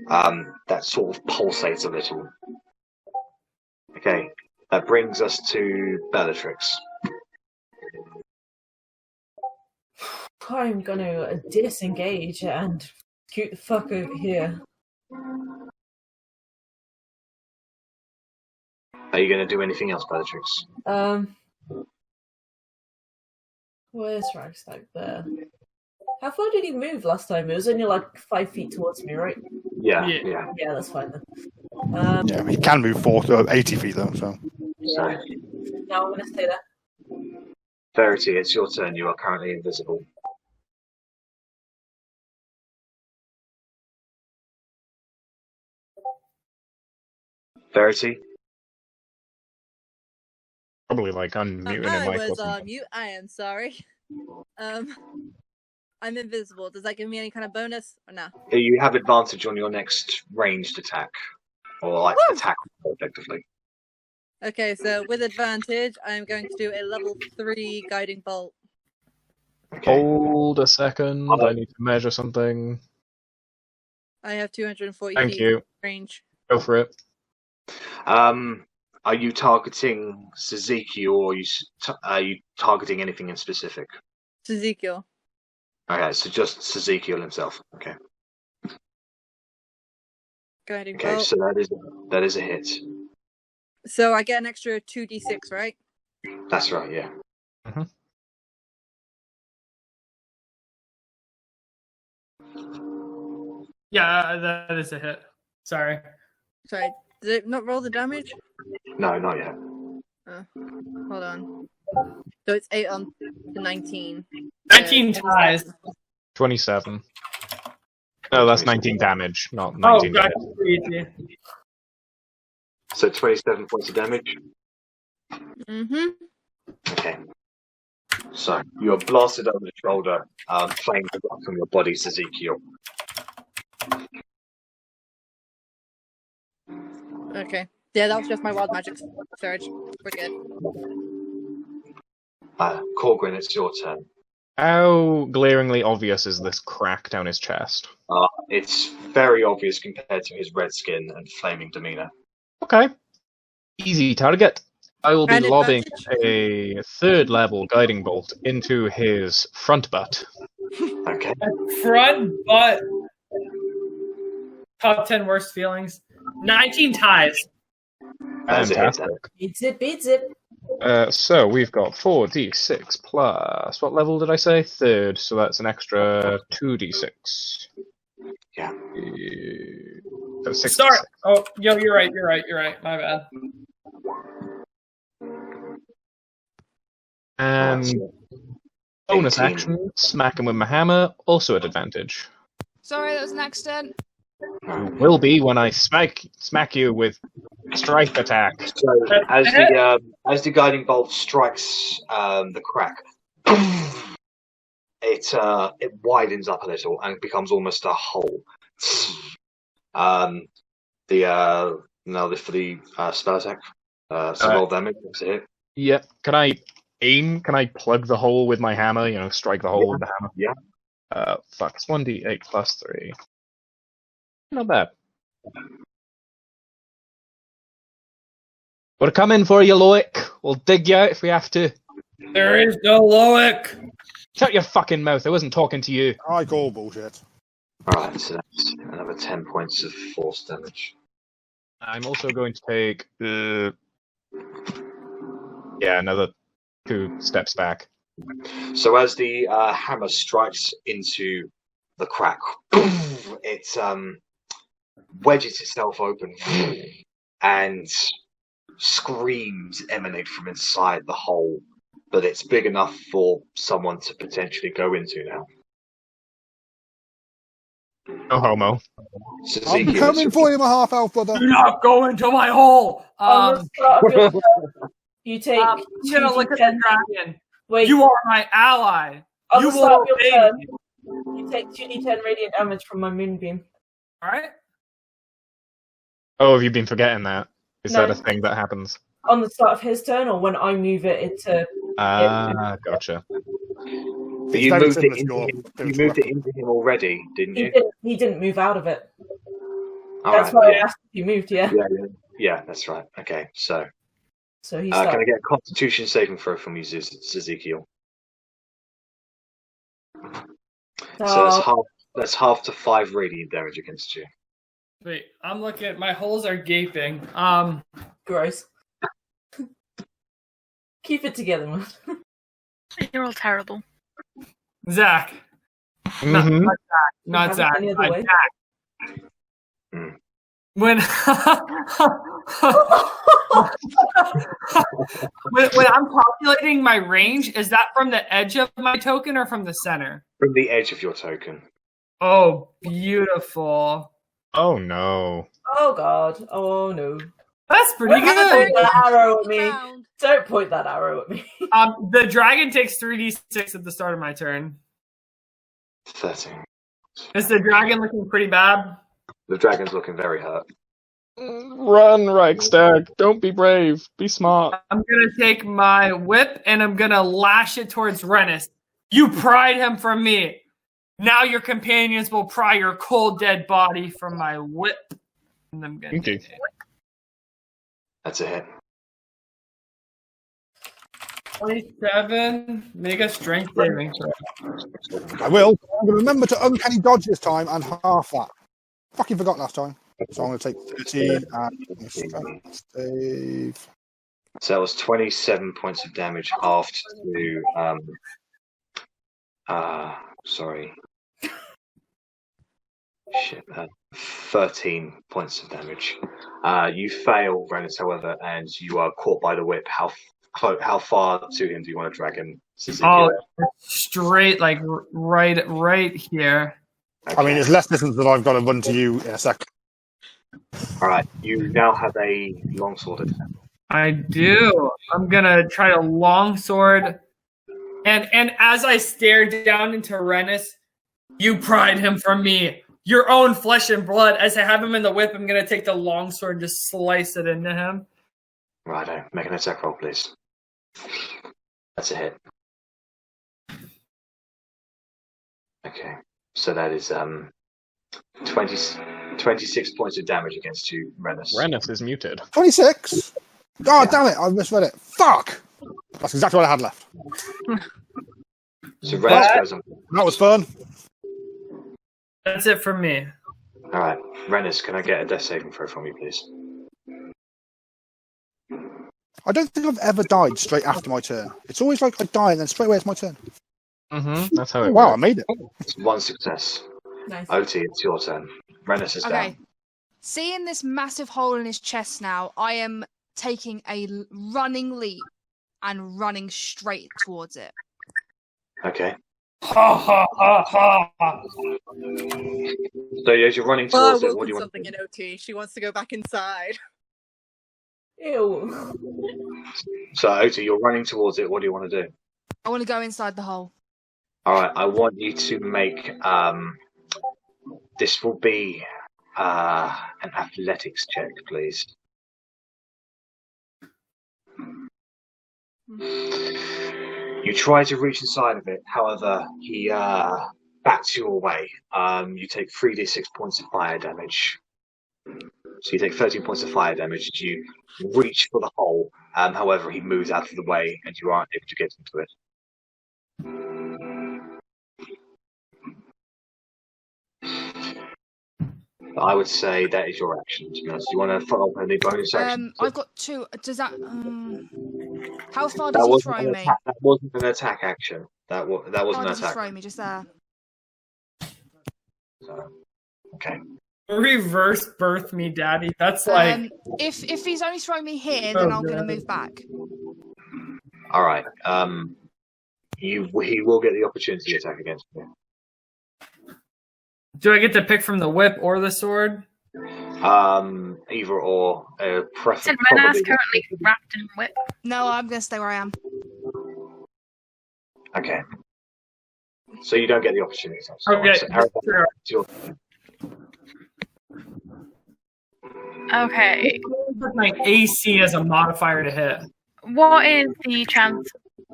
that sort of pulsates a little. Okay, that brings us to Bellatrix. I'm gonna disengage and scoot the fuck over here. Are you going to do anything else, Bellatrix? Where's Reichstag there? How far did he move last time? It was only like 5 feet towards me, right? Yeah. Yeah, that's fine then. Yeah, he can move 80 feet though. So. Yeah. No, I'm gonna stay there. Verity, it's your turn. You are currently invisible. Verity? Probably like unmuting I a mic or was something. on mute. I am sorry. I'm invisible. Does that give me any kind of bonus or no? You have advantage on your next ranged attack. Or like attack effectively. Okay, so with advantage, I'm going to do a level 3 guiding bolt. Okay. Hold a second. I need to measure something. I have 240 Thank feet you. range. Go for it. Are you targeting Suzuki or are you targeting anything in specific? Ezekiel. Okay, so just Suzuki himself. Okay. Guiding Okay, bolt. so that is a hit. So I get an extra 2d6, right? That's right, yeah. Mm-hmm. Yeah, that is a hit. Sorry. Sorry, did it not roll the damage? No, not yet. Hold on. So it's 8 on to 19. 19 ties. 27. No, that's 19 damage, not Oh, 19 God. damage. So 27 points of damage. Mm-hmm. Okay. So you are blasted over the shoulder, flames erupt from your body, Ezekiel. Okay. Yeah, that was just my wild magic surge. We're good. Korgrin, it's your turn. How glaringly obvious is this crack down his chest? It's very obvious compared to his red skin and flaming demeanor. Okay. Easy target. I will be And lobbing advantage? a 3rd level guiding bolt into his front butt. Okay. Front butt. Top 10 worst feelings. 19 ties. That's a hit, Fantastic. Beats it. So we've got 4d6 plus, what level did I say? 3rd, so that's an extra 2d6. Yeah. So 6 Sorry. Oh, yo, you're right. My bad. And bonus 18. action, smack him with my hammer, also at advantage. Sorry, that was an accident. You will be when I smack you with strike attack. So as the guiding bolt strikes the crack, it widens up a little and becomes almost a hole. For the spell attack, roll damage. That's it. Yep. Can I aim? Can I plug the hole with my hammer? Strike the hole with the hammer. Yeah. Fuck. It's 1d8 plus 3. Not bad. We're coming for you, Loic. We'll dig you out if we have to. There is no Loic. Shut your fucking mouth. I wasn't talking to you. I call bullshit. Alright, so that's another 10 points of force damage. I'm also going to take another 2 steps back. So as the hammer strikes into the crack, it wedges itself open and screams emanate from inside the hole, but it's big enough for someone to potentially go into now. No homo. So I'm Ezekiel, coming for you, my half-elf brother. Do not go into my hole. On the start of your turn, you take I'm gonna look at the 2d10. dragon. Wait, You are my ally. on You the start will of your obey turn, me. you take 2d10 radiant damage from my moonbeam. All right. Oh, have you been forgetting that? Is No. that a thing that happens? On the start of his turn, or when I move it into. Gotcha. but you Very moved similar it to into your him. You spiritual moved it weapon. into him already, didn't He you? didn't. He didn't move out of it. All That's right, why I yeah. asked if he moved. Yeah. Yeah, that's right. Okay, so So he can started. I get a Constitution saving throw from you, Ezekiel? So that's half to 5 radiant damage against you. Wait, I'm looking at my holes are gaping. Gross. Keep it together, man. You're all terrible. Zach. Mhm. Not Have it Zach. any other way? Zach. Hmm. When when I'm calculating my range, is that from the edge of my token or from the center? From the edge of your token. Oh, beautiful. Oh no. Oh god. Oh no. That's pretty Don't good. point that arrow at me. Round. Don't point that arrow at me. The dragon takes 3d6 at the start of my turn. 13. Is the dragon looking pretty bad? The dragon's looking very hurt. Run, Reichstag. Don't be brave. Be smart. I'm gonna take my whip and I'm gonna lash it towards Rennas. You pried him from me. Now your companions will pry your cold dead body from my whip. And I'm gonna Okay. That's a hit. 27. Make a strength saving throw. I will. I'm going to remember to uncanny dodge this time and half that. Fucking forgot last time. So I'm going to take 30 and strength save. So that was 27 points of damage after to sorry. Shit, 13 points of damage. You fail, Rennas, however, and you are caught by the whip. How far to him do you want to drag him? Oh, straight, like right here. I mean, it's less distance than I've got to run to you in a sec. Alright, you now have a longsword attack. I do. I'm gonna try to longsword, and as I stare down into Rennas, you pried him from me, your own flesh and blood. As I have him in the whip, I'm gonna take the longsword and just slice it into him. Righto, make an attack roll, please. That's a hit. Okay, so that is 26 points of damage against you, Rennas. Rennas is muted. 26? Oh, damn it, I misread it. Fuck! That's exactly what I had left. So Rennas goes on. That was fun. That's it from me. Alright, Rennas, can I get a death saving throw from you, please? I don't think I've ever died straight after my turn. It's always like I die and then straight away it's my turn. That's how it Wow, I works. made it. It's one success. Nice. Otti, it's your turn. Rennas is Okay. down. Seeing this massive hole in his chest now, I am taking a running leap and running straight towards it. Okay. Ha ha ha ha. So as you're running Oh, towards it, woken what do you want something to do? in OT. She wants to go back inside. Ew. So Otti, you're running towards it, what do you want to do? I want to go inside the hole. Alright, I want you to make this will be an athletics check, please. You try to reach inside of it, however, he bats you away. You take 3d6 points of fire damage. So you take 13 points of fire damage as you reach for the hole. However, he moves out of the way and you aren't able to get into it. I would say that is your action. To be honest, do you want to follow up any bonus action? I've got two. Does that? How far That does he wasn't throw an me? attack. That wasn't an attack action. That How wasn't far an does he attack. throw me? Just there. So, okay. Reverse birth me, daddy. That's like If he's only throwing me here, then I'm gonna move back. All right. He will get the opportunity to attack against you. do I get to pick from the whip or the sword? Either or. Said Preferably. Rennas currently wrapped in whip. No, I'm gonna stay where I am. Okay. So you don't get the opportunity. So Okay. so Arrabella, it's your turn. Okay. Put my AC as a modifier to hit. What is the chance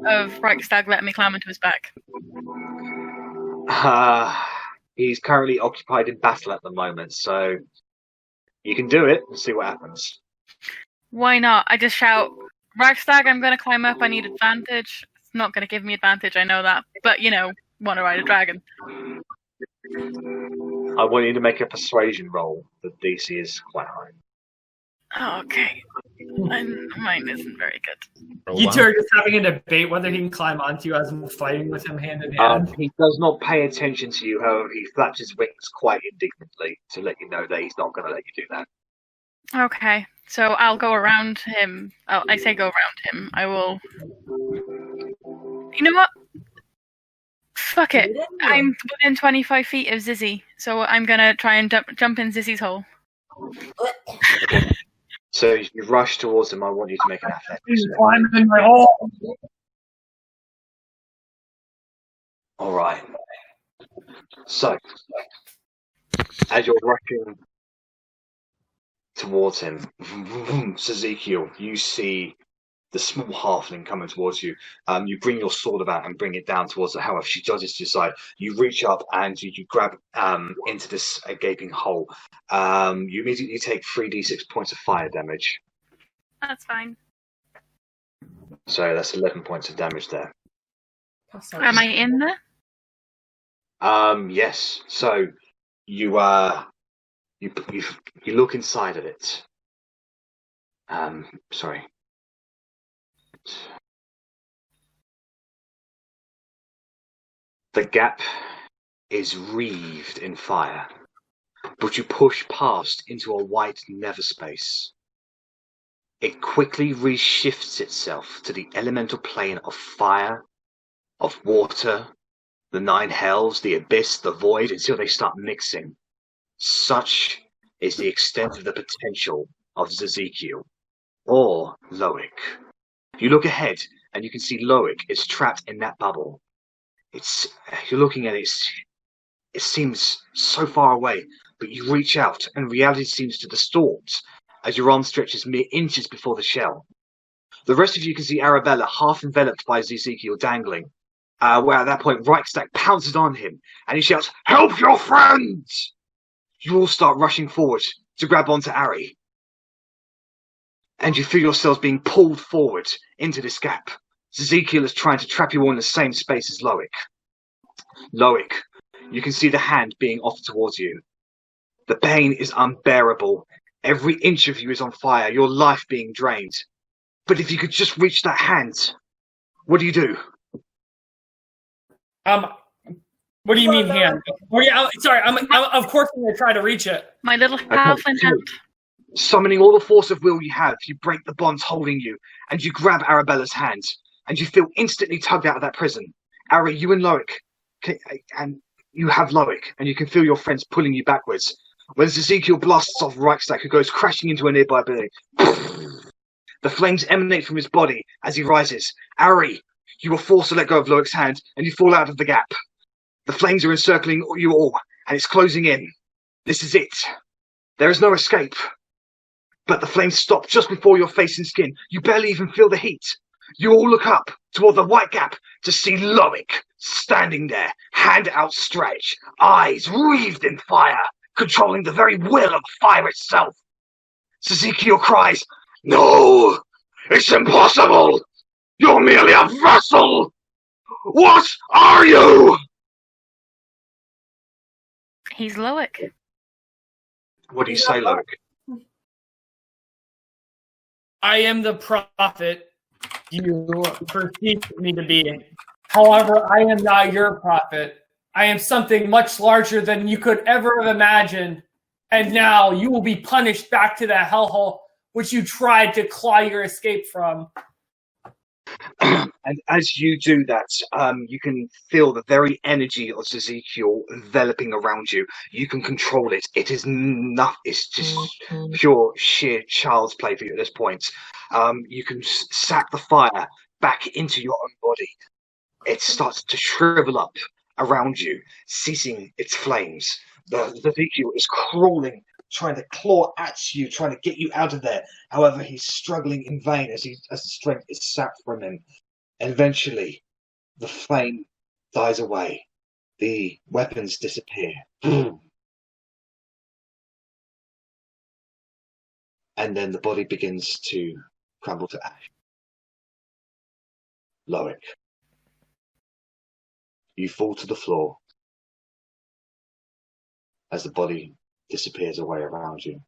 of Reichstag letting me climb into his back? He's currently occupied in battle at the moment, so you can do it and see what happens. Why not? I just shout, Reichstag, I'm going to climb up. I need advantage. It's not going to give me advantage, I know that. But, want to ride a dragon. I want you to make a persuasion roll. The DC is quite high. Okay. Mine isn't very good. Oh, You wow. two are just having a debate whether he can climb onto you as I'm fighting with him hand in hand. He does not pay attention to you, however, he flaps his wings quite indignantly to let you know that he's not going to let you do that. Okay. So I'll go around him. Oh, I say go around him. I will... You know what? Fuck it. I'm within 25 feet of Zizzy, so I'm going to try and jump in Zizzy's hole. So you rush towards him. I want you to make an athletics He's check. climbing in my hole. All right. So, as you're rushing towards him, Ezekiel, you see the small halfling coming towards you. You bring your sword about and bring it down towards her. However, she dodges to your side. You reach up and you grab into this gaping hole. You immediately take 3d6 points of fire damage. That's fine. So that's 11 points of damage there. Am I in there? Yes. So you look inside of it. Sorry. The gap is wreathed in fire, but you push past into a white nether space. It quickly reshifts itself to the elemental plane of fire, of water, the nine hells, the abyss, the void, until they start mixing. Such is the extent of the potential of Ezekiel, or Loic. You look ahead, and you can see Loic is trapped in that bubble. You're looking at it, it seems so far away, but you reach out, and reality seems to distort as your arm stretches mere inches before the shell. The rest of you can see Arrabella half enveloped by Ezekiel dangling. Where at that point, Reichstag pounces on him, and he shouts, "Help your friends!" You all start rushing forward to grab onto Arri. And you feel yourselves being pulled forward into this gap. Ezekiel is trying to trap you all in the same space as Loic. Loic, you can see the hand being offered towards you. The pain is unbearable. Every inch of you is on fire, your life being drained. But if you could just reach that hand, what do you do? What do you mean hand? Sorry, I'm of course I'm gonna try to reach it. My little halfling hand. Summoning all the force of will you have, you break the bonds holding you, and you grab Arabella's hand, and you feel instantly tugged out of that prison. Arri, you and Loic, and you have Loic, and you can feel your friends pulling you backwards. When Ezekiel blasts off Reichstag, who goes crashing into a nearby building, the flames emanate from his body as he rises. Arri, you are forced to let go of Loic's hand, and you fall out of the gap. The flames are encircling you all, and it's closing in. This is it. There is no escape. But the flames stop just before your face and skin. You barely even feel the heat. You all look up toward the white gap to see Loic standing there, hand outstretched, eyes wreathed in fire, controlling the very will of fire itself. Ezekiel cries, "No! It's impossible! You're merely a vessel! What are you?" He's Loic. What do you say, Loic? I am the prophet you perceive me to be. However, I am not your prophet. I am something much larger than you could ever have imagined. And now you will be punished back to that hellhole which you tried to claw your escape from. And as you do that, you can feel the very energy of Ezekiel enveloping around you. You can control it. It is not. It's just pure, sheer child's play for you at this point. You can sap the fire back into your own body. It starts to shrivel up around you, ceasing its flames. The Ezekiel is crawling, trying to claw at you, trying to get you out of there. However, he's struggling in vain as the strength is sapped from him. And eventually, the flame dies away. The weapons disappear. And then the body begins to crumble to ash. Loic, you fall to the floor as the body disappears away around you.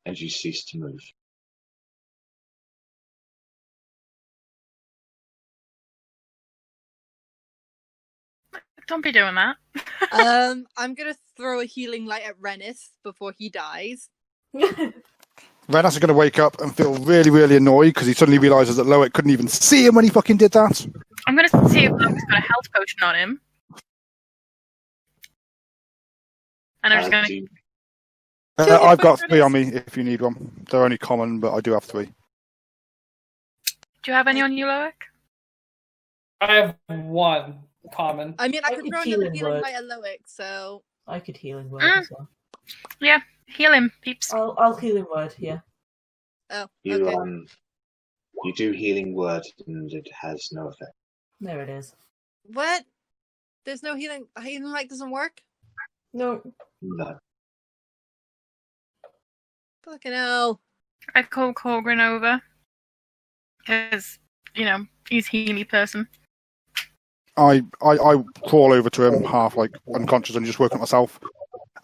And you cease to move. Don't be doing that. I'm gonna throw a healing light at Rennas before he dies. Rennas is going to wake up and feel really, really annoyed because he suddenly realises that Loic couldn't even see him when he fucking did that. I'm going to see if Loic's got a health potion on him. And I'm just going to... I've got 3 on me if you need one. They're only common, but I do have 3. Do you have any on you, Loic? I have 1 common. I mean, I could throw another healing word. light at Loic, so... I could healing word as well. Yeah, heal him, peeps. I'll healing word, yeah. Oh, You okay. you do healing word and it has no effect. There it is. What? There's no healing... Healing light doesn't work? No. No. Fucking hell. I call Korgrin over. Because, you know, he's a healy person. I crawl over to him, half like unconscious and just working on myself.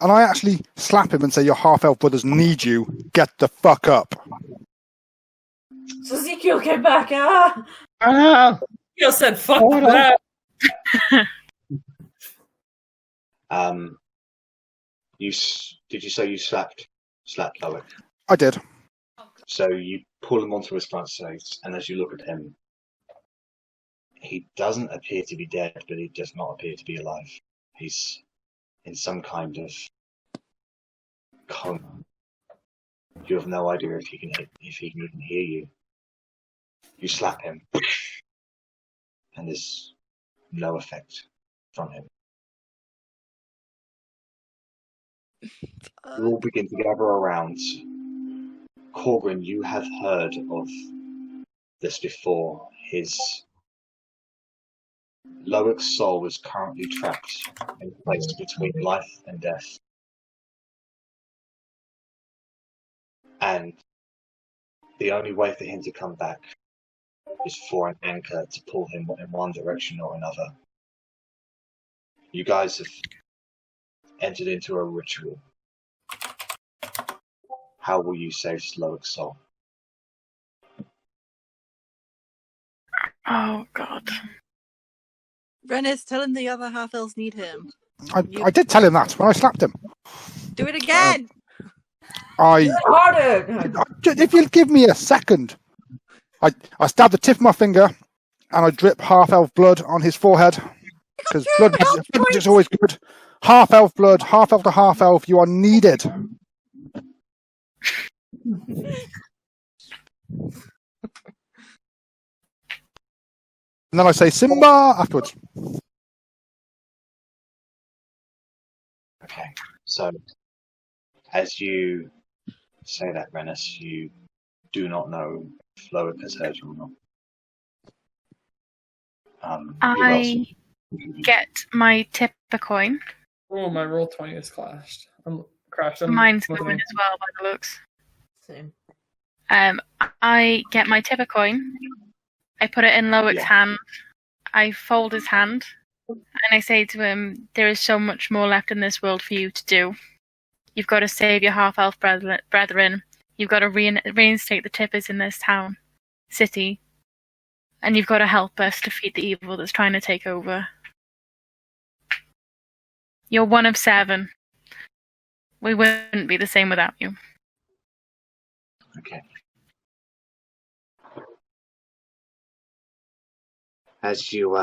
And I actually slap him and say, "Your half-elf brothers need you. Get the fuck up." So Ezekiel came back, ah! You said fuck that. Did you say you slapped Loic? I did. So you pull him onto his front legs, and as you look at him, He doesn't appear to be dead, but he does not appear to be alive. He's in some kind of coma. You have no idea if he can even hear you. You slap him, and there's no effect from him. You all begin to gather around. Korgrin, you have heard of this before. His Loic's soul is currently trapped in a place between life and death. And the only way for him to come back is for an anchor to pull him in one direction or another. You guys have entered into a ritual. How will you save Loic's soul? Oh, God. Rennas, tell him the other half-elves need him. I did tell him that when I slapped him. Do it again! Harder! If you'll give me a second. I stab the tip of my finger and I drip half-elf blood on his forehead. Because blood magic is always good. Half-elf blood, half-elf to half-elf, you are needed. And then I say Simba afterwards. Okay, so as you say that, Rennas, you do not know if Loic has heard you or not. I get my tip a coin. Oh, my roll 20 is crashed. Mine's moving as well by the looks. Same. I get my tip a coin. I put it in Loic's hand. I fold his hand. And I say to him, there is so much more left in this world for you to do. You've got to save your half-elf brethren. You've got to reinstate the tippers in this city. And you've got to help us defeat the evil that's trying to take over. You're one of 7. We wouldn't be the same without you. Okay. As you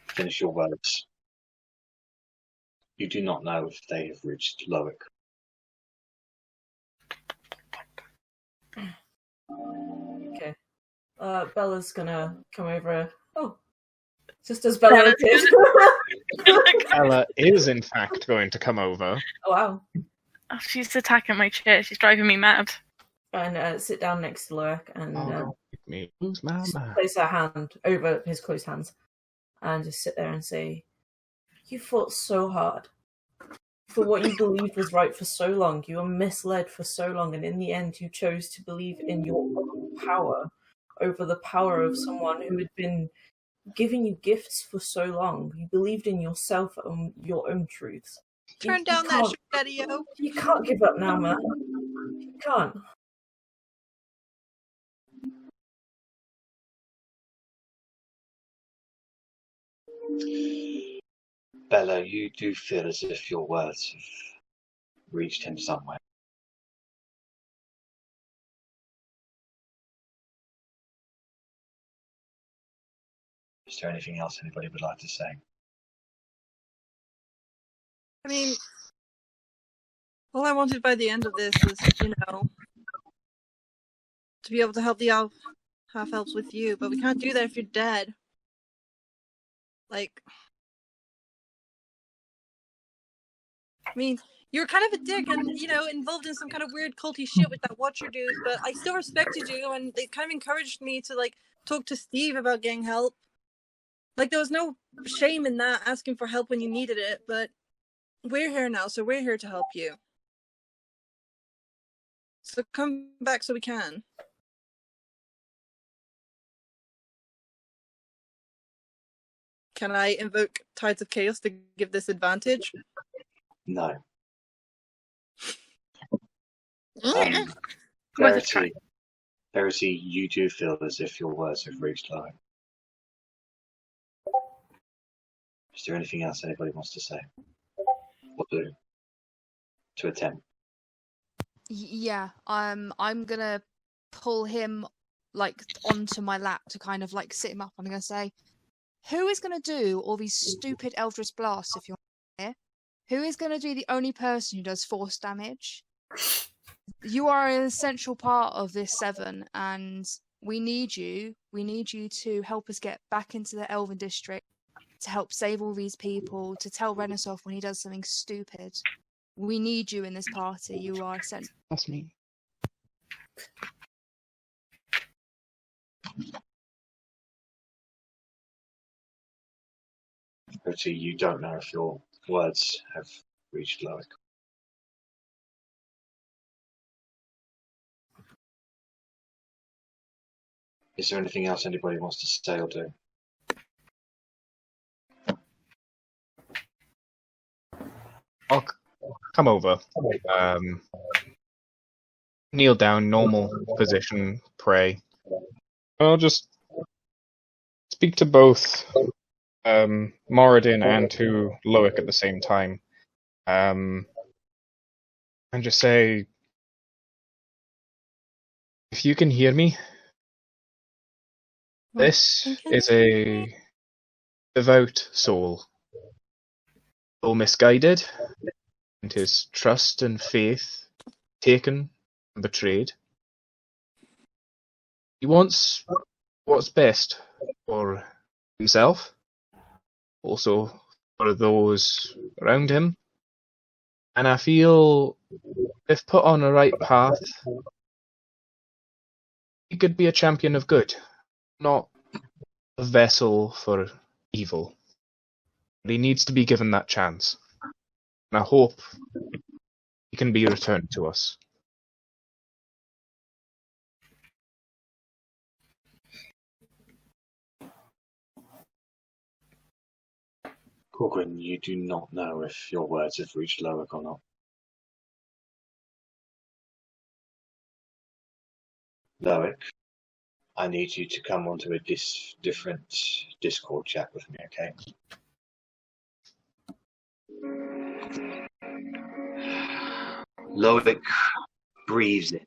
finish your words, you do not know if they have reached Loic. Okay. Bella's gonna come over. Oh, just as Bella appears. Ella is, in fact, going to come over. Oh, wow. Oh, she's attacking my chair. She's driving me mad. And sit down next to Loic and Who's my man? place her hand over his closed hands and just sit there and say, you fought so hard for what you believed was right for so long. You were misled for so long, and in the end you chose to believe in your own power over the power of someone who had been giving you gifts for so long. You believed in yourself and your own truths. Turn down that video. You can't give up now, man. You can't. Bella, you do feel as if your words have reached him somewhere. Is there anything else anybody would like to say? I mean, all I wanted by the end of this was, to be able to help the half-elves with you, but we can't do that if you're dead. Like, I mean, you're kind of a dick and, involved in some kind of weird culty shit with that Watcher dude, but I still respected you, and they kind of encouraged me to, talk to Steve about getting help. There was no shame in that, asking for help when you needed it, but we're here now, so we're here to help you. So come back so we can. Can I invoke Tides of Chaos to give this advantage? No. Verity, you do feel as if your words have reached Loic. Is there anything else anybody wants to say? Or do? To attempt? Yeah, I'm gonna pull him like onto my lap to kind of like sit him up. I'm gonna say, who is gonna do all these stupid Eldritch blasts if you're here? Who is gonna be the only person who does force damage? You are an essential part of this 7, and we need you. We need you to help us get back into the Elven district, to help save all these people, to tell Rennas off when he does something stupid. We need you in this party. You are essential. That's me. Verity, you don't know if your words have reached Loic. Is there anything else anybody wants to say or do? I'll come over. Kneel down, normal position, pray. I'll just speak to both Moradin and to Loic at the same time. And just say, if you can hear me, this is a devout soul, though misguided, and his trust and faith taken and betrayed. He wants what's best for himself, also for those around him, and I feel if put on the right path, he could be a champion of good, not a vessel for evil. But he needs to be given that chance. And I hope he can be returned to us. Korgrin, you do not know if your words have reached Loic or not. Loic, I need you to come onto a different Discord chat with me, okay? Loic breathes in.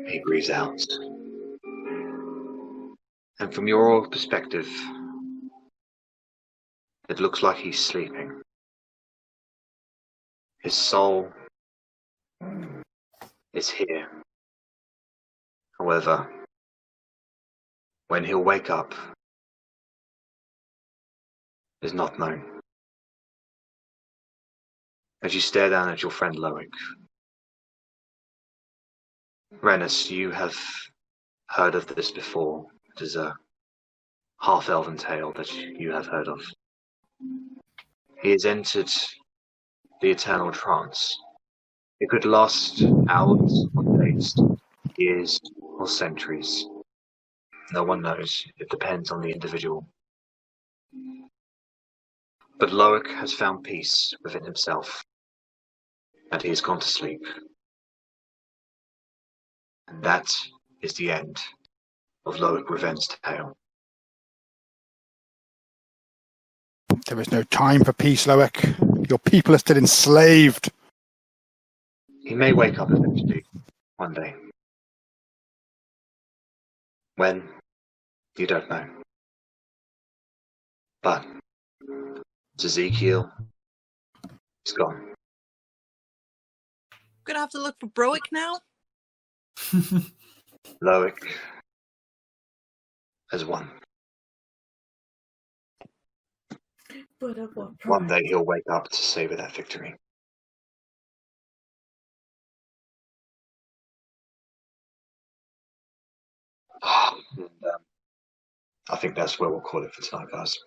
He breathes out. And from your perspective, it looks like he's sleeping. His soul is here. However, when he'll wake up is not known. As you stare down at your friend Loic, Rennas, you have heard of this before. It is a half-elven tale that you have heard of. He has entered the eternal trance. It could last hours or days, years or centuries. No one knows. It depends on the individual. But Loic has found peace within himself, and he has gone to sleep. And that is the end of Loic Reven's tale. There is no time for peace, Loic. Your people are still enslaved. He may wake up eventually, one day. When? You don't know. But Ezekiel is gone. Gonna have to look for Broic now. Loic has won. But at what price? One day he'll wake up to savor that victory. And, I think that's where we'll call it for tonight, guys.